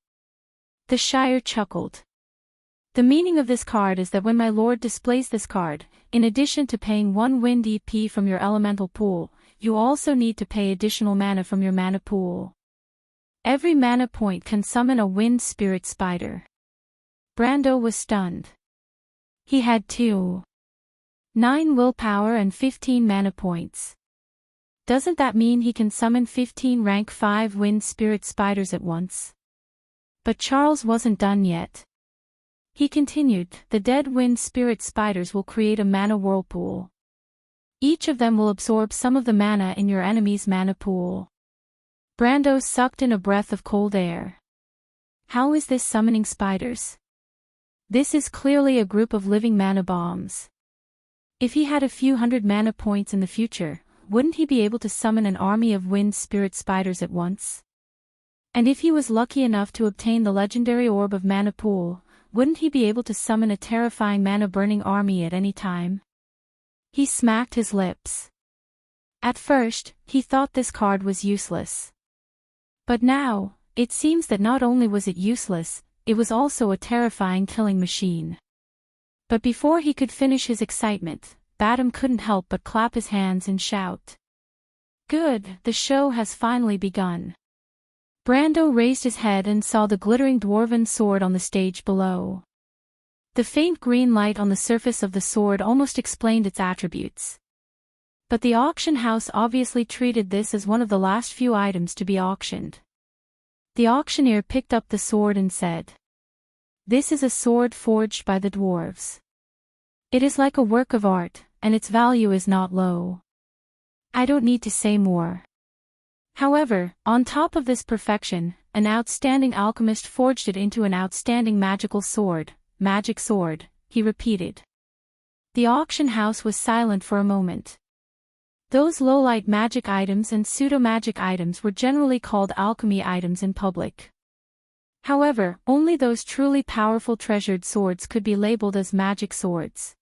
The Shire chuckled. The meaning of this card is that when my lord displays this card, in addition to paying 1 wind EP from your elemental pool, you also need to pay additional mana from your mana pool. Every mana point can summon a wind spirit spider. Brando was stunned. He had 9 willpower and 15 mana points. Doesn't that mean he can summon 15 rank 5 wind spirit spiders at once? But Charles wasn't done yet. He continued, the dead wind spirit spiders will create a mana whirlpool. Each of them will absorb some of the mana in your enemy's mana pool. Brando sucked in a breath of cold air. How is this summoning spiders? This is clearly a group of living mana bombs. If he had a few hundred mana points in the future, wouldn't he be able to summon an army of wind spirit spiders at once? And if he was lucky enough to obtain the legendary orb of mana pool, wouldn't he be able to summon a terrifying mana-burning army at any time? He smacked his lips. At first, he thought this card was useless. But now, it seems that not only was it useless, it was also a terrifying killing machine. But before he could finish his excitement, Badam couldn't help but clap his hands and shout. Good, the show has finally begun. Brando raised his head and saw the glittering dwarven sword on the stage below. The faint green light on the surface of the sword almost explained its attributes. But the auction house obviously treated this as one of the last few items to be auctioned. The auctioneer picked up the sword and said, This is a sword forged by the dwarves. It is like a work of art, and its value is not low. I don't need to say more. However, on top of this perfection, an outstanding alchemist forged it into an outstanding magical sword, magic sword, he repeated. The auction house was silent for a moment. Those low-light magic items and pseudo-magic items were generally called alchemy items in public. However, only those truly powerful treasured swords could be labeled as magic swords.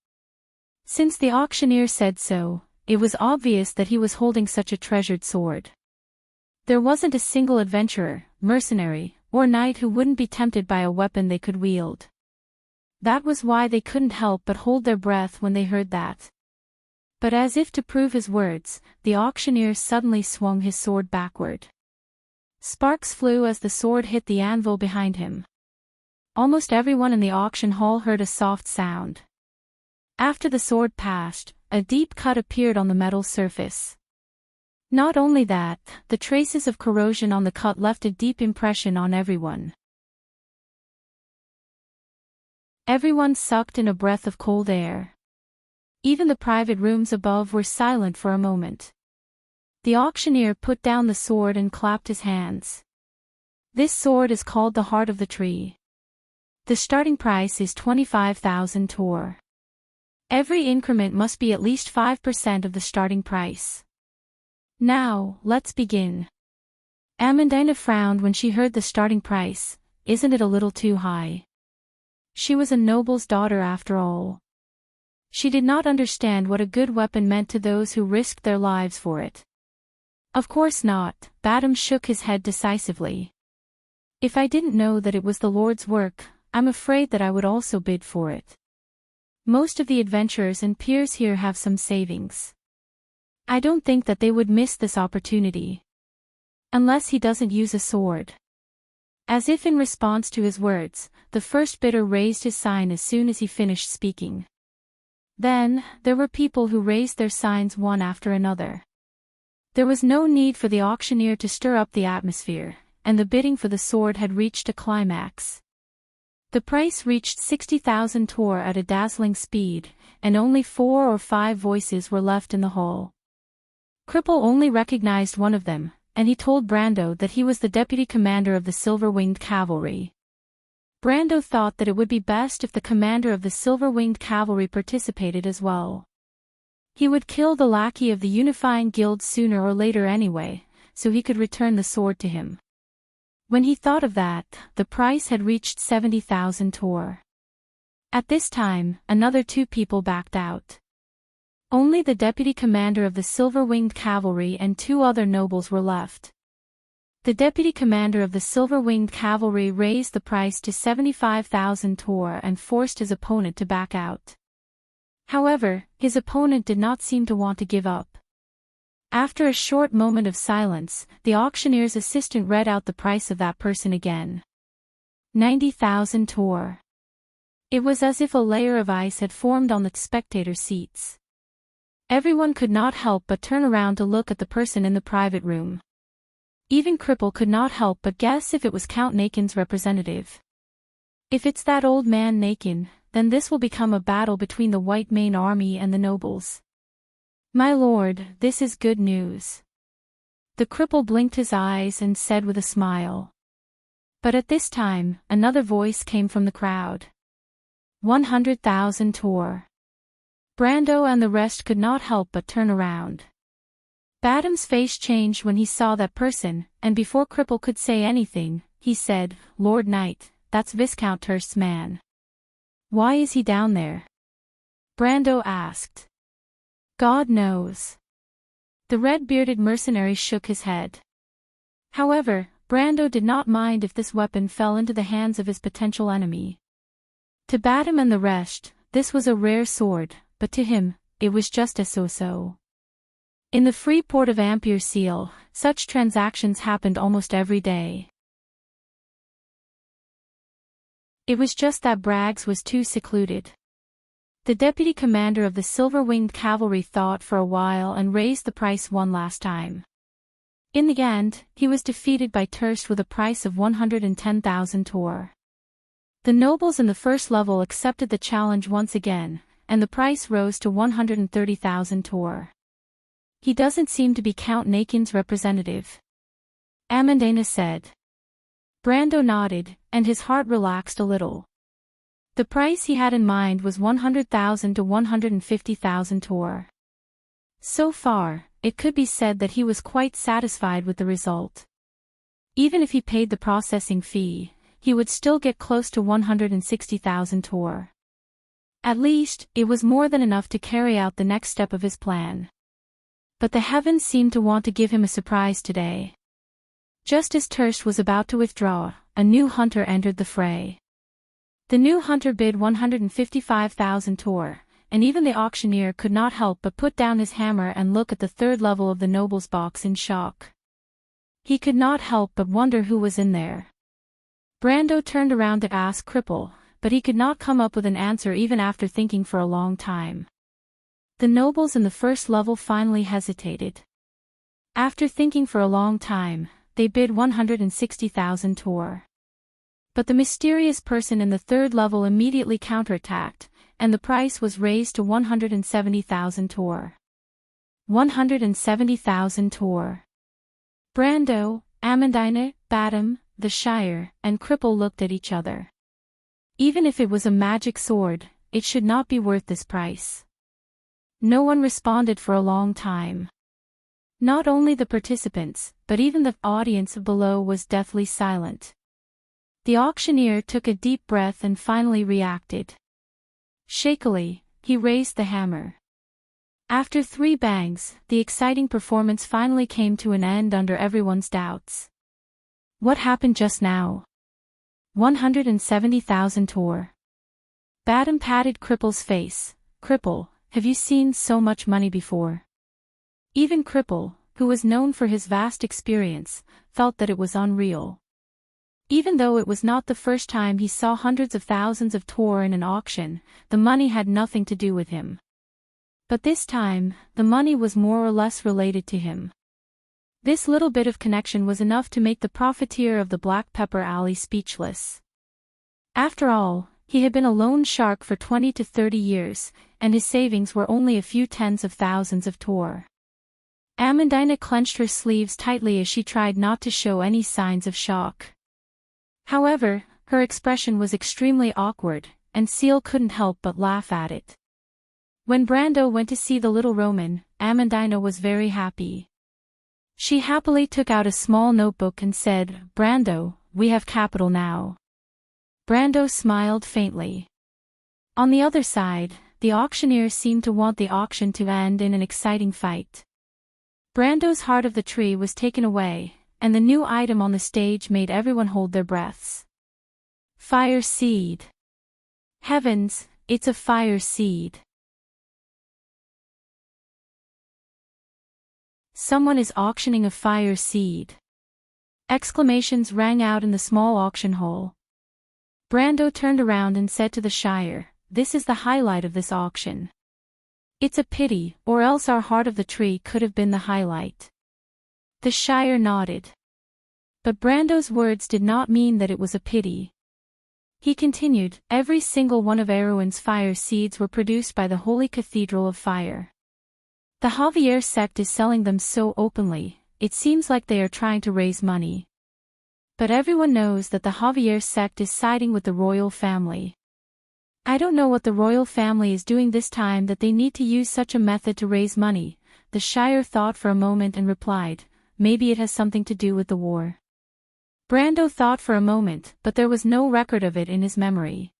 Since the auctioneer said so, it was obvious that he was holding such a treasured sword. There wasn't a single adventurer, mercenary, or knight who wouldn't be tempted by a weapon they could wield. That was why they couldn't help but hold their breath when they heard that. But as if to prove his words, the auctioneer suddenly swung his sword backward. Sparks flew as the sword hit the anvil behind him. Almost everyone in the auction hall heard a soft sound. After the sword passed, a deep cut appeared on the metal surface. Not only that, the traces of corrosion on the cut left a deep impression on everyone. Everyone sucked in a breath of cold air. Even the private rooms above were silent for a moment. The auctioneer put down the sword and clapped his hands. This sword is called the Heart of the Tree. The starting price is 25,000 tor. Every increment must be at least 5% of the starting price. Now, let's begin. Amandina frowned when she heard the starting price. Isn't it a little too high? She was a noble's daughter after all. She did not understand what a good weapon meant to those who risked their lives for it. Of course not, Badam shook his head decisively. If I didn't know that it was the Lord's work, I'm afraid that I would also bid for it. Most of the adventurers and peers here have some savings. I don't think that they would miss this opportunity. Unless he doesn't use a sword. As if in response to his words, the first bidder raised his sign as soon as he finished speaking. Then, there were people who raised their signs one after another. There was no need for the auctioneer to stir up the atmosphere, and the bidding for the sword had reached a climax. The price reached 60,000 tor at a dazzling speed, and only 4 or 5 voices were left in the hall. Cripple only recognized one of them, and he told Brando that he was the deputy commander of the Silver-Winged Cavalry. Brando thought that it would be best if the commander of the Silver-Winged Cavalry participated as well. He would kill the lackey of the Unifying Guild sooner or later anyway, so he could return the sword to him. When he thought of that, the price had reached 70,000 tor. At this time, another 2 people backed out. Only the deputy commander of the Silver-Winged Cavalry and 2 other nobles were left. The deputy commander of the Silver-Winged Cavalry raised the price to 75,000 tor and forced his opponent to back out. However, his opponent did not seem to want to give up. After a short moment of silence, the auctioneer's assistant read out the price of that person again. 90,000 tor. It was as if a layer of ice had formed on the spectator seats. Everyone could not help but turn around to look at the person in the private room. Even Cripple could not help but guess if it was Count Nakin's representative. If it's that old man Nakin, then this will become a battle between the White Mane Army and the nobles. My lord, this is good news. The cripple blinked his eyes and said with a smile. But at this time, another voice came from the crowd. 100,000 tor. Brando and the rest could not help but turn around. Badam's face changed when he saw that person, and before Cripple could say anything, he said, Lord Knight, that's Viscount Hurst's man. Why is he down there? Brando asked. God knows. The red-bearded mercenary shook his head. However, Brando did not mind if this weapon fell into the hands of his potential enemy. To Badam and the rest, this was a rare sword, but to him, it was just a so-so. In the free port of Ampere Seal, such transactions happened almost every day. It was just that Braggs was too secluded. The deputy commander of the Silver-Winged Cavalry thought for a while and raised the price one last time. In the end, he was defeated by Turst with a price of 110,000 tor. The nobles in the first level accepted the challenge once again, and the price rose to 130,000 tor. He doesn't seem to be Count Nakin's representative. Amandina said. Brando nodded, and his heart relaxed a little. The price he had in mind was 100,000 to 150,000 tor. So far, it could be said that he was quite satisfied with the result. Even if he paid the processing fee, he would still get close to 160,000 tor. At least, it was more than enough to carry out the next step of his plan. But the heavens seemed to want to give him a surprise today. Just as Turst was about to withdraw, a new hunter entered the fray. The new hunter bid 155,000 tor, and even the auctioneer could not help but put down his hammer and look at the third level of the noble's box in shock. He could not help but wonder who was in there. Brando turned around to ask Cripple, but he could not come up with an answer even after thinking for a long time. The nobles in the first level finally hesitated. After thinking for a long time, they bid 160,000 tor. But the mysterious person in the third level immediately counterattacked, and the price was raised to 170,000 tor. 170,000 tor. Brando, Amandine, Badam, the Shire, and Cripple looked at each other. Even if it was a magic sword, it should not be worth this price. No one responded for a long time. Not only the participants, but even the audience below was deathly silent. The auctioneer took a deep breath and finally reacted. Shakily, he raised the hammer. After 3 bangs, the exciting performance finally came to an end under everyone's doubts. What happened just now? 170,000 tor. Badam patted Cripple's face. Cripple, have you seen so much money before? Even Cripple, who was known for his vast experience, felt that it was unreal. Even though it was not the first time he saw hundreds of thousands of tor in an auction, the money had nothing to do with him. But this time, the money was more or less related to him. This little bit of connection was enough to make the profiteer of the Black Pepper Alley speechless. After all, he had been a loan shark for 20 to 30 years, and his savings were only a few tens of thousands of tor. Amandine clenched her sleeves tightly as she tried not to show any signs of shock. However, her expression was extremely awkward, and Seal couldn't help but laugh at it. When Brando went to see the little Roman, Amandine was very happy. She happily took out a small notebook and said, "Brando, we have capital now." Brando smiled faintly. On the other side, the auctioneer seemed to want the auction to end in an exciting fight. Brando's heart of the tree was taken away, and the new item on the stage made everyone hold their breaths. Fire seed. Heavens, it's a fire seed. Someone is auctioning a fire seed. Exclamations rang out in the small auction hall. Brando turned around and said to the Shire, "This is the highlight of this auction." "It's a pity, or else our heart of the tree could have been the highlight." The Shire nodded. But Brando's words did not mean that it was a pity. He continued, "Every single one of Erewhon's fire seeds were produced by the Holy Cathedral of Fire. The Javier sect is selling them so openly, it seems like they are trying to raise money. But everyone knows that the Javier sect is siding with the royal family. I don't know what the royal family is doing this time that they need to use such a method to raise money." The Shire thought for a moment and replied, "Maybe it has something to do with the war." Brando thought for a moment, but there was no record of it in his memory.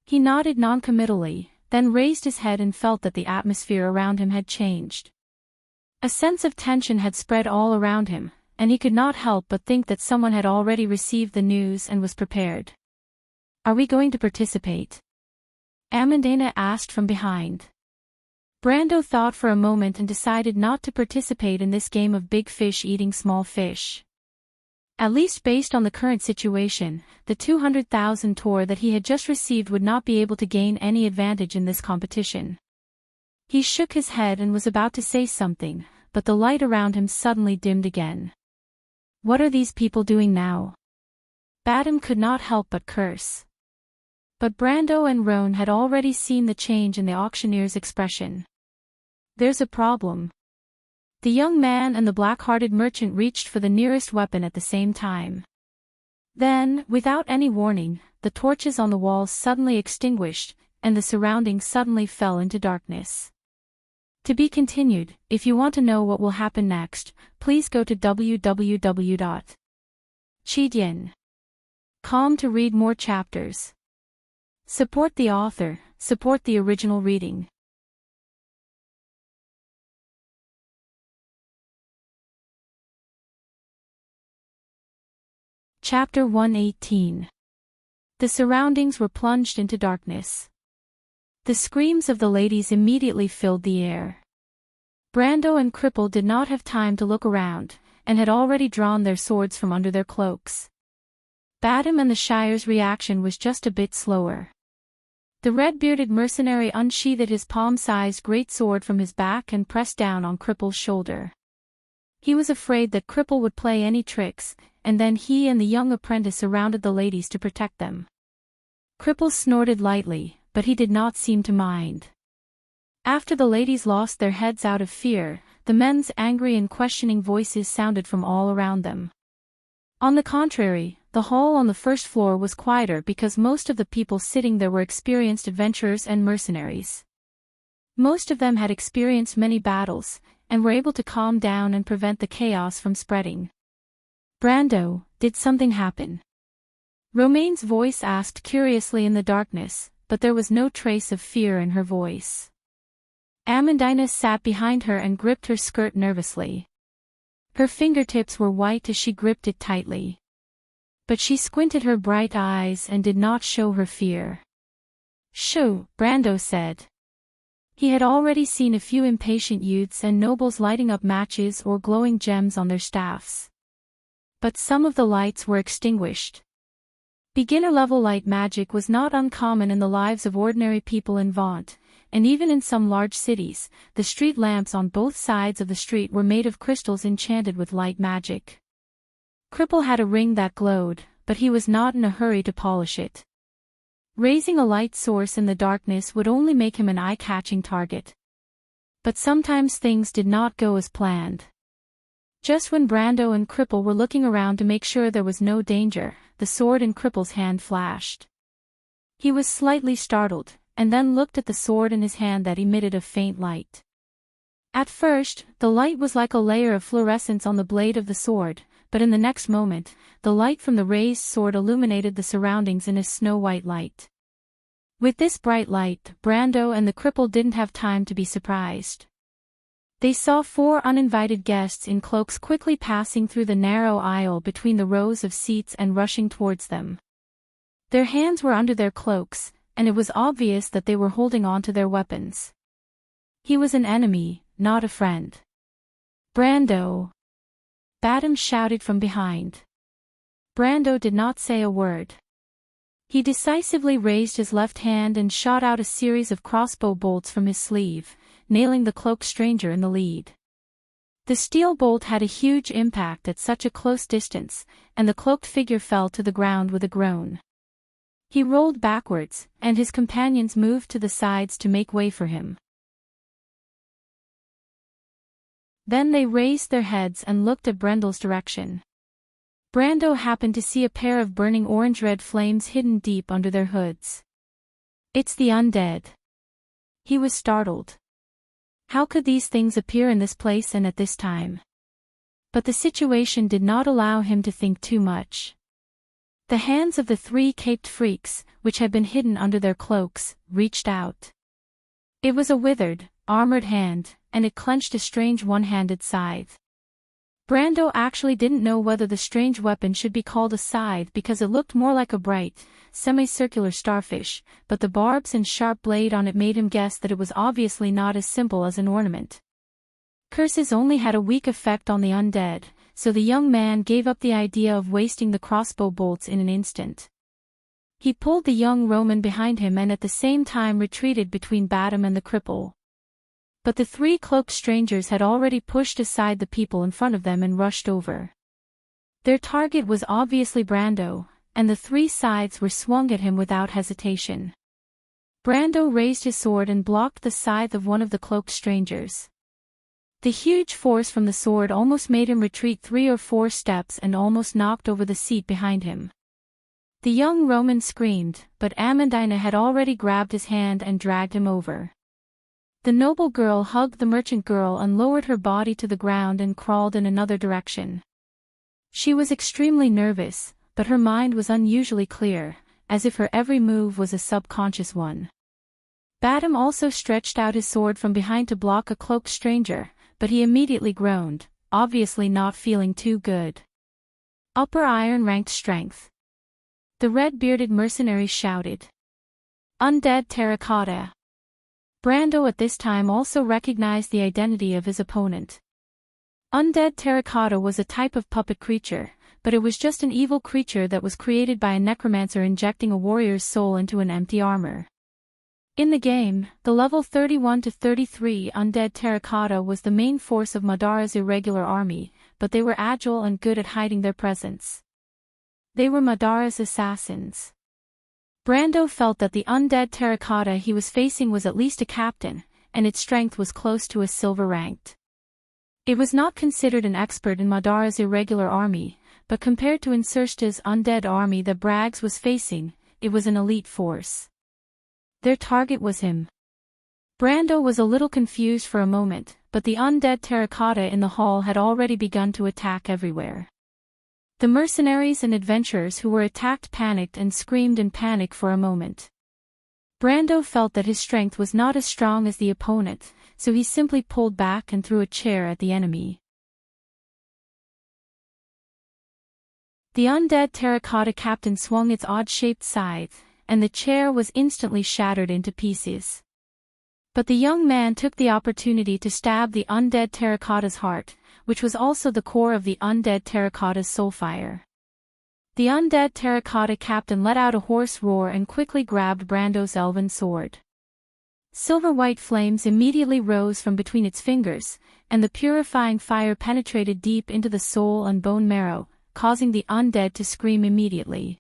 He nodded noncommittally, then raised his head and felt that the atmosphere around him had changed. A sense of tension had spread all around him, and he could not help but think that someone had already received the news and was prepared. "Are we going to participate?" Amandine asked from behind. Brando thought for a moment and decided not to participate in this game of big fish eating small fish. At least based on the current situation, the 200,000 tor that he had just received would not be able to gain any advantage in this competition. He shook his head and was about to say something, but the light around him suddenly dimmed again. What are these people doing now? Badam could not help but curse. But Brando and Roan had already seen the change in the auctioneer's expression. There's a problem. The young man and the black-hearted merchant reached for the nearest weapon at the same time. Then, without any warning, the torches on the walls suddenly extinguished, and the surroundings suddenly fell into darkness. To be continued. If you want to know what will happen next, please go to www.chidien.com to read more chapters. Support the author, support the original reading. Chapter 118. The surroundings were plunged into darkness. The screams of the ladies immediately filled the air. Brando and Cripple did not have time to look around, and had already drawn their swords from under their cloaks. Badham and the Shire's reaction was just a bit slower. The red-bearded mercenary unsheathed his palm-sized greatsword from his back and pressed down on Cripple's shoulder. He was afraid that Cripple would play any tricks, and then he and the young apprentice surrounded the ladies to protect them. Cripple snorted lightly, but he did not seem to mind. After the ladies lost their heads out of fear, the men's angry and questioning voices sounded from all around them. On the contrary, the hall on the first floor was quieter because most of the people sitting there were experienced adventurers and mercenaries. Most of them had experienced many battles, and were able to calm down and prevent the chaos from spreading. "Brando, did something happen?" Romaine's voice asked curiously in the darkness, but there was no trace of fear in her voice. Amandina sat behind her and gripped her skirt nervously. Her fingertips were white as she gripped it tightly. But she squinted her bright eyes and did not show her fear. "Shoo," Brando said. He had already seen a few impatient youths and nobles lighting up matches or glowing gems on their staffs. But some of the lights were extinguished. Beginner-level light magic was not uncommon in the lives of ordinary people in Vaunt, and even in some large cities, the street lamps on both sides of the street were made of crystals enchanted with light magic. Cripple had a ring that glowed, but he was not in a hurry to polish it. Raising a light source in the darkness would only make him an eye-catching target. But sometimes things did not go as planned. Just when Brando and Cripple were looking around to make sure there was no danger, the sword in Cripple's hand flashed. He was slightly startled, and then looked at the sword in his hand that emitted a faint light. At first, the light was like a layer of fluorescence on the blade of the sword, but in the next moment, the light from the raised sword illuminated the surroundings in a snow-white light. With this bright light, Brando and the Cripple didn't have time to be surprised. They saw 4 uninvited guests in cloaks quickly passing through the narrow aisle between the rows of seats and rushing towards them. Their hands were under their cloaks, and it was obvious that they were holding on to their weapons. He was an enemy, not a friend. "Brando!" Badham shouted from behind. Brando did not say a word. He decisively raised his left hand and shot out a series of crossbow bolts from his sleeve, nailing the cloaked stranger in the lead. The steel bolt had a huge impact at such a close distance, and the cloaked figure fell to the ground with a groan. He rolled backwards, and his companions moved to the sides to make way for him. Then they raised their heads and looked at Brendel's direction. Brando happened to see a pair of burning orange-red flames hidden deep under their hoods. "It's the undead." He was startled. How could these things appear in this place and at this time? But the situation did not allow him to think too much. The hands of the 3 caped freaks, which had been hidden under their cloaks, reached out. It was a withered, armored hand, and it clenched a strange one-handed scythe. Brando actually didn't know whether the strange weapon should be called a scythe because it looked more like a bright, semicircular starfish, but the barbs and sharp blade on it made him guess that it was obviously not as simple as an ornament. Curses only had a weak effect on the undead, so the young man gave up the idea of wasting the crossbow bolts in an instant. He pulled the young Roman behind him and at the same time retreated between Badham and the Cripple. But the 3 cloaked strangers had already pushed aside the people in front of them and rushed over. Their target was obviously Brando, and the 3 scythes were swung at him without hesitation. Brando raised his sword and blocked the scythe of one of the cloaked strangers. The huge force from the sword almost made him retreat 3 or 4 steps and almost knocked over the seat behind him. The young Roman screamed, but Amandina had already grabbed his hand and dragged him over. The noble girl hugged the merchant girl and lowered her body to the ground and crawled in another direction. She was extremely nervous, but her mind was unusually clear, as if her every move was a subconscious one. Badham also stretched out his sword from behind to block a cloaked stranger, but he immediately groaned, obviously not feeling too good. "Upper iron ranked strength." The red-bearded mercenary shouted. "Undead terracotta." Brando at this time also recognized the identity of his opponent. Undead terracotta was a type of puppet creature, but it was just an evil creature that was created by a necromancer injecting a warrior's soul into an empty armor. In the game, the level 31 to 33 undead terracotta was the main force of Madara's irregular army, but they were agile and good at hiding their presence. They were Madara's assassins. Brando felt that the undead terracotta he was facing was at least a captain, and its strength was close to a silver ranked. It was not considered an expert in Madara's irregular army, but compared to Insursta's undead army that Braggs was facing, it was an elite force. Their target was him. Brando was a little confused for a moment, but the undead terracotta in the hall had already begun to attack everywhere. The mercenaries and adventurers who were attacked panicked and screamed in panic for a moment. Brando felt that his strength was not as strong as the opponent, so he simply pulled back and threw a chair at the enemy. The undead terracotta captain swung its odd-shaped scythe, and the chair was instantly shattered into pieces. But the young man took the opportunity to stab the undead terracotta's heart, which was also the core of the undead terracotta's soulfire. The undead terracotta captain let out a hoarse roar and quickly grabbed Brando's elven sword. Silver-white flames immediately rose from between its fingers, and the purifying fire penetrated deep into the soul and bone marrow, causing the undead to scream immediately.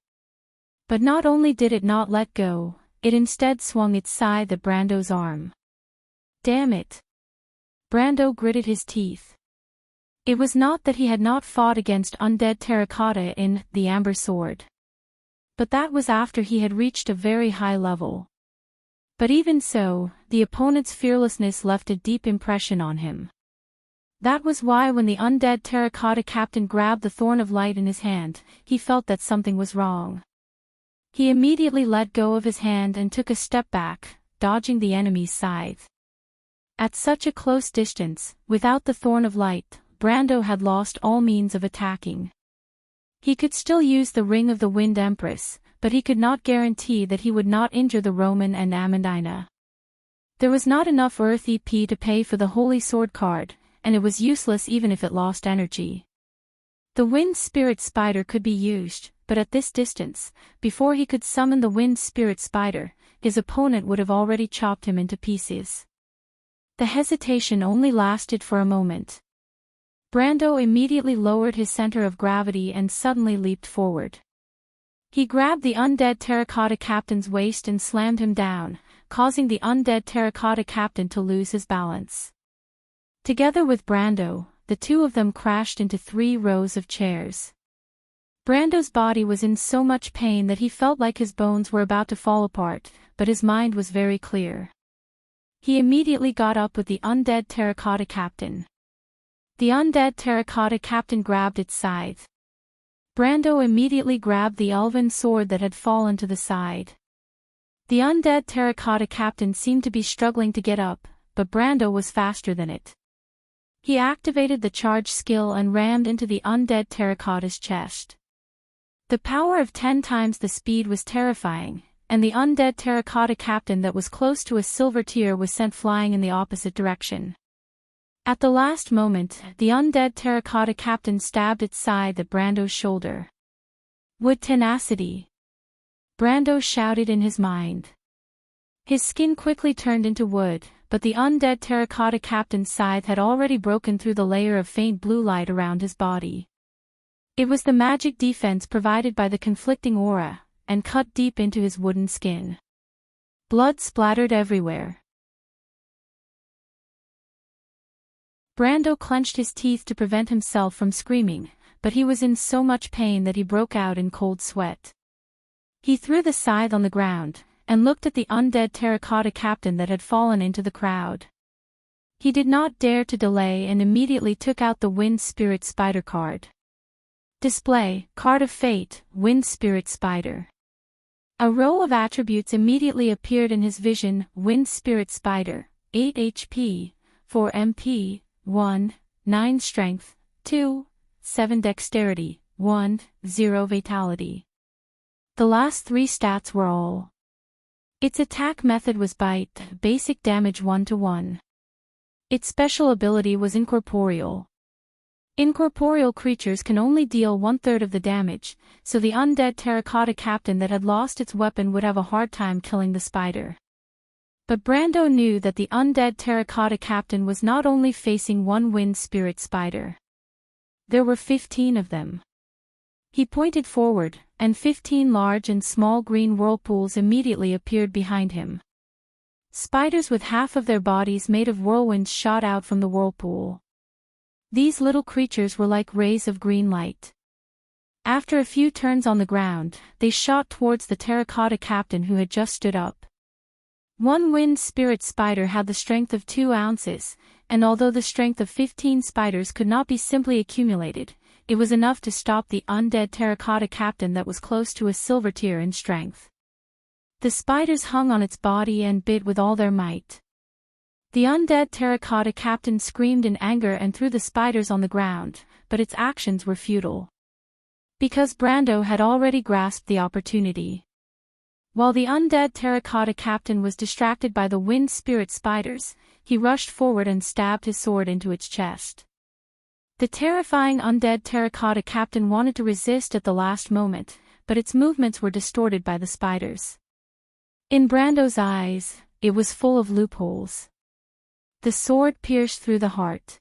But not only did it not let go, it instead swung its scythe at Brando's arm. Damn it! Brando gritted his teeth. It was not that he had not fought against undead terracotta in The Amber Sword. But that was after he had reached a very high level. But even so, the opponent's fearlessness left a deep impression on him. That was why when the undead terracotta captain grabbed the Thorn of Light in his hand, he felt that something was wrong. He immediately let go of his hand and took a step back, dodging the enemy's scythe. At such a close distance, without the Thorn of Light, Brando had lost all means of attacking. He could still use the Ring of the Wind Empress, but he could not guarantee that he would not injure the Roman and Amandina. There was not enough Earth EP to pay for the Holy Sword card, and it was useless even if it lost energy. The Wind Spirit Spider could be used, but at this distance, before he could summon the Wind Spirit Spider, his opponent would have already chopped him into pieces. The hesitation only lasted for a moment. Brando immediately lowered his center of gravity and suddenly leaped forward. He grabbed the undead terracotta captain's waist and slammed him down, causing the undead terracotta captain to lose his balance. Together with Brando, the two of them crashed into 3 rows of chairs. Brando's body was in so much pain that he felt like his bones were about to fall apart, but his mind was very clear. He immediately got up with the undead terracotta captain. The undead terracotta captain grabbed its scythe. Brando immediately grabbed the elven sword that had fallen to the side. The undead terracotta captain seemed to be struggling to get up, but Brando was faster than it. He activated the charge skill and rammed into the undead terracotta's chest. The power of 10 times the speed was terrifying, and the undead terracotta captain that was close to a silver tier was sent flying in the opposite direction. At the last moment, the undead terracotta captain stabbed its scythe at Brando's shoulder. Wood tenacity! Brando shouted in his mind. His skin quickly turned into wood, but the undead terracotta captain's scythe had already broken through the layer of faint blue light around his body. It was the magic defense provided by the conflicting aura, and cut deep into his wooden skin. Blood splattered everywhere. Brando clenched his teeth to prevent himself from screaming, but he was in so much pain that he broke out in cold sweat. He threw the scythe on the ground, and looked at the undead terracotta captain that had fallen into the crowd. He did not dare to delay and immediately took out the Wind Spirit Spider card. Display, Card of Fate, Wind Spirit Spider. A row of attributes immediately appeared in his vision: Wind Spirit Spider, 8 HP, 4 MP, 1, 9 Strength, 2, 7 Dexterity, 1, 0 Vitality. The last 3 stats were all. Its attack method was Bite, basic damage 1-1. Its special ability was Incorporeal. Incorporeal creatures can only deal 1/3 of the damage, so the undead terracotta captain that had lost its weapon would have a hard time killing the spider. But Brando knew that the undead terracotta captain was not only facing one wind spirit spider. There were 15 of them. He pointed forward, and 15 large and small green whirlpools immediately appeared behind him. Spiders with half of their bodies made of whirlwinds shot out from the whirlpool. These little creatures were like rays of green light. After a few turns on the ground, they shot towards the terracotta captain who had just stood up. One wind spirit spider had the strength of 2 ounces, and although the strength of 15 spiders could not be simply accumulated, it was enough to stop the undead terracotta captain that was close to a silver tier in strength. The spiders hung on its body and bit with all their might. The undead terracotta captain screamed in anger and threw the spiders on the ground, but its actions were futile. Because Brando had already grasped the opportunity. While the undead terracotta captain was distracted by the wind spirit spiders, he rushed forward and stabbed his sword into its chest. The terrifying undead terracotta captain wanted to resist at the last moment, but its movements were distorted by the spiders. In Brando's eyes, it was full of loopholes. The sword pierced through the heart.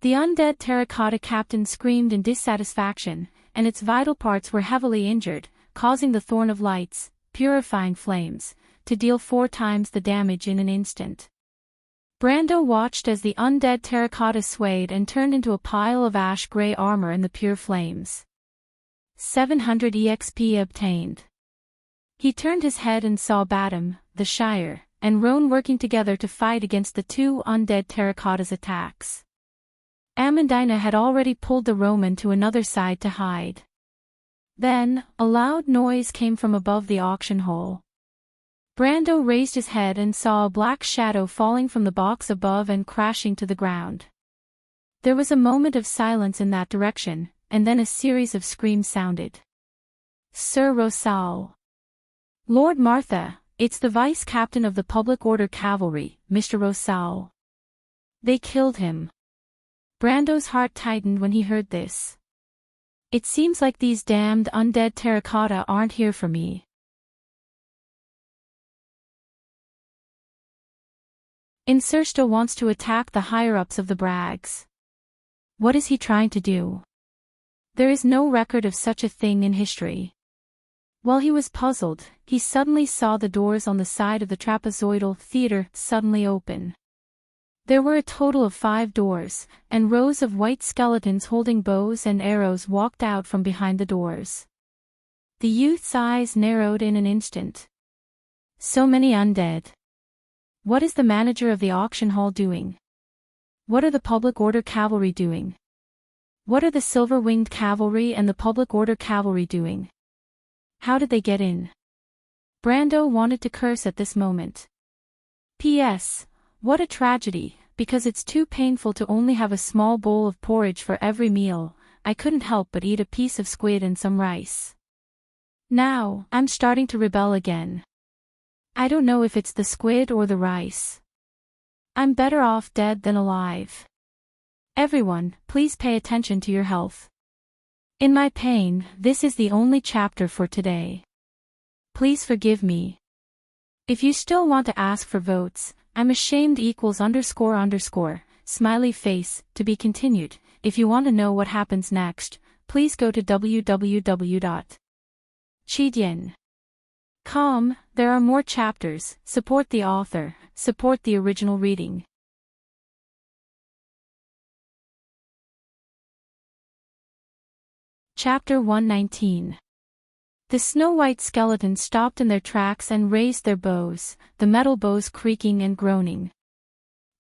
The undead terracotta captain screamed in dissatisfaction, and its vital parts were heavily injured, causing the thorn of lights, purifying flames, to deal 4 times the damage in an instant. Brando watched as the undead terracotta swayed and turned into a pile of ash-gray armor in the pure flames. 700 EXP obtained. He turned his head and saw Badam, the Shire, and Roan working together to fight against the 2 undead terracotta's attacks. Amandina had already pulled the Roman to another side to hide. Then, a loud noise came from above the auction hall. Brando raised his head and saw a black shadow falling from the box above and crashing to the ground. There was a moment of silence in that direction, and then a series of screams sounded. Sir Rosal. Lord Martha, it's the vice-captain of the Public Order Cavalry, Mr. Rosal. They killed him. Brando's heart tightened when he heard this. It seems like these damned undead terracotta aren't here for me. Insursto wants to attack the higher-ups of the Brags. What is he trying to do? There is no record of such a thing in history. While he was puzzled, he suddenly saw the doors on the side of the trapezoidal theater suddenly open. There were a total of 5 doors, and rows of white skeletons holding bows and arrows walked out from behind the doors. The youth's eyes narrowed in an instant. So many undead. What is the manager of the auction hall doing? What are the Public Order Cavalry doing? What are the Silver-Winged Cavalry and the Public Order Cavalry doing? How did they get in? Brando wanted to curse at this moment. P.S. What a tragedy, because it's too painful to only have a small bowl of porridge for every meal. I couldn't help but eat a piece of squid and some rice. Now, I'm starting to rebel again. I don't know if it's the squid or the rice. I'm better off dead than alive. Everyone, please pay attention to your health. In my pain, this is the only chapter for today. Please forgive me. If you still want to ask for votes, I'm ashamed __, smiley face, to be continued. If you want to know what happens next, please go to www.chidian.com. There are more chapters. Support the author, support the original reading. Chapter 119. The snow-white skeletons stopped in their tracks and raised their bows, the metal bows creaking and groaning.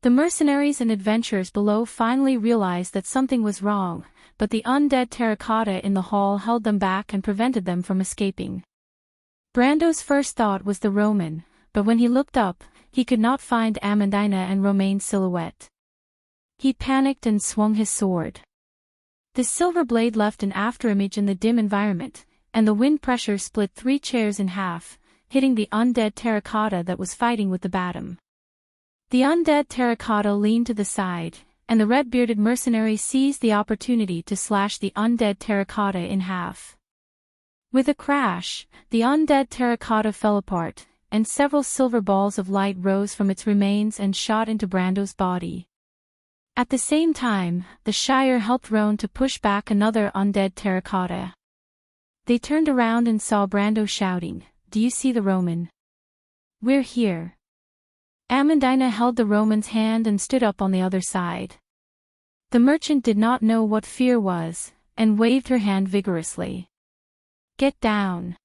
The mercenaries and adventurers below finally realized that something was wrong, but the undead terracotta in the hall held them back and prevented them from escaping. Brando's first thought was the Roman, but when he looked up, he could not find Amandina and Romaine's silhouette. He panicked and swung his sword. The silver blade left an afterimage in the dim environment, and the wind pressure split 3 chairs in half, hitting the undead terracotta that was fighting with the Badam. The undead terracotta leaned to the side, and the red-bearded mercenary seized the opportunity to slash the undead terracotta in half. With a crash, the undead terracotta fell apart, and several silver balls of light rose from its remains and shot into Brando's body. At the same time, the Shire helped Roan to push back another undead terracotta. They turned around and saw Brando shouting, "Do you see the Roman? We're here." Amandina held the Roman's hand and stood up on the other side. The merchant did not know what fear was, and waved her hand vigorously. "Get down!"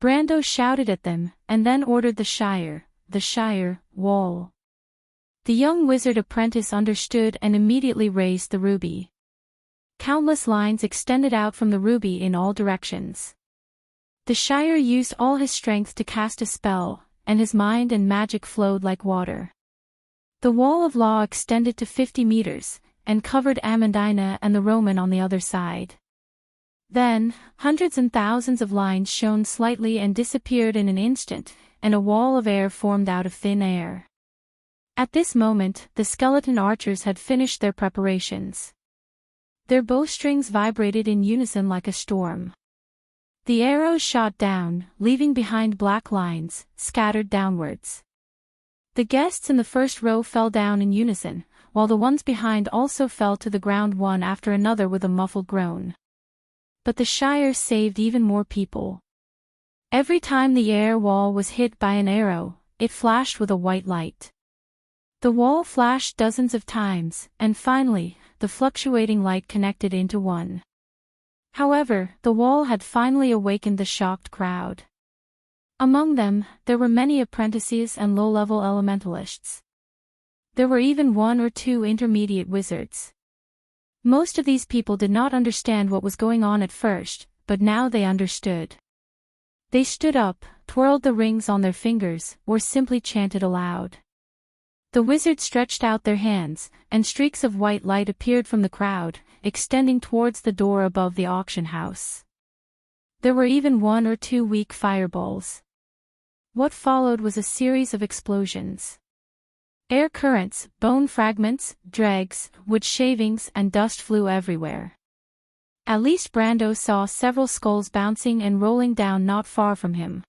Brando shouted at them, and then ordered the Shire, wall. The young wizard apprentice understood and immediately raised the ruby. Countless lines extended out from the ruby in all directions. The Shire used all his strength to cast a spell, and his mind and magic flowed like water. The wall of law extended to 50 meters, and covered Amandina and the Roman on the other side. Then, hundreds and thousands of lines shone slightly and disappeared in an instant, and a wall of air formed out of thin air. At this moment, the skeleton archers had finished their preparations. Their bowstrings vibrated in unison like a storm. The arrows shot down, leaving behind black lines, scattered downwards. The guests in the first row fell down in unison, while the ones behind also fell to the ground one after another with a muffled groan. But the Shire saved even more people. Every time the air wall was hit by an arrow, it flashed with a white light. The wall flashed dozens of times, and finally, the fluctuating light connected into one. However, the wall had finally awakened the shocked crowd. Among them, there were many apprentices and low-level elementalists. There were even one or two intermediate wizards. Most of these people did not understand what was going on at first, but now they understood. They stood up, twirled the rings on their fingers, or simply chanted aloud. The wizards stretched out their hands, and streaks of white light appeared from the crowd, extending towards the door above the auction house. There were even one or two weak fireballs. What followed was a series of explosions. Air currents, bone fragments, dregs, wood shavings, and dust flew everywhere. At least Brando saw several skulls bouncing and rolling down not far from him.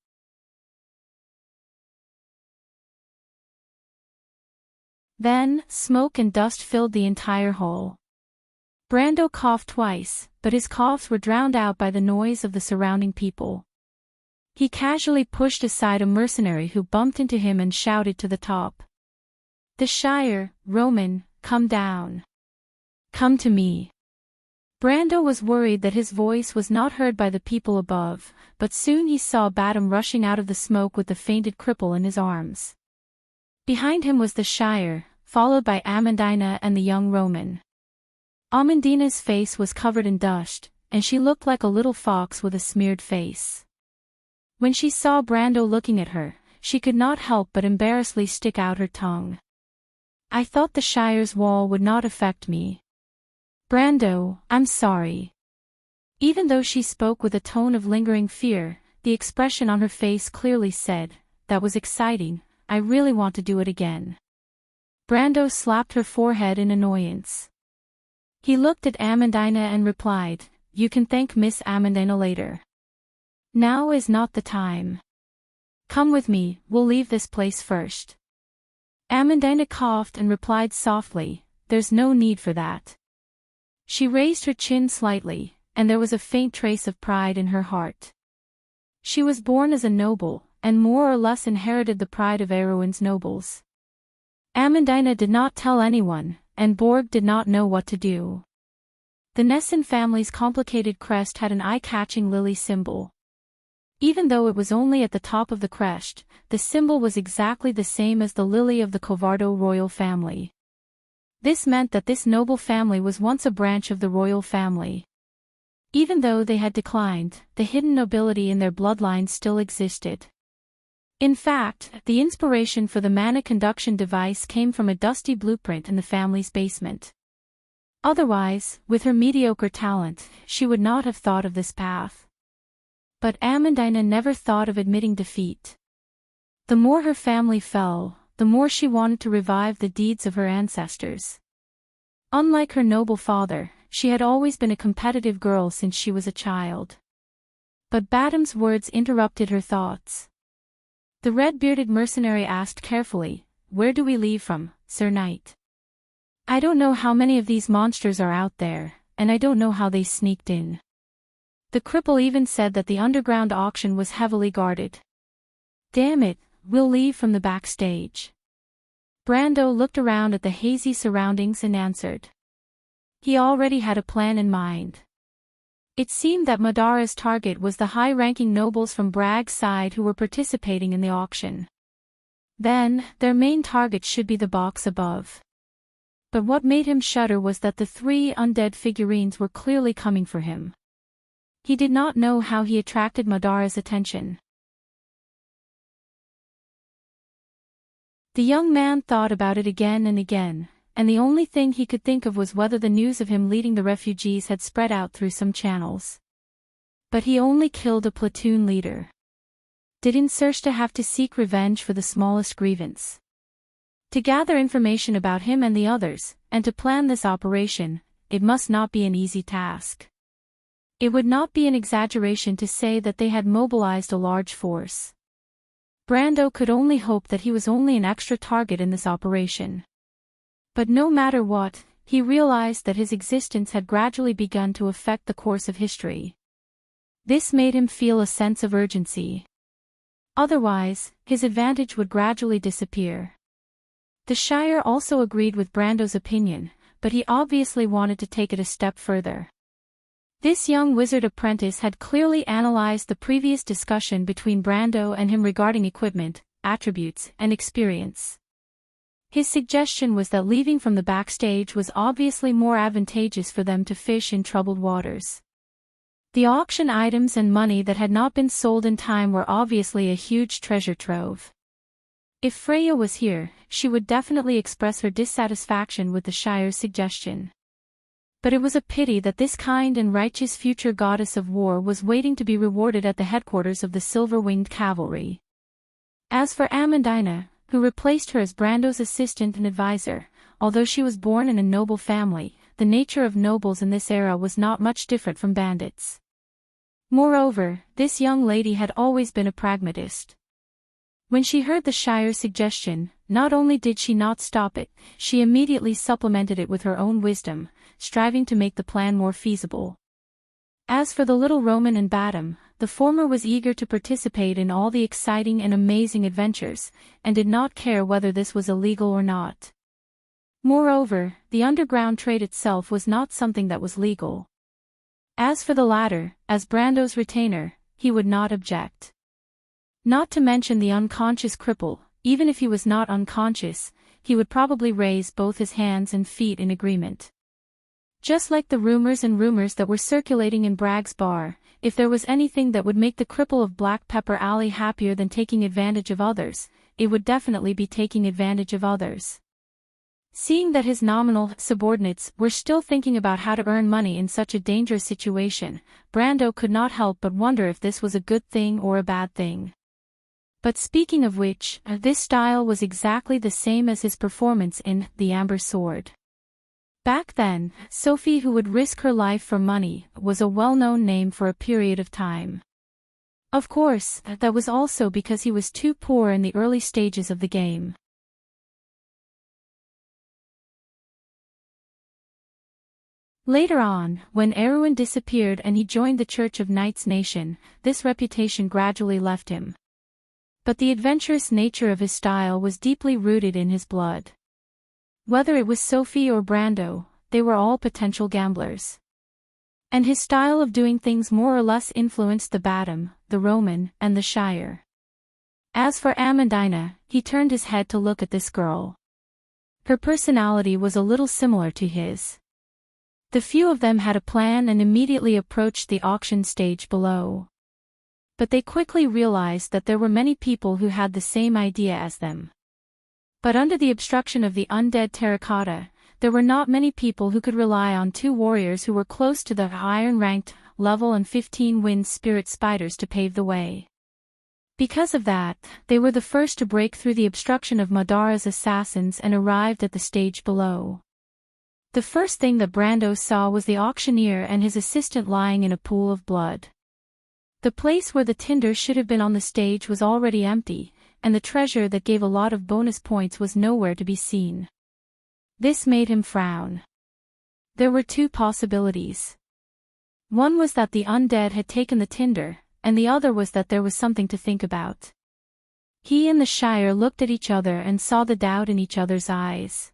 Then, smoke and dust filled the entire hall. Brando coughed twice, but his coughs were drowned out by the noise of the surrounding people. He casually pushed aside a mercenary who bumped into him and shouted to the top. "The Shire, Roman, come down. Come to me." Brando was worried that his voice was not heard by the people above, but soon he saw Badam rushing out of the smoke with the fainted cripple in his arms. Behind him was the Shire, followed by Amandina and the young Roman. Amandina's face was covered in dust, and she looked like a little fox with a smeared face. When she saw Brando looking at her, she could not help but embarrassedly stick out her tongue. "I thought the Shire's wall would not affect me. Brando, I'm sorry." Even though she spoke with a tone of lingering fear, the expression on her face clearly said, "That was exciting, I really want to do it again." Brando slapped her forehead in annoyance. He looked at Amandina and replied, "You can thank Miss Amandina later. Now is not the time. Come with me, we'll leave this place first." Amandina coughed and replied softly, "There's no need for that." She raised her chin slightly, and there was a faint trace of pride in her heart. She was born as a noble, and more or less inherited the pride of Erewhon's nobles. Amandina did not tell anyone, and Borg did not know what to do. The Nesson family's complicated crest had an eye-catching lily symbol. Even though it was only at the top of the crest, the symbol was exactly the same as the lily of the Covardo royal family. This meant that this noble family was once a branch of the royal family. Even though they had declined, the hidden nobility in their bloodline still existed. In fact, the inspiration for the mana conduction device came from a dusty blueprint in the family's basement. Otherwise, with her mediocre talent, she would not have thought of this path. But Amandina never thought of admitting defeat. The more her family fell, the more she wanted to revive the deeds of her ancestors. Unlike her noble father, she had always been a competitive girl since she was a child. But Badam's words interrupted her thoughts. The red-bearded mercenary asked carefully, "Where do we leave from, Sir Knight?" "I don't know how many of these monsters are out there, and I don't know how they sneaked in." The cripple even said that the underground auction was heavily guarded. "Damn it, we'll leave from the backstage." Brando looked around at the hazy surroundings and answered. He already had a plan in mind. It seemed that Madara's target was the high-ranking nobles from Bragg's side who were participating in the auction. Then, their main target should be the box above. But what made him shudder was that the 3 undead figurines were clearly coming for him. He did not know how he attracted Madara's attention. The young man thought about it again and again, and the only thing he could think of was whether the news of him leading the refugees had spread out through some channels. But he only killed a platoon leader. Did Insurgta have to seek revenge for the smallest grievance? To gather information about him and the others, and to plan this operation, it must not be an easy task. It would not be an exaggeration to say that they had mobilized a large force. Brando could only hope that he was only an extra target in this operation. But no matter what, he realized that his existence had gradually begun to affect the course of history. This made him feel a sense of urgency. Otherwise, his advantage would gradually disappear. The Shire also agreed with Brando's opinion, but he obviously wanted to take it a step further. This young wizard apprentice had clearly analyzed the previous discussion between Brando and him regarding equipment, attributes, and experience. His suggestion was that leaving from the backstage was obviously more advantageous for them to fish in troubled waters. The auction items and money that had not been sold in time were obviously a huge treasure trove. If Freya was here, she would definitely express her dissatisfaction with the Shire's suggestion. But it was a pity that this kind and righteous future goddess of war was waiting to be rewarded at the headquarters of the Silver-Winged Cavalry. As for Amandina, who replaced her as Brando's assistant and advisor, although she was born in a noble family, the nature of nobles in this era was not much different from bandits. Moreover, this young lady had always been a pragmatist. When she heard the Shire's suggestion, not only did she not stop it, she immediately supplemented it with her own wisdom, striving to make the plan more feasible. As for the little Roman and Badam, the former was eager to participate in all the exciting and amazing adventures, and did not care whether this was illegal or not. Moreover, the underground trade itself was not something that was legal. As for the latter, as Brando's retainer, he would not object. Not to mention the unconscious cripple, even if he was not unconscious, he would probably raise both his hands and feet in agreement. Just like the rumors that were circulating in Bragg's bar, if there was anything that would make the cripple of Black Pepper Alley happier than taking advantage of others, it would definitely be taking advantage of others. Seeing that his nominal subordinates were still thinking about how to earn money in such a dangerous situation, Brando could not help but wonder if this was a good thing or a bad thing. But speaking of which, this style was exactly the same as his performance in The Amber Sword. Back then, Sophie, who would risk her life for money, was a well-known name for a period of time. Of course, that was also because he was too poor in the early stages of the game. Later on, when Erwin disappeared and he joined the Church of Knights Nation, this reputation gradually left him. But the adventurous nature of his style was deeply rooted in his blood. Whether it was Sophie or Brando, they were all potential gamblers. And his style of doing things more or less influenced the Badam, the Roman, and the Shire. As for Amandina, he turned his head to look at this girl. Her personality was a little similar to his. The few of them had a plan and immediately approached the auction stage below. But they quickly realized that there were many people who had the same idea as them. But under the obstruction of the undead terracotta, there were not many people who could rely on 2 warriors who were close to the iron-ranked level and 15 wind spirit spiders to pave the way. Because of that, they were the first to break through the obstruction of Madara's assassins and arrived at the stage below. The first thing that Brando saw was the auctioneer and his assistant lying in a pool of blood. The place where the tinder should have been on the stage was already empty, and the treasure that gave a lot of bonus points was nowhere to be seen. This made him frown. There were two possibilities. One was that the undead had taken the tinder, and the other was that there was something to think about. He and the Shire looked at each other and saw the doubt in each other's eyes.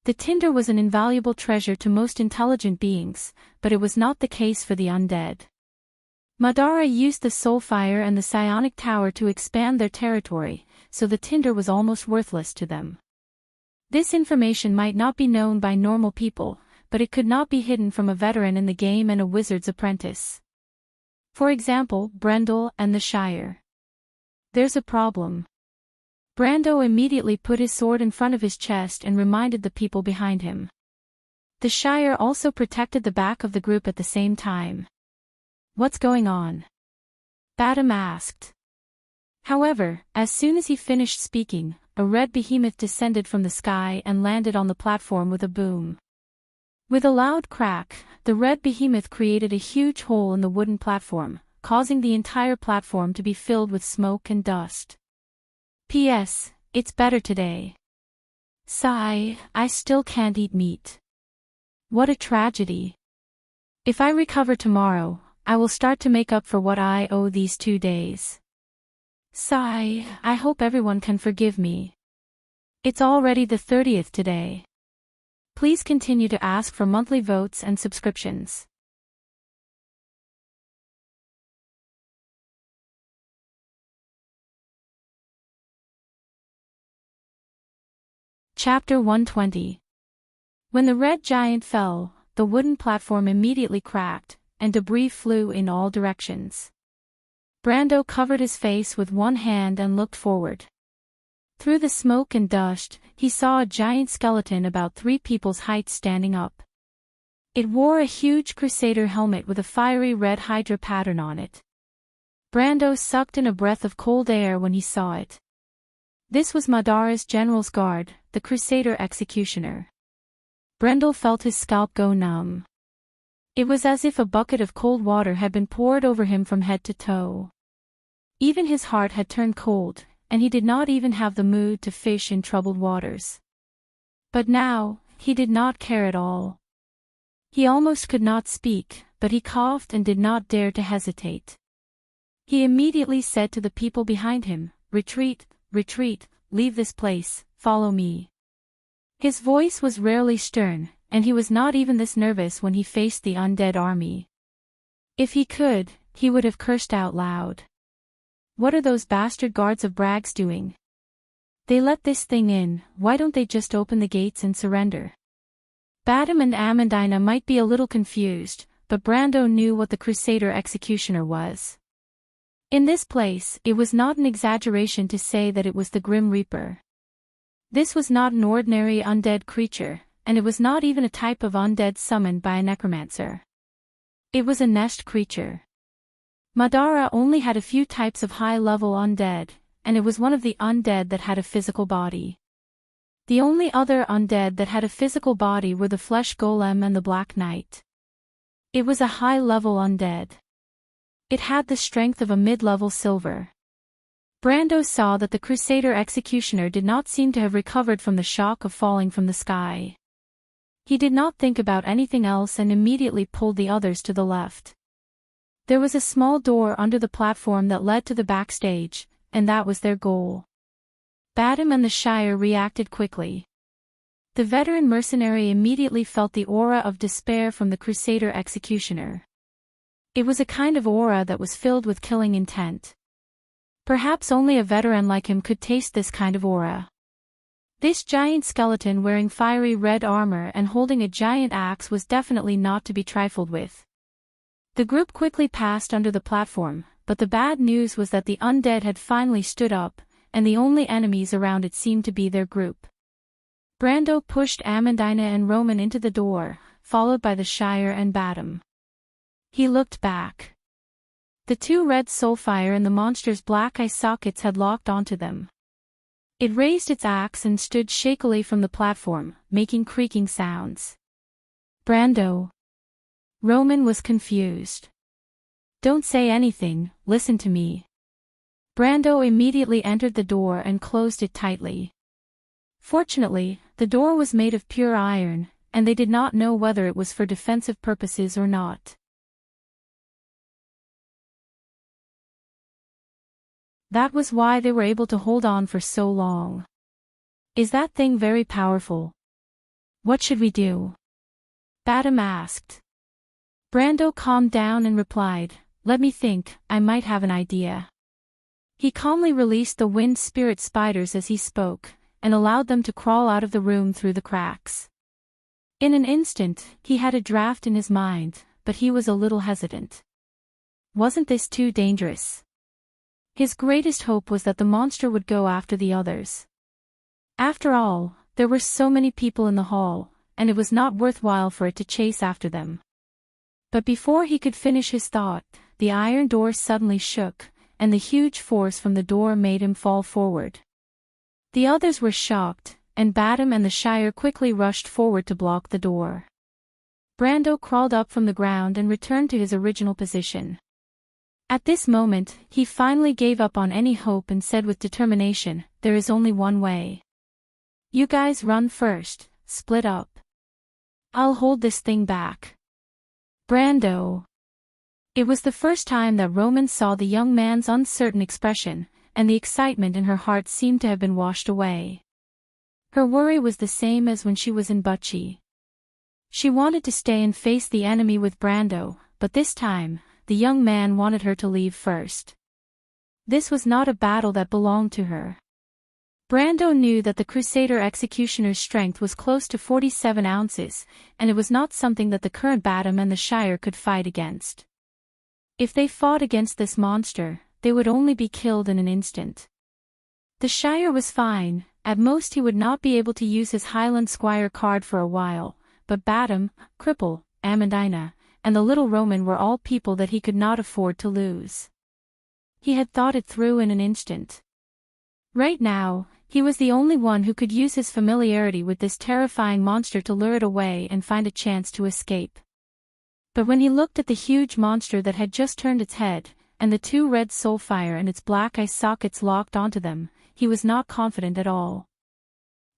The tinder was an invaluable treasure to most intelligent beings, but it was not the case for the undead. Madara used the Soulfire and the Psionic Tower to expand their territory, so the tinder was almost worthless to them. This information might not be known by normal people, but it could not be hidden from a veteran in the game and a wizard's apprentice. For example, Brendel and the Shire. There's a problem. Brando immediately put his sword in front of his chest and reminded the people behind him. The Shire also protected the back of the group at the same time. What's going on? Badam asked. However, as soon as he finished speaking, a red behemoth descended from the sky and landed on the platform with a boom. With a loud crack, the red behemoth created a huge hole in the wooden platform, causing the entire platform to be filled with smoke and dust. P.S. It's better today. Sigh, I still can't eat meat. What a tragedy. If I recover tomorrow, I will start to make up for what I owe these 2 days. Sigh, I hope everyone can forgive me. It's already the 30th today. Please continue to ask for monthly votes and subscriptions. Chapter 120. When the red giant fell, the wooden platform immediately cracked, and debris flew in all directions. Brando covered his face with one hand and looked forward. Through the smoke and dust, he saw a giant skeleton about 3 people's height standing up. It wore a huge crusader helmet with a fiery red hydra pattern on it. Brando sucked in a breath of cold air when he saw it. This was Madara's general's guard, the crusader executioner. Brendel felt his scalp go numb. It was as if a bucket of cold water had been poured over him from head to toe. Even his heart had turned cold, and he did not even have the mood to fish in troubled waters. But now, he did not care at all. He almost could not speak, but he coughed and did not dare to hesitate. He immediately said to the people behind him, "Retreat, retreat, leave this place, follow me." His voice was rarely stern, and he was not even this nervous when he faced the undead army. If he could, he would have cursed out loud. What are those bastard guards of Bragg's doing? They let this thing in, why don't they just open the gates and surrender? Badam and Amandina might be a little confused, but Brando knew what the Crusader executioner was. In this place, it was not an exaggeration to say that it was the Grim Reaper. This was not an ordinary undead creature, and it was not even a type of undead summoned by a necromancer. It was a nest creature. Madara only had a few types of high-level undead, and it was one of the undead that had a physical body. The only other undead that had a physical body were the Flesh Golem and the Black Knight. It was a high-level undead. It had the strength of a mid-level silver. Brando saw that the Crusader executioner did not seem to have recovered from the shock of falling from the sky. He did not think about anything else and immediately pulled the others to the left. There was a small door under the platform that led to the backstage, and that was their goal. Badam and the Shire reacted quickly. The veteran mercenary immediately felt the aura of despair from the Crusader executioner. It was a kind of aura that was filled with killing intent. Perhaps only a veteran like him could taste this kind of aura. This giant skeleton wearing fiery red armor and holding a giant axe was definitely not to be trifled with. The group quickly passed under the platform, but the bad news was that the undead had finally stood up, and the only enemies around it seemed to be their group. Brando pushed Amandina and Roman into the door, followed by the Shire and Badam. He looked back. The 2 red soulfire and the monster's black eye sockets had locked onto them. It raised its axe and stood shakily from the platform, making creaking sounds. Brando. Roman was confused. Don't say anything, listen to me. Brando immediately entered the door and closed it tightly. Fortunately, the door was made of pure iron, and they did not know whether it was for defensive purposes or not. That was why they were able to hold on for so long. Is that thing very powerful? What should we do? Badam asked. Brando calmed down and replied, let me think, I might have an idea. He calmly released the wind spirit spiders as he spoke, and allowed them to crawl out of the room through the cracks. In an instant, he had a draft in his mind, but he was a little hesitant. Wasn't this too dangerous? His greatest hope was that the monster would go after the others. After all, there were so many people in the hall, and it was not worthwhile for it to chase after them. But before he could finish his thought, the iron door suddenly shook, and the huge force from the door made him fall forward. The others were shocked, and Badam and the Shire quickly rushed forward to block the door. Brando crawled up from the ground and returned to his original position. At this moment, he finally gave up on any hope and said with determination, there is only one way. You guys run first, split up. I'll hold this thing back. Brando. It was the first time that Roman saw the young man's uncertain expression, and the excitement in her heart seemed to have been washed away. Her worry was the same as when she was in Butchie. She wanted to stay and face the enemy with Brando, but this time, the young man wanted her to leave first. This was not a battle that belonged to her. Brando knew that the Crusader executioner's strength was close to 47 ounces, and it was not something that the current Badam and the Shire could fight against. If they fought against this monster, they would only be killed in an instant. The Shire was fine, at most he would not be able to use his Highland Squire card for a while, but Badam, Cripple, Amandina, and the little Roman were all people that he could not afford to lose. He had thought it through in an instant. Right now, he was the only one who could use his familiarity with this terrifying monster to lure it away and find a chance to escape. But when he looked at the huge monster that had just turned its head, and the two red soulfire and its black eye sockets locked onto them, he was not confident at all.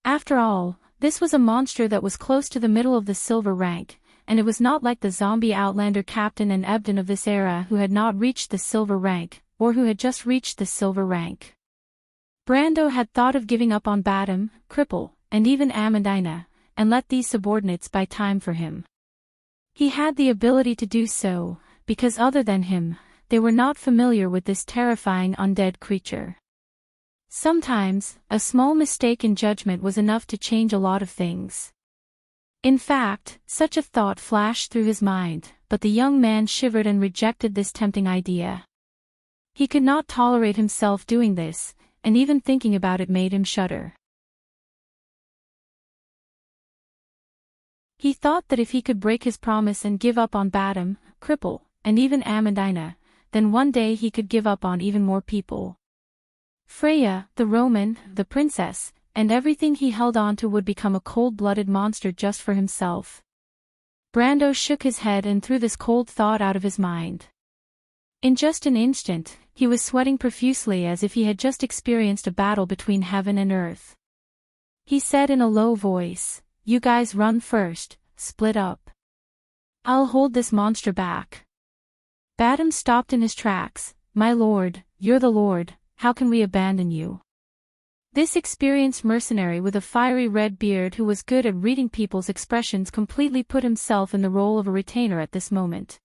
After all, this was a monster that was close to the middle of the silver rank, and it was not like the zombie outlander Captain and Ebden of this era who had not reached the silver rank, or who had just reached the silver rank. Brando had thought of giving up on Badam, Cripple, and even Amandina, and let these subordinates buy time for him. He had the ability to do so, because other than him, they were not familiar with this terrifying undead creature. Sometimes, a small mistake in judgment was enough to change a lot of things. In fact, such a thought flashed through his mind, but the young man shivered and rejected this tempting idea. He could not tolerate himself doing this, and even thinking about it made him shudder. He thought that if he could break his promise and give up on Badam, Cripple, and even Amandina, then one day he could give up on even more people. Freya, the Roman, the princess, and everything he held on to would become a cold-blooded monster just for himself. Brando shook his head and threw this cold thought out of his mind. In just an instant, he was sweating profusely as if he had just experienced a battle between heaven and earth. He said in a low voice, "You guys run first, split up. I'll hold this monster back." Badam stopped in his tracks. "My lord, you're the lord, how can we abandon you?" This experienced mercenary with a fiery red beard who was good at reading people's expressions completely put himself in the role of a retainer at this moment.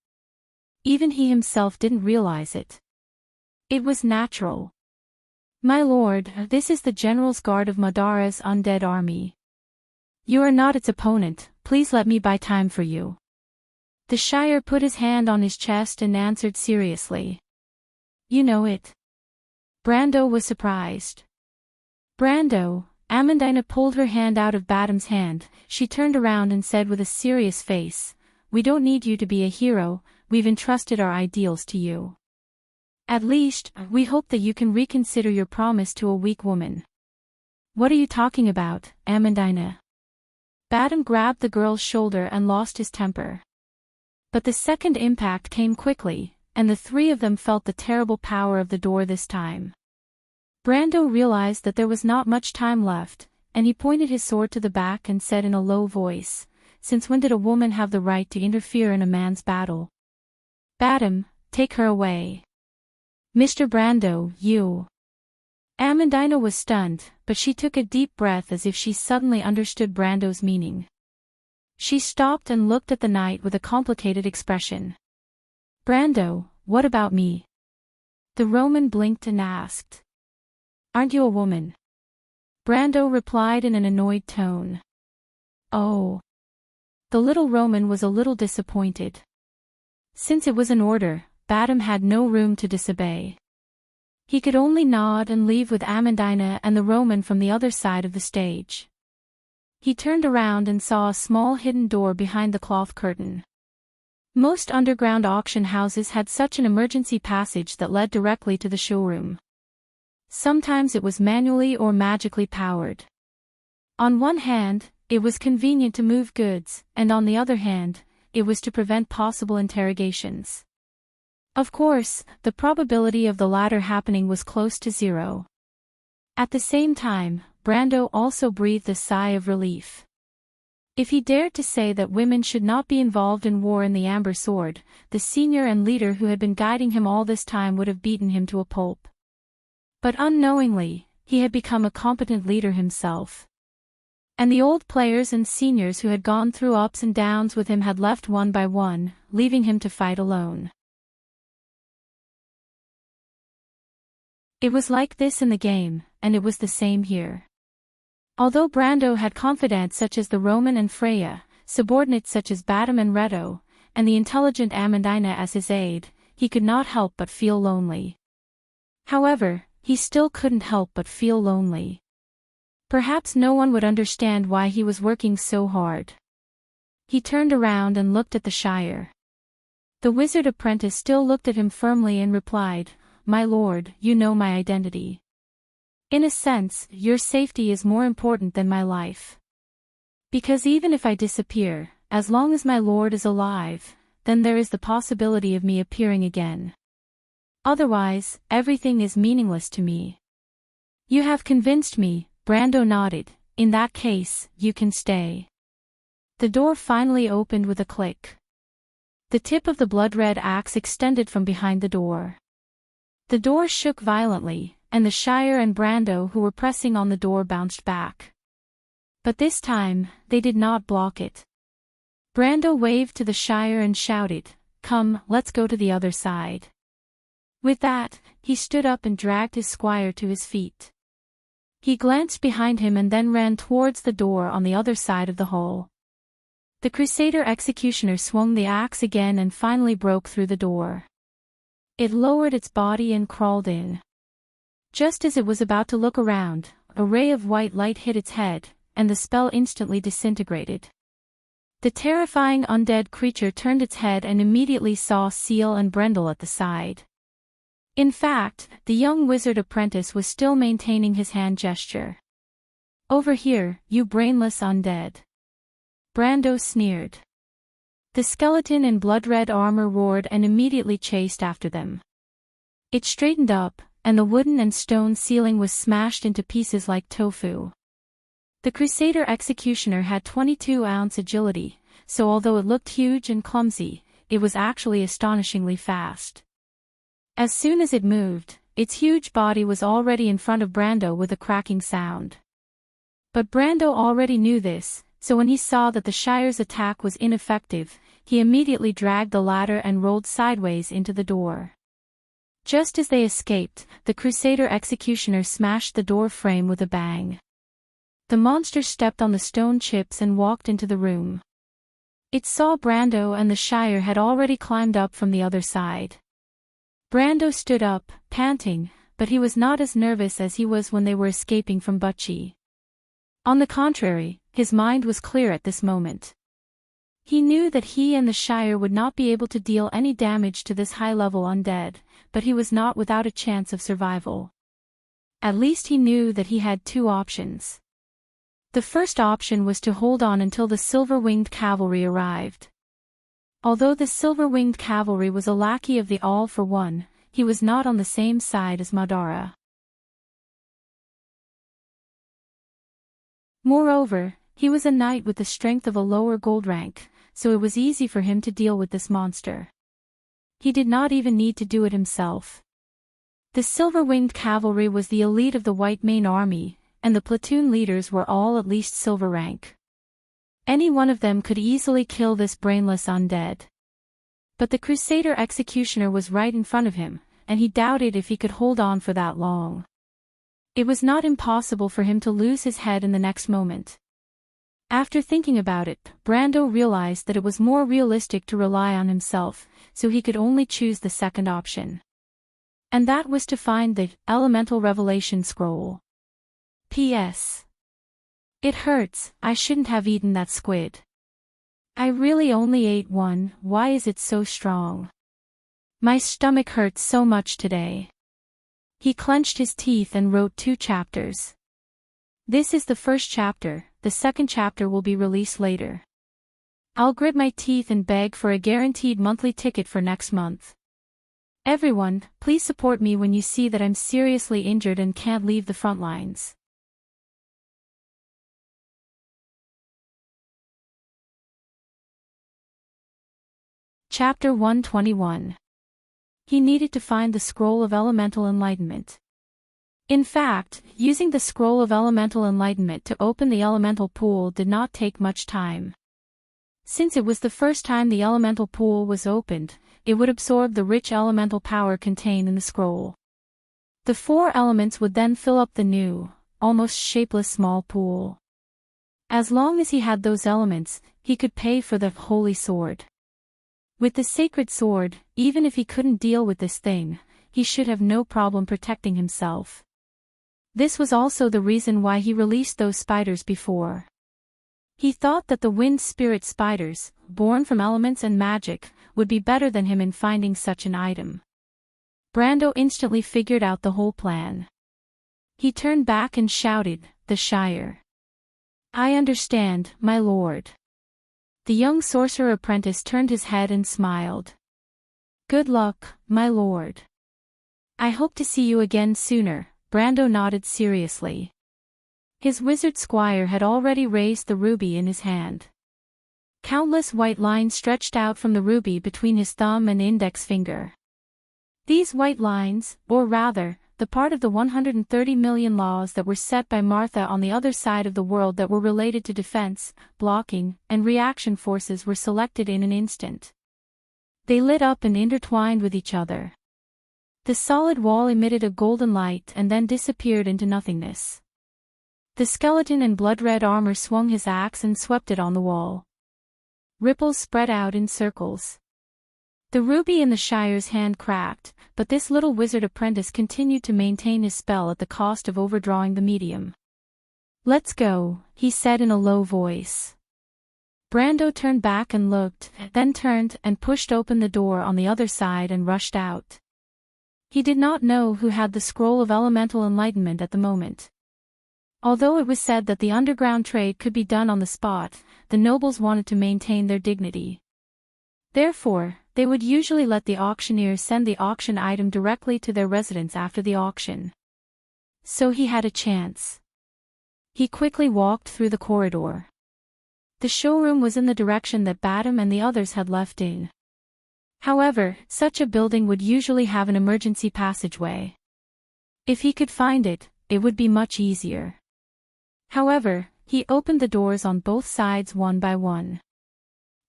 Even he himself didn't realize it. It was natural. "My lord, this is the General's Guard of Madara's undead army. You are not its opponent, please let me buy time for you." The Shire put his hand on his chest and answered seriously. "You know it." Brando was surprised. "Brando," Amandina pulled her hand out of Badam's hand. She turned around and said with a serious face, "We don't need you to be a hero, we've entrusted our ideals to you. At least, we hope that you can reconsider your promise to a weak woman." What are you talking about, Amandina? Badam grabbed the girl's shoulder and lost his temper. But the second impact came quickly, and the three of them felt the terrible power of the door this time. Brando realized that there was not much time left, and he pointed his sword to the back and said in a low voice, "Since when did a woman have the right to interfere in a man's battle? Badam, take her away." "Mr. Brando, you..." Amandina was stunned, but she took a deep breath as if she suddenly understood Brando's meaning. She stopped and looked at the knight with a complicated expression. "Brando, what about me?" The Roman blinked and asked. "Aren't you a woman?" Brando replied in an annoyed tone. "Oh." The little Roman was a little disappointed. Since it was an order, Badam had no room to disobey. He could only nod and leave with Amandina and the Roman from the other side of the stage. He turned around and saw a small hidden door behind the cloth curtain. Most underground auction houses had such an emergency passage that led directly to the showroom. Sometimes it was manually or magically powered. On one hand, it was convenient to move goods, and on the other hand, it was to prevent possible interrogations. Of course, the probability of the latter happening was close to zero. At the same time, Brando also breathed a sigh of relief. If he dared to say that women should not be involved in war in the Amber Sword, the senior and leader who had been guiding him all this time would have beaten him to a pulp. But unknowingly, he had become a competent leader himself. And the old players and seniors who had gone through ups and downs with him had left one by one, leaving him to fight alone. It was like this in the game, and it was the same here. Although Brando had confidants such as the Roman and Freya, subordinates such as Badam and Reto, and the intelligent Amandina as his aide, he could not help but feel lonely. However, he still couldn't help but feel lonely. Perhaps no one would understand why he was working so hard. He turned around and looked at the Shire. The wizard apprentice still looked at him firmly and replied, "My lord, you know my identity. In a sense, your safety is more important than my life. Because even if I disappear, as long as my lord is alive, then there is the possibility of me appearing again. Otherwise, everything is meaningless to me." "You have convinced me," Brando nodded. "In that case, you can stay." The door finally opened with a click. The tip of the blood-red axe extended from behind the door. The door shook violently, and the Shire and Brando who were pressing on the door bounced back. But this time, they did not block it. Brando waved to the Shire and shouted, "Come, let's go to the other side." With that, he stood up and dragged his squire to his feet. He glanced behind him and then ran towards the door on the other side of the hall. The Crusader executioner swung the axe again and finally broke through the door. It lowered its body and crawled in. Just as it was about to look around, a ray of white light hit its head, and the spell instantly disintegrated. The terrifying undead creature turned its head and immediately saw Seal and Brendel at the side. In fact, the young wizard apprentice was still maintaining his hand gesture. "Over here, you brainless undead." Brando sneered. The skeleton in blood-red armor roared and immediately chased after them. It straightened up, and the wooden and stone ceiling was smashed into pieces like tofu. The Crusader executioner had 22-ounce agility, so although it looked huge and clumsy, it was actually astonishingly fast. As soon as it moved, its huge body was already in front of Brando with a cracking sound. But Brando already knew this, so when he saw that the Shire's attack was ineffective, he immediately dragged the ladder and rolled sideways into the door. Just as they escaped, the Crusader executioner smashed the door frame with a bang. The monster stepped on the stone chips and walked into the room. It saw Brando and the Shire had already climbed up from the other side. Brando stood up, panting, but he was not as nervous as he was when they were escaping from Butchie. On the contrary, his mind was clear at this moment. He knew that he and the Shire would not be able to deal any damage to this high-level undead, but he was not without a chance of survival. At least he knew that he had two options. The first option was to hold on until the silver-winged cavalry arrived. Although the silver-winged cavalry was a lackey of the All-for-One, he was not on the same side as Madara. Moreover, he was a knight with the strength of a lower gold rank, so it was easy for him to deal with this monster. He did not even need to do it himself. The silver-winged cavalry was the elite of the White Mane Army, and the platoon leaders were all at least silver rank. Any one of them could easily kill this brainless undead. But the Crusader executioner was right in front of him, and he doubted if he could hold on for that long. It was not impossible for him to lose his head in the next moment. After thinking about it, Brando realized that it was more realistic to rely on himself, so he could only choose the second option. And that was to find the Elemental Revelation Scroll. P.S. It hurts, I shouldn't have eaten that squid. I really only ate one, why is it so strong? My stomach hurts so much today. He clenched his teeth and wrote 2 chapters. This is the first chapter, the second chapter will be released later. I'll grit my teeth and beg for a guaranteed monthly ticket for next month. Everyone, please support me when you see that I'm seriously injured and can't leave the front lines. Chapter 121. He needed to find the Scroll of Elemental Enlightenment. In fact, using the Scroll of Elemental Enlightenment to open the elemental pool did not take much time. Since it was the first time the elemental pool was opened, it would absorb the rich elemental power contained in the scroll. The 4 elements would then fill up the new, almost shapeless small pool. As long as he had those elements, he could pay for the holy sword. With the sacred sword, even if he couldn't deal with this thing, he should have no problem protecting himself. This was also the reason why he released those spiders before. He thought that the wind spirit spiders, born from elements and magic, would be better than him in finding such an item. Brando instantly figured out the whole plan. He turned back and shouted, "The Shire." "I understand, my lord." The young sorcerer apprentice turned his head and smiled. "Good luck, my lord." "I hope to see you again sooner," Brando nodded seriously. His wizard squire had already raised the ruby in his hand. Countless white lines stretched out from the ruby between his thumb and index finger. These white lines, or rather, the part of the 130 million laws that were set by Martha on the other side of the world that were related to defense, blocking, and reaction forces were selected in an instant. They lit up and intertwined with each other. The solid wall emitted a golden light and then disappeared into nothingness. The skeleton in blood-red armor swung his axe and swept it on the wall. Ripples spread out in circles. The ruby in the Shire's hand cracked, but this little wizard apprentice continued to maintain his spell at the cost of overdrawing the medium. "Let's go," he said in a low voice. Brando turned back and looked, then turned and pushed open the door on the other side and rushed out. He did not know who had the Scroll of Elemental Enlightenment at the moment. Although it was said that the underground trade could be done on the spot, the nobles wanted to maintain their dignity. Therefore, they would usually let the auctioneer send the auction item directly to their residence after the auction. So he had a chance. He quickly walked through the corridor. The showroom was in the direction that Badam and the others had left in. However, such a building would usually have an emergency passageway. If he could find it, it would be much easier. However, he opened the doors on both sides one by one.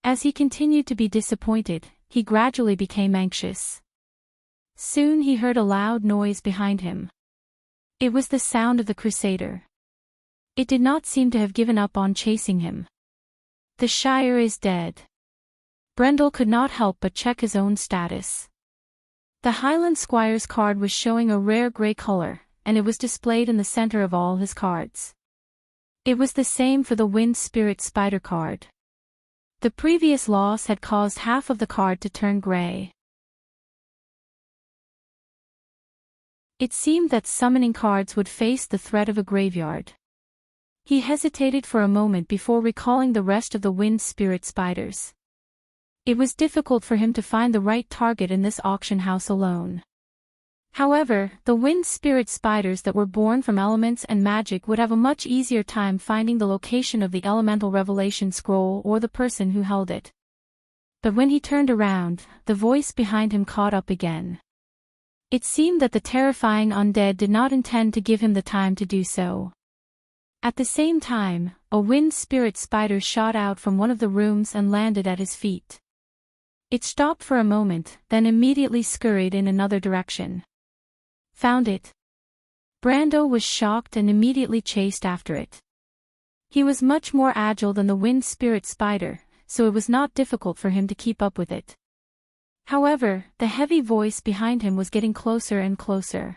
As he continued to be disappointed, he gradually became anxious. Soon he heard a loud noise behind him. It was the sound of the Crusader. It did not seem to have given up on chasing him. The Shire is dead. Brendel could not help but check his own status. The Highland Squire's card was showing a rare grey color, and it was displayed in the center of all his cards. It was the same for the Wind Spirit Spider card. The previous loss had caused half of the card to turn grey. It seemed that summoning cards would face the threat of a graveyard. He hesitated for a moment before recalling the rest of the wind spirit spiders. It was difficult for him to find the right target in this auction house alone. However, the wind spirit spiders that were born from elements and magic would have a much easier time finding the location of the elemental revelation scroll or the person who held it. But when he turned around, the voice behind him caught up again. It seemed that the terrifying undead did not intend to give him the time to do so. At the same time, a wind spirit spider shot out from one of the rooms and landed at his feet. It stopped for a moment, then immediately scurried in another direction. Found it. Brando was shocked and immediately chased after it. He was much more agile than the wind spirit spider, so it was not difficult for him to keep up with it. However, the heavy voice behind him was getting closer and closer.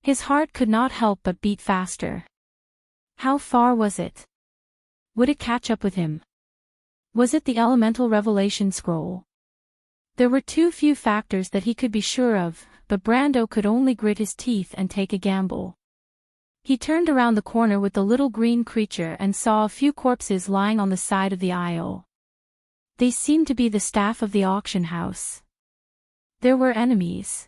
His heart could not help but beat faster. How far was it? Would it catch up with him? Was it the elemental revelation scroll? There were too few factors that he could be sure of, but Brando could only grit his teeth and take a gamble. He turned around the corner with the little green creature and saw a few corpses lying on the side of the aisle. They seemed to be the staff of the auction house. There were enemies.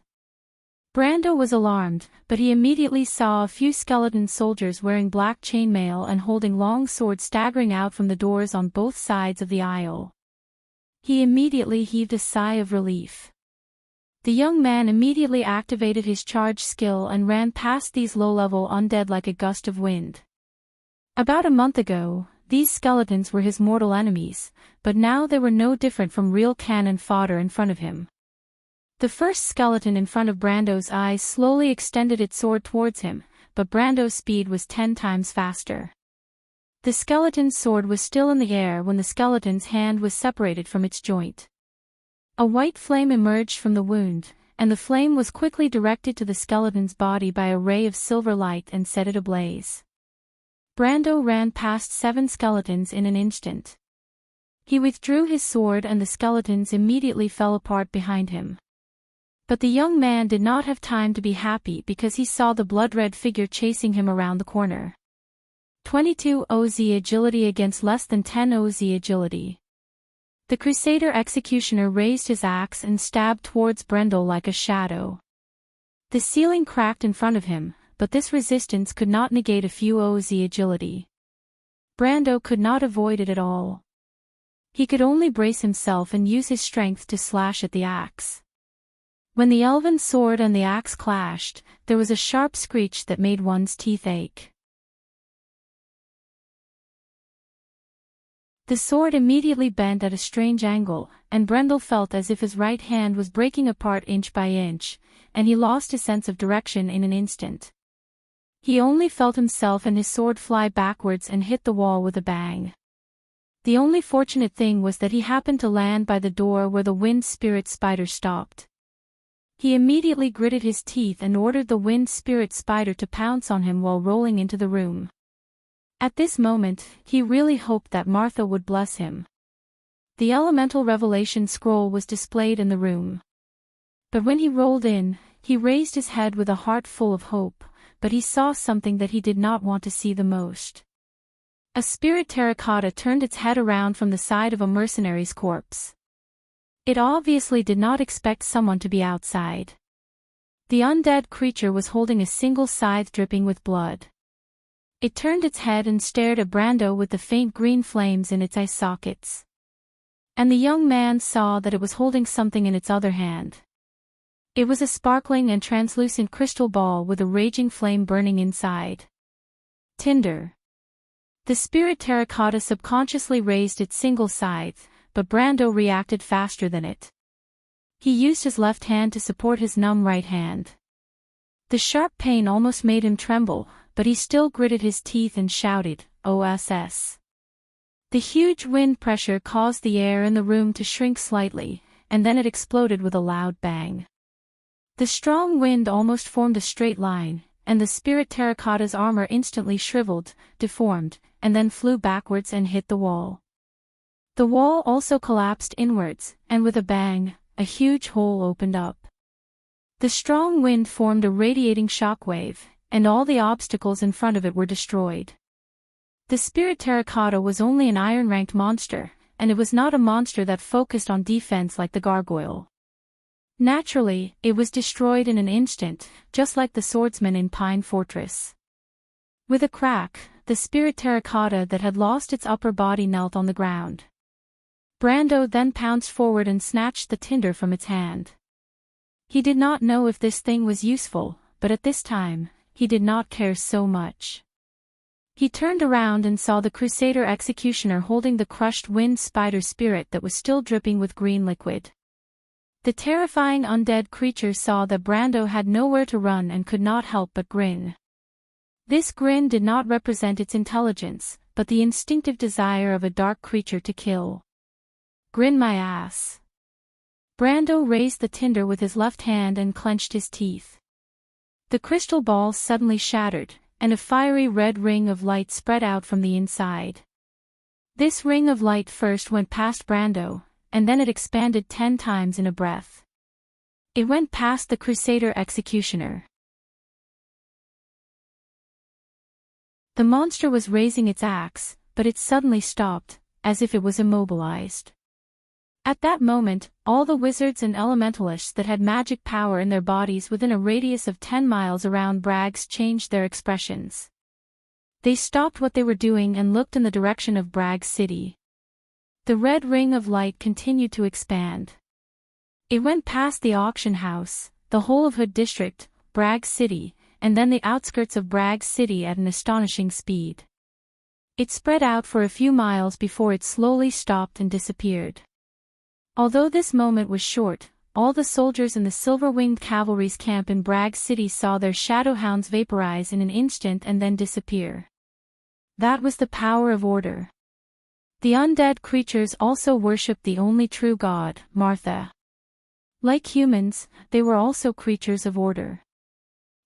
Brando was alarmed, but he immediately saw a few skeleton soldiers wearing black chainmail and holding long swords staggering out from the doors on both sides of the aisle. He immediately heaved a sigh of relief. The young man immediately activated his charge skill and ran past these low-level undead like a gust of wind. About a month ago, these skeletons were his mortal enemies, but now they were no different from real cannon fodder in front of him. The first skeleton in front of Brando's eyes slowly extended its sword towards him, but Brando's speed was 10 times faster. The skeleton's sword was still in the air when the skeleton's hand was separated from its joint. A white flame emerged from the wound, and the flame was quickly directed to the skeleton's body by a ray of silver light and set it ablaze. Brando ran past 7 skeletons in an instant. He withdrew his sword and the skeletons immediately fell apart behind him. But the young man did not have time to be happy because he saw the blood-red figure chasing him around the corner. 22 OZ agility against less than 10 OZ agility. The Crusader executioner raised his axe and stabbed towards Brando like a shadow. The ceiling cracked in front of him, but this resistance could not negate a few OZ agility. Brando could not avoid it at all. He could only brace himself and use his strength to slash at the axe. When the elven sword and the axe clashed, there was a sharp screech that made one's teeth ache. The sword immediately bent at a strange angle, and Brando felt as if his right hand was breaking apart inch by inch, and he lost his sense of direction in an instant. He only felt himself and his sword fly backwards and hit the wall with a bang. The only fortunate thing was that he happened to land by the door where the wind spirit spider stopped. He immediately gritted his teeth and ordered the wind spirit spider to pounce on him while rolling into the room. At this moment, he really hoped that Martha would bless him. The elemental revelation scroll was displayed in the room. But when he rolled in, he raised his head with a heart full of hope, but he saw something that he did not want to see the most. A spirit terracotta turned its head around from the side of a mercenary's corpse. It obviously did not expect someone to be outside. The undead creature was holding a single scythe dripping with blood. It turned its head and stared at Brando with the faint green flames in its eye sockets. And the young man saw that it was holding something in its other hand. It was a sparkling and translucent crystal ball with a raging flame burning inside. Tinder. The spirit terracotta subconsciously raised its single scythe, but Brando reacted faster than it. He used his left hand to support his numb right hand. The sharp pain almost made him tremble, but he still gritted his teeth and shouted, "OSS." The huge wind pressure caused the air in the room to shrink slightly, and then it exploded with a loud bang. The strong wind almost formed a straight line, and the spirit terracotta's armor instantly shriveled, deformed, and then flew backwards and hit the wall. The wall also collapsed inwards, and with a bang, a huge hole opened up. The strong wind formed a radiating shockwave, and all the obstacles in front of it were destroyed. The spirit terracotta was only an iron-ranked monster, and it was not a monster that focused on defense like the gargoyle. Naturally, it was destroyed in an instant, just like the swordsman in Pine Fortress. With a crack, the spirit terracotta that had lost its upper body knelt on the ground. Brando then pounced forward and snatched the tinder from its hand. He did not know if this thing was useful, but at this time, he did not care so much. He turned around and saw the Crusader Executioner holding the crushed wind spider spirit that was still dripping with green liquid. The terrifying undead creature saw that Brando had nowhere to run and could not help but grin. This grin did not represent its intelligence, but the instinctive desire of a dark creature to kill. Grin my ass. Brando raised the tinder with his left hand and clenched his teeth. The crystal balls suddenly shattered, and a fiery red ring of light spread out from the inside. This ring of light first went past Brando, and then it expanded 10 times in a breath. It went past the Crusader Executioner. The monster was raising its axe, but it suddenly stopped, as if it was immobilized. At that moment, all the wizards and elementalists that had magic power in their bodies within a radius of 10 miles around Bragg's changed their expressions. They stopped what they were doing and looked in the direction of Bragg's city. The red ring of light continued to expand. It went past the auction house, the whole of Hood District, Bragg's city, and then the outskirts of Bragg's city at an astonishing speed. It spread out for a few miles before it slowly stopped and disappeared. Although this moment was short, all the soldiers in the Silver-Winged Cavalry's camp in Bragg City saw their shadowhounds vaporize in an instant and then disappear. That was the power of order. The undead creatures also worshipped the only true God, Martha. Like humans, they were also creatures of order.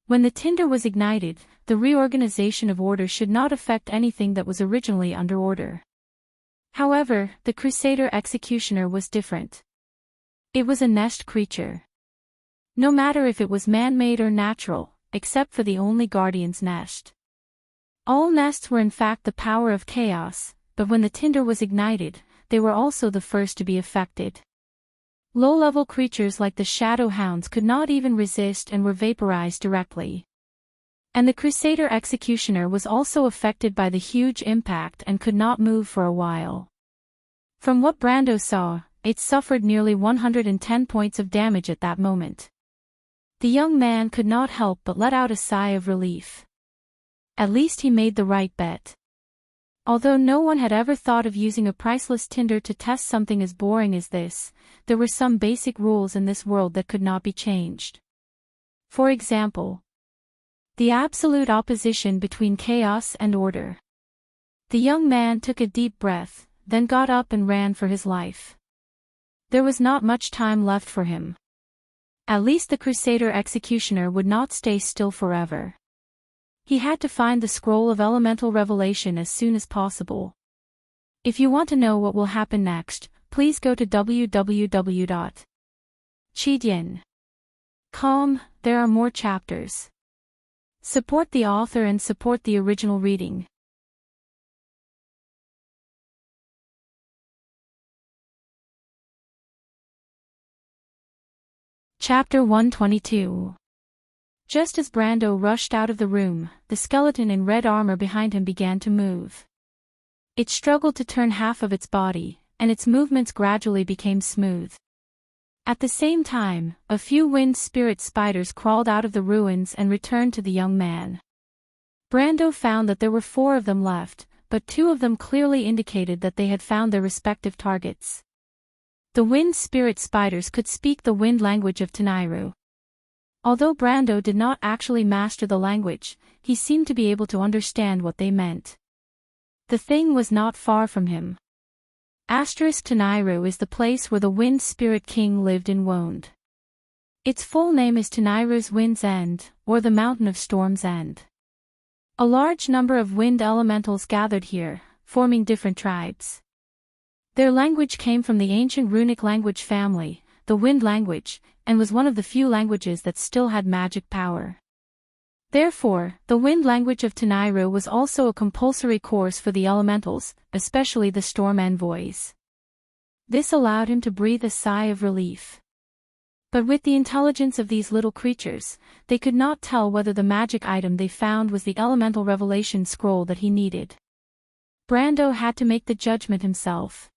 When the tinder was ignited, the reorganization of order should not affect anything that was originally under order. However, the Crusader Executioner was different. It was a nest creature. No matter if it was man-made or natural, except for the only Guardian's nest. All nests were in fact the power of chaos, but when the tinder was ignited, they were also the first to be affected. Low-level creatures like the Shadowhounds could not even resist and were vaporized directly. And the Crusader Executioner was also affected by the huge impact and could not move for a while. From what Brando saw, it suffered nearly 110 points of damage at that moment. The young man could not help but let out a sigh of relief. At least he made the right bet. Although no one had ever thought of using a priceless tinder to test something as boring as this, there were some basic rules in this world that could not be changed. For example, the absolute opposition between chaos and order. The young man took a deep breath, then got up and ran for his life. There was not much time left for him. At least the Crusader Executioner would not stay still forever. He had to find the scroll of elemental revelation as soon as possible. If you want to know what will happen next, please go to www.cheatyin.com. There are more chapters. Support the author and support the original reading. Chapter 122. Just as Brando rushed out of the room, the skeleton in red armor behind him began to move. It struggled to turn half of its body, and its movements gradually became smooth. At the same time, a few wind spirit spiders crawled out of the ruins and returned to the young man. Brando found that there were 4 of them left, but 2 of them clearly indicated that they had found their respective targets. The wind spirit spiders could speak the wind language of Tenairu. Although Brando did not actually master the language, he seemed to be able to understand what they meant. The thing was not far from him. Tenairu is the place where the Wind Spirit King lived and wound. Its full name is Tenairu's Wind's End, or the Mountain of Storm's End. A large number of wind elementals gathered here, forming different tribes. Their language came from the ancient runic language family, the wind language, and was one of the few languages that still had magic power. Therefore, the wind language of Tenairu was also a compulsory course for the elementals, especially the storm envoys. This allowed him to breathe a sigh of relief. But with the intelligence of these little creatures, they could not tell whether the magic item they found was the elemental revelation scroll that he needed. Brando had to make the judgment himself.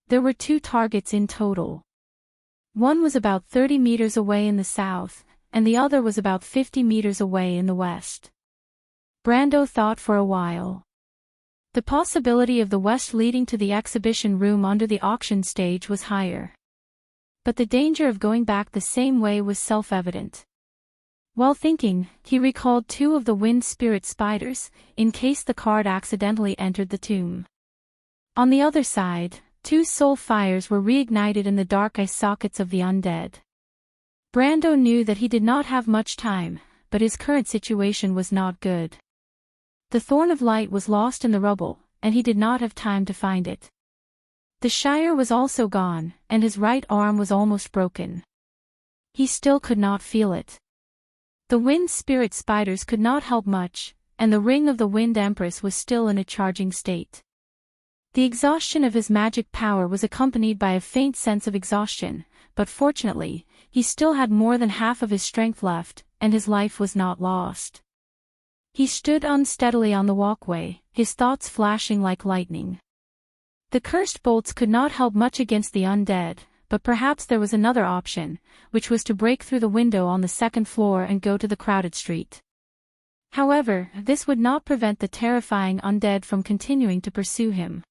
There were 2 targets in total. One was about 30 meters away in the south, and the other was about 50 meters away in the west. Brando thought for a while. The possibility of the west leading to the exhibition room under the auction stage was higher. But the danger of going back the same way was self-evident. While thinking, he recalled 2 of the wind spirit spiders, in case the card accidentally entered the tomb. On the other side, 2 soul fires were reignited in the dark eye sockets of the undead. Brando knew that he did not have much time, but his current situation was not good. The Thorn of Light was lost in the rubble, and he did not have time to find it. The Shire was also gone, and his right arm was almost broken. He still could not feel it. The wind spirit spiders could not help much, and the ring of the Wind Empress was still in a charging state. The exhaustion of his magic power was accompanied by a faint sense of exhaustion, but fortunately, he still had more than half of his strength left, and his life was not lost. He stood unsteadily on the walkway, his thoughts flashing like lightning. The cursed bolts could not help much against the undead, but perhaps there was another option, which was to break through the window on the 2nd floor and go to the crowded street. However, this would not prevent the terrifying undead from continuing to pursue him.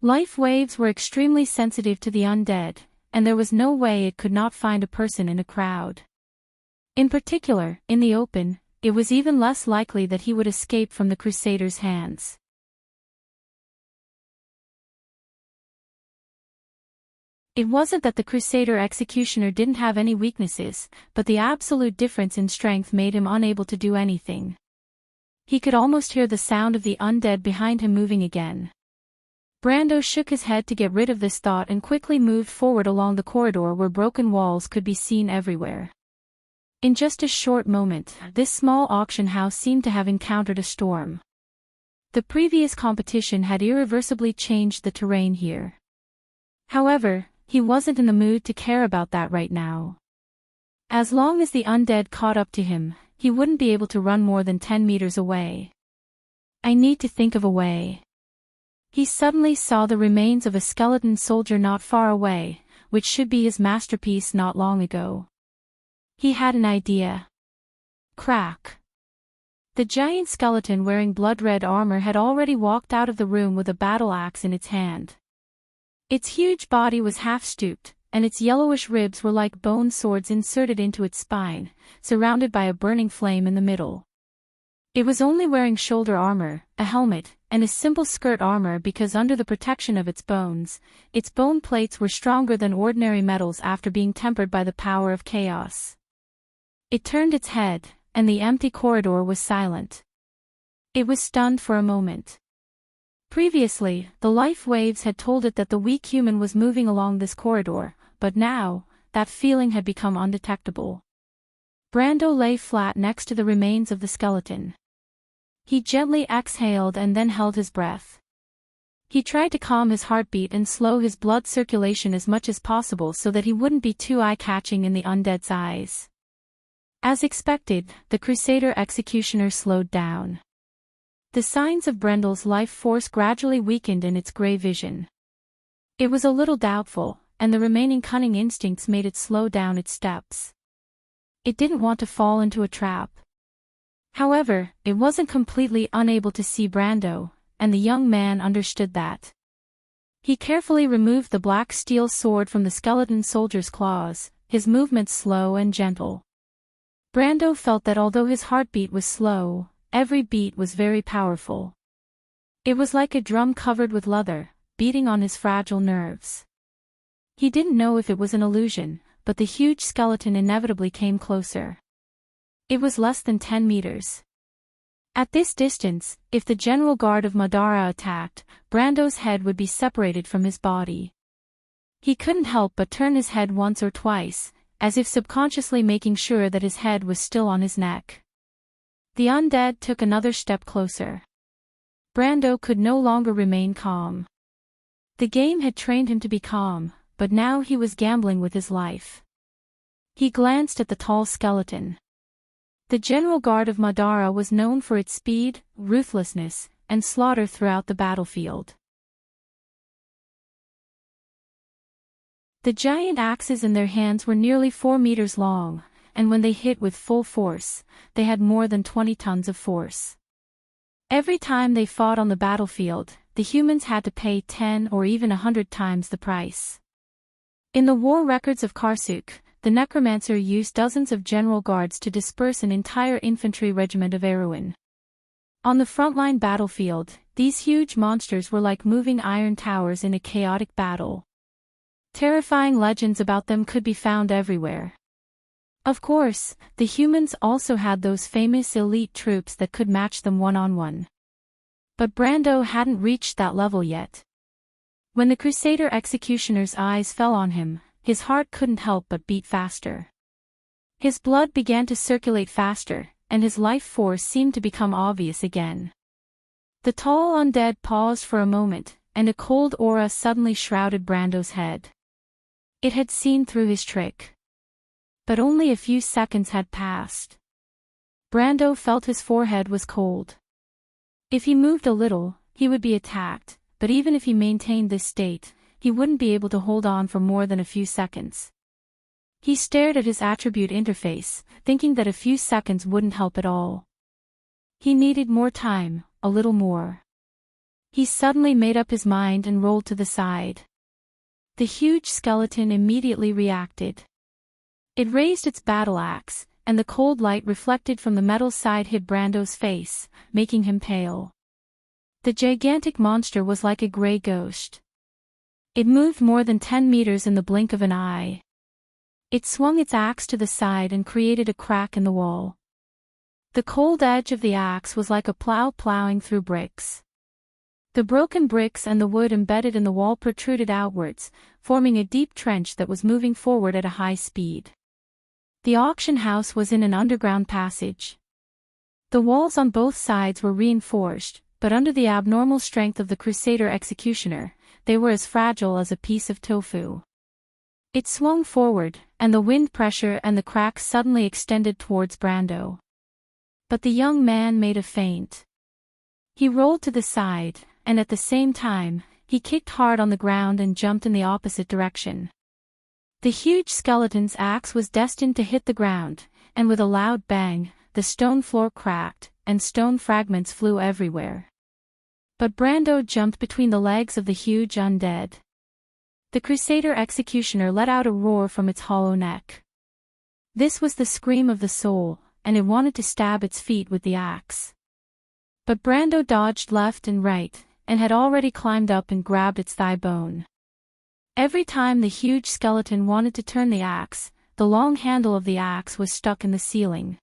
Life waves were extremely sensitive to the undead, and there was no way it could not find a person in a crowd. In particular, in the open, it was even less likely that he would escape from the Crusaders' hands. It wasn't that the Crusader executioner didn't have any weaknesses, but the absolute difference in strength made him unable to do anything. He could almost hear the sound of the undead behind him moving again. Brando shook his head to get rid of this thought and quickly moved forward along the corridor where broken walls could be seen everywhere. In just a short moment, this small auction house seemed to have encountered a storm. The previous competition had irreversibly changed the terrain here. However, he wasn't in the mood to care about that right now. As long as the undead caught up to him, he wouldn't be able to run more than 10 meters away. I need to think of a way. He suddenly saw the remains of a skeleton soldier not far away, which should be his masterpiece not long ago. He had an idea. Crack. The giant skeleton wearing blood-red armor had already walked out of the room with a battle axe in its hand. Its huge body was half-stooped, and its yellowish ribs were like bone swords inserted into its spine, surrounded by a burning flame in the middle. It was only wearing shoulder armor, a helmet, and a simple skirt armor because under the protection of its bone plates were stronger than ordinary metals after being tempered by the power of chaos. It turned its head, and the empty corridor was silent. It was stunned for a moment. Previously, the life waves had told it that the weak human was moving along this corridor, but now, that feeling had become undetectable. Brando lay flat next to the remains of the skeleton. He gently exhaled and then held his breath. He tried to calm his heartbeat and slow his blood circulation as much as possible so that he wouldn't be too eye-catching in the undead's eyes. As expected, the Crusader executioner slowed down. The signs of Brendel's life force gradually weakened in its gray vision. It was a little doubtful, and the remaining cunning instincts made it slow down its steps. It didn't want to fall into a trap. However, it wasn't completely unable to see Brando, and the young man understood that. He carefully removed the black steel sword from the skeleton soldier's claws, his movements slow and gentle. Brando felt that although his heartbeat was slow, every beat was very powerful. It was like a drum covered with leather, beating on his fragile nerves. He didn't know if it was an illusion, but the huge skeleton inevitably came closer. It was less than 10 meters. At this distance, if the general guard of Madara attacked, Brando's head would be separated from his body. He couldn't help but turn his head once or twice, as if subconsciously making sure that his head was still on his neck. The undead took another step closer. Brando could no longer remain calm. The game had trained him to be calm, but now he was gambling with his life. He glanced at the tall skeleton. The General Guard of Madara was known for its speed, ruthlessness, and slaughter throughout the battlefield. The giant axes in their hands were nearly 4 meters long, and when they hit with full force, they had more than 20 tons of force. Every time they fought on the battlefield, the humans had to pay 10 or even 100 times the price. In the war records of Karsuk, the necromancer used dozens of general guards to disperse an entire infantry regiment of Erewhon. On the frontline battlefield, these huge monsters were like moving iron towers in a chaotic battle. Terrifying legends about them could be found everywhere. Of course, the humans also had those famous elite troops that could match them one-on-one. But Brando hadn't reached that level yet. When the Crusader executioner's eyes fell on him, his heart couldn't help but beat faster. His blood began to circulate faster, and his life force seemed to become obvious again. The tall undead paused for a moment, and a cold aura suddenly shrouded Brando's head. It had seen through his trick. But only a few seconds had passed. Brando felt his forehead was cold. If he moved a little, he would be attacked, but even if he maintained this state, he wouldn't be able to hold on for more than a few seconds. He stared at his attribute interface, thinking that a few seconds wouldn't help at all. He needed more time, a little more. He suddenly made up his mind and rolled to the side. The huge skeleton immediately reacted. It raised its battle axe, and the cold light reflected from the metal side hit Brando's face, making him pale. The gigantic monster was like a gray ghost. It moved more than 10 meters in the blink of an eye. It swung its axe to the side and created a crack in the wall. The cold edge of the axe was like a plow plowing through bricks. The broken bricks and the wood embedded in the wall protruded outwards, forming a deep trench that was moving forward at a high speed. The auction house was in an underground passage. The walls on both sides were reinforced, but under the abnormal strength of the Crusader executioner, they were as fragile as a piece of tofu. It swung forward, and the wind pressure and the cracks suddenly extended towards Brando. But the young man made a feint. He rolled to the side, and at the same time, he kicked hard on the ground and jumped in the opposite direction. The huge skeleton's axe was destined to hit the ground, and with a loud bang, the stone floor cracked, and stone fragments flew everywhere. But Brando jumped between the legs of the huge undead. The Crusader executioner let out a roar from its hollow neck. This was the scream of the soul, and it wanted to stab its feet with the axe. But Brando dodged left and right, and had already climbed up and grabbed its thigh bone. Every time the huge skeleton wanted to turn the axe, the long handle of the axe was stuck in the ceiling.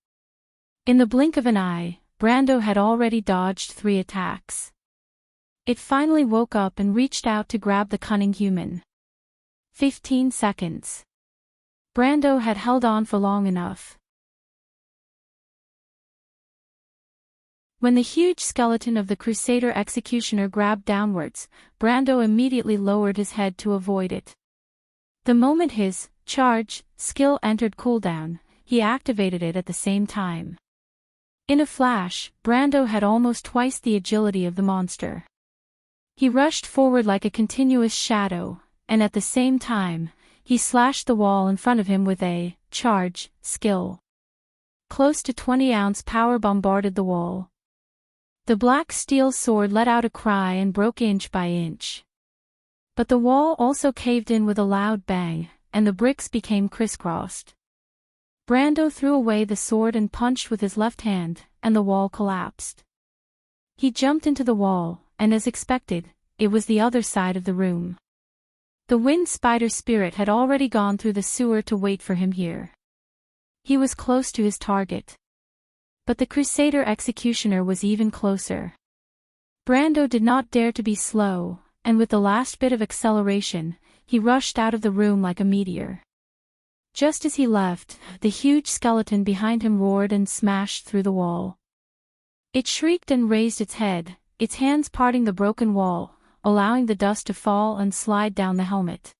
In the blink of an eye, Brando had already dodged 3 attacks. It finally woke up and reached out to grab the cunning human. 15 seconds. Brando had held on for long enough. When the huge skeleton of the Crusader executioner grabbed downwards, Brando immediately lowered his head to avoid it. The moment his charge skill entered cooldown, he activated it at the same time. In a flash, Brando had almost twice the agility of the monster. He rushed forward like a continuous shadow, and at the same time, he slashed the wall in front of him with a charge skill. Close to 20-ounce power bombarded the wall. The black steel sword let out a cry and broke inch by inch. But the wall also caved in with a loud bang, and the bricks became crisscrossed. Brando threw away the sword and punched with his left hand, and the wall collapsed. He jumped into the wall, and as expected, it was the other side of the room. The wind spider spirit had already gone through the sewer to wait for him here. He was close to his target. But the Crusader executioner was even closer. Brando did not dare to be slow, and with the last bit of acceleration, he rushed out of the room like a meteor. Just as he left, the huge skeleton behind him roared and smashed through the wall. It shrieked and raised its head, its hands parting the broken wall, allowing the dust to fall and slide down the helmet.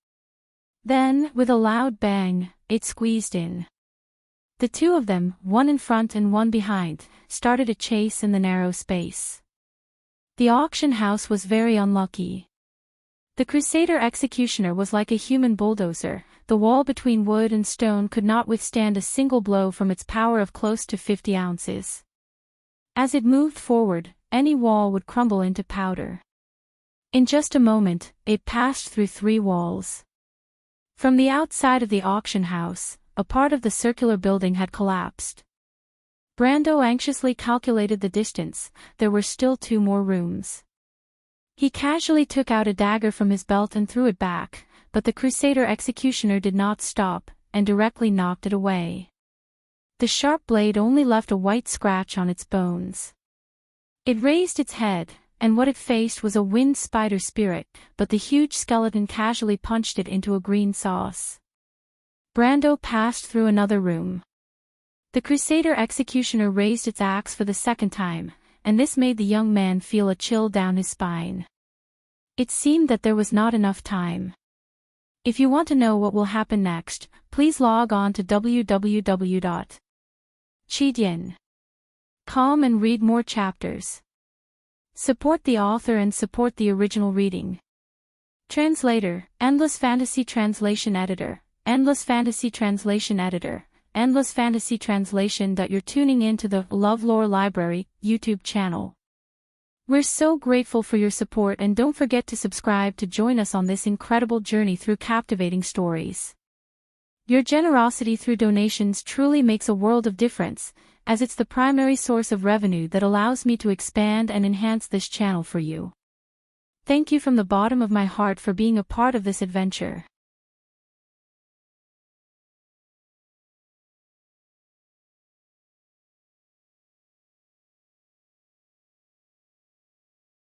Then, with a loud bang, it squeezed in. The two of them, one in front and one behind, started a chase in the narrow space. The auction house was very unlucky. The Crusader executioner was like a human bulldozer. The wall between wood and stone could not withstand a single blow from its power of close to 50 ounces. As it moved forward, any wall would crumble into powder. In just a moment, it passed through 3 walls. From the outside of the auction house, a part of the circular building had collapsed. Brando anxiously calculated the distance. There were still 2 more rooms. He casually took out a dagger from his belt and threw it back, but the Crusader executioner did not stop, and directly knocked it away. The sharp blade only left a white scratch on its bones. It raised its head, and what it faced was a winged spider spirit, but the huge skeleton casually punched it into a green sauce. Brando passed through another room. The Crusader executioner raised its axe for the second time, and this made the young man feel a chill down his spine. It seemed that there was not enough time. If you want to know what will happen next, please log on to www.chidien.com and read more chapters. Support the author and support the original reading. Translator, Endless Fantasy Translation Editor, Endless Fantasy Translation Editor, Endless Fantasy Translation. You're tuning in to the LoveLore Library YouTube channel. We're so grateful for your support, and don't forget to subscribe to join us on this incredible journey through captivating stories. Your generosity through donations truly makes a world of difference, as it's the primary source of revenue that allows me to expand and enhance this channel for you. Thank you from the bottom of my heart for being a part of this adventure.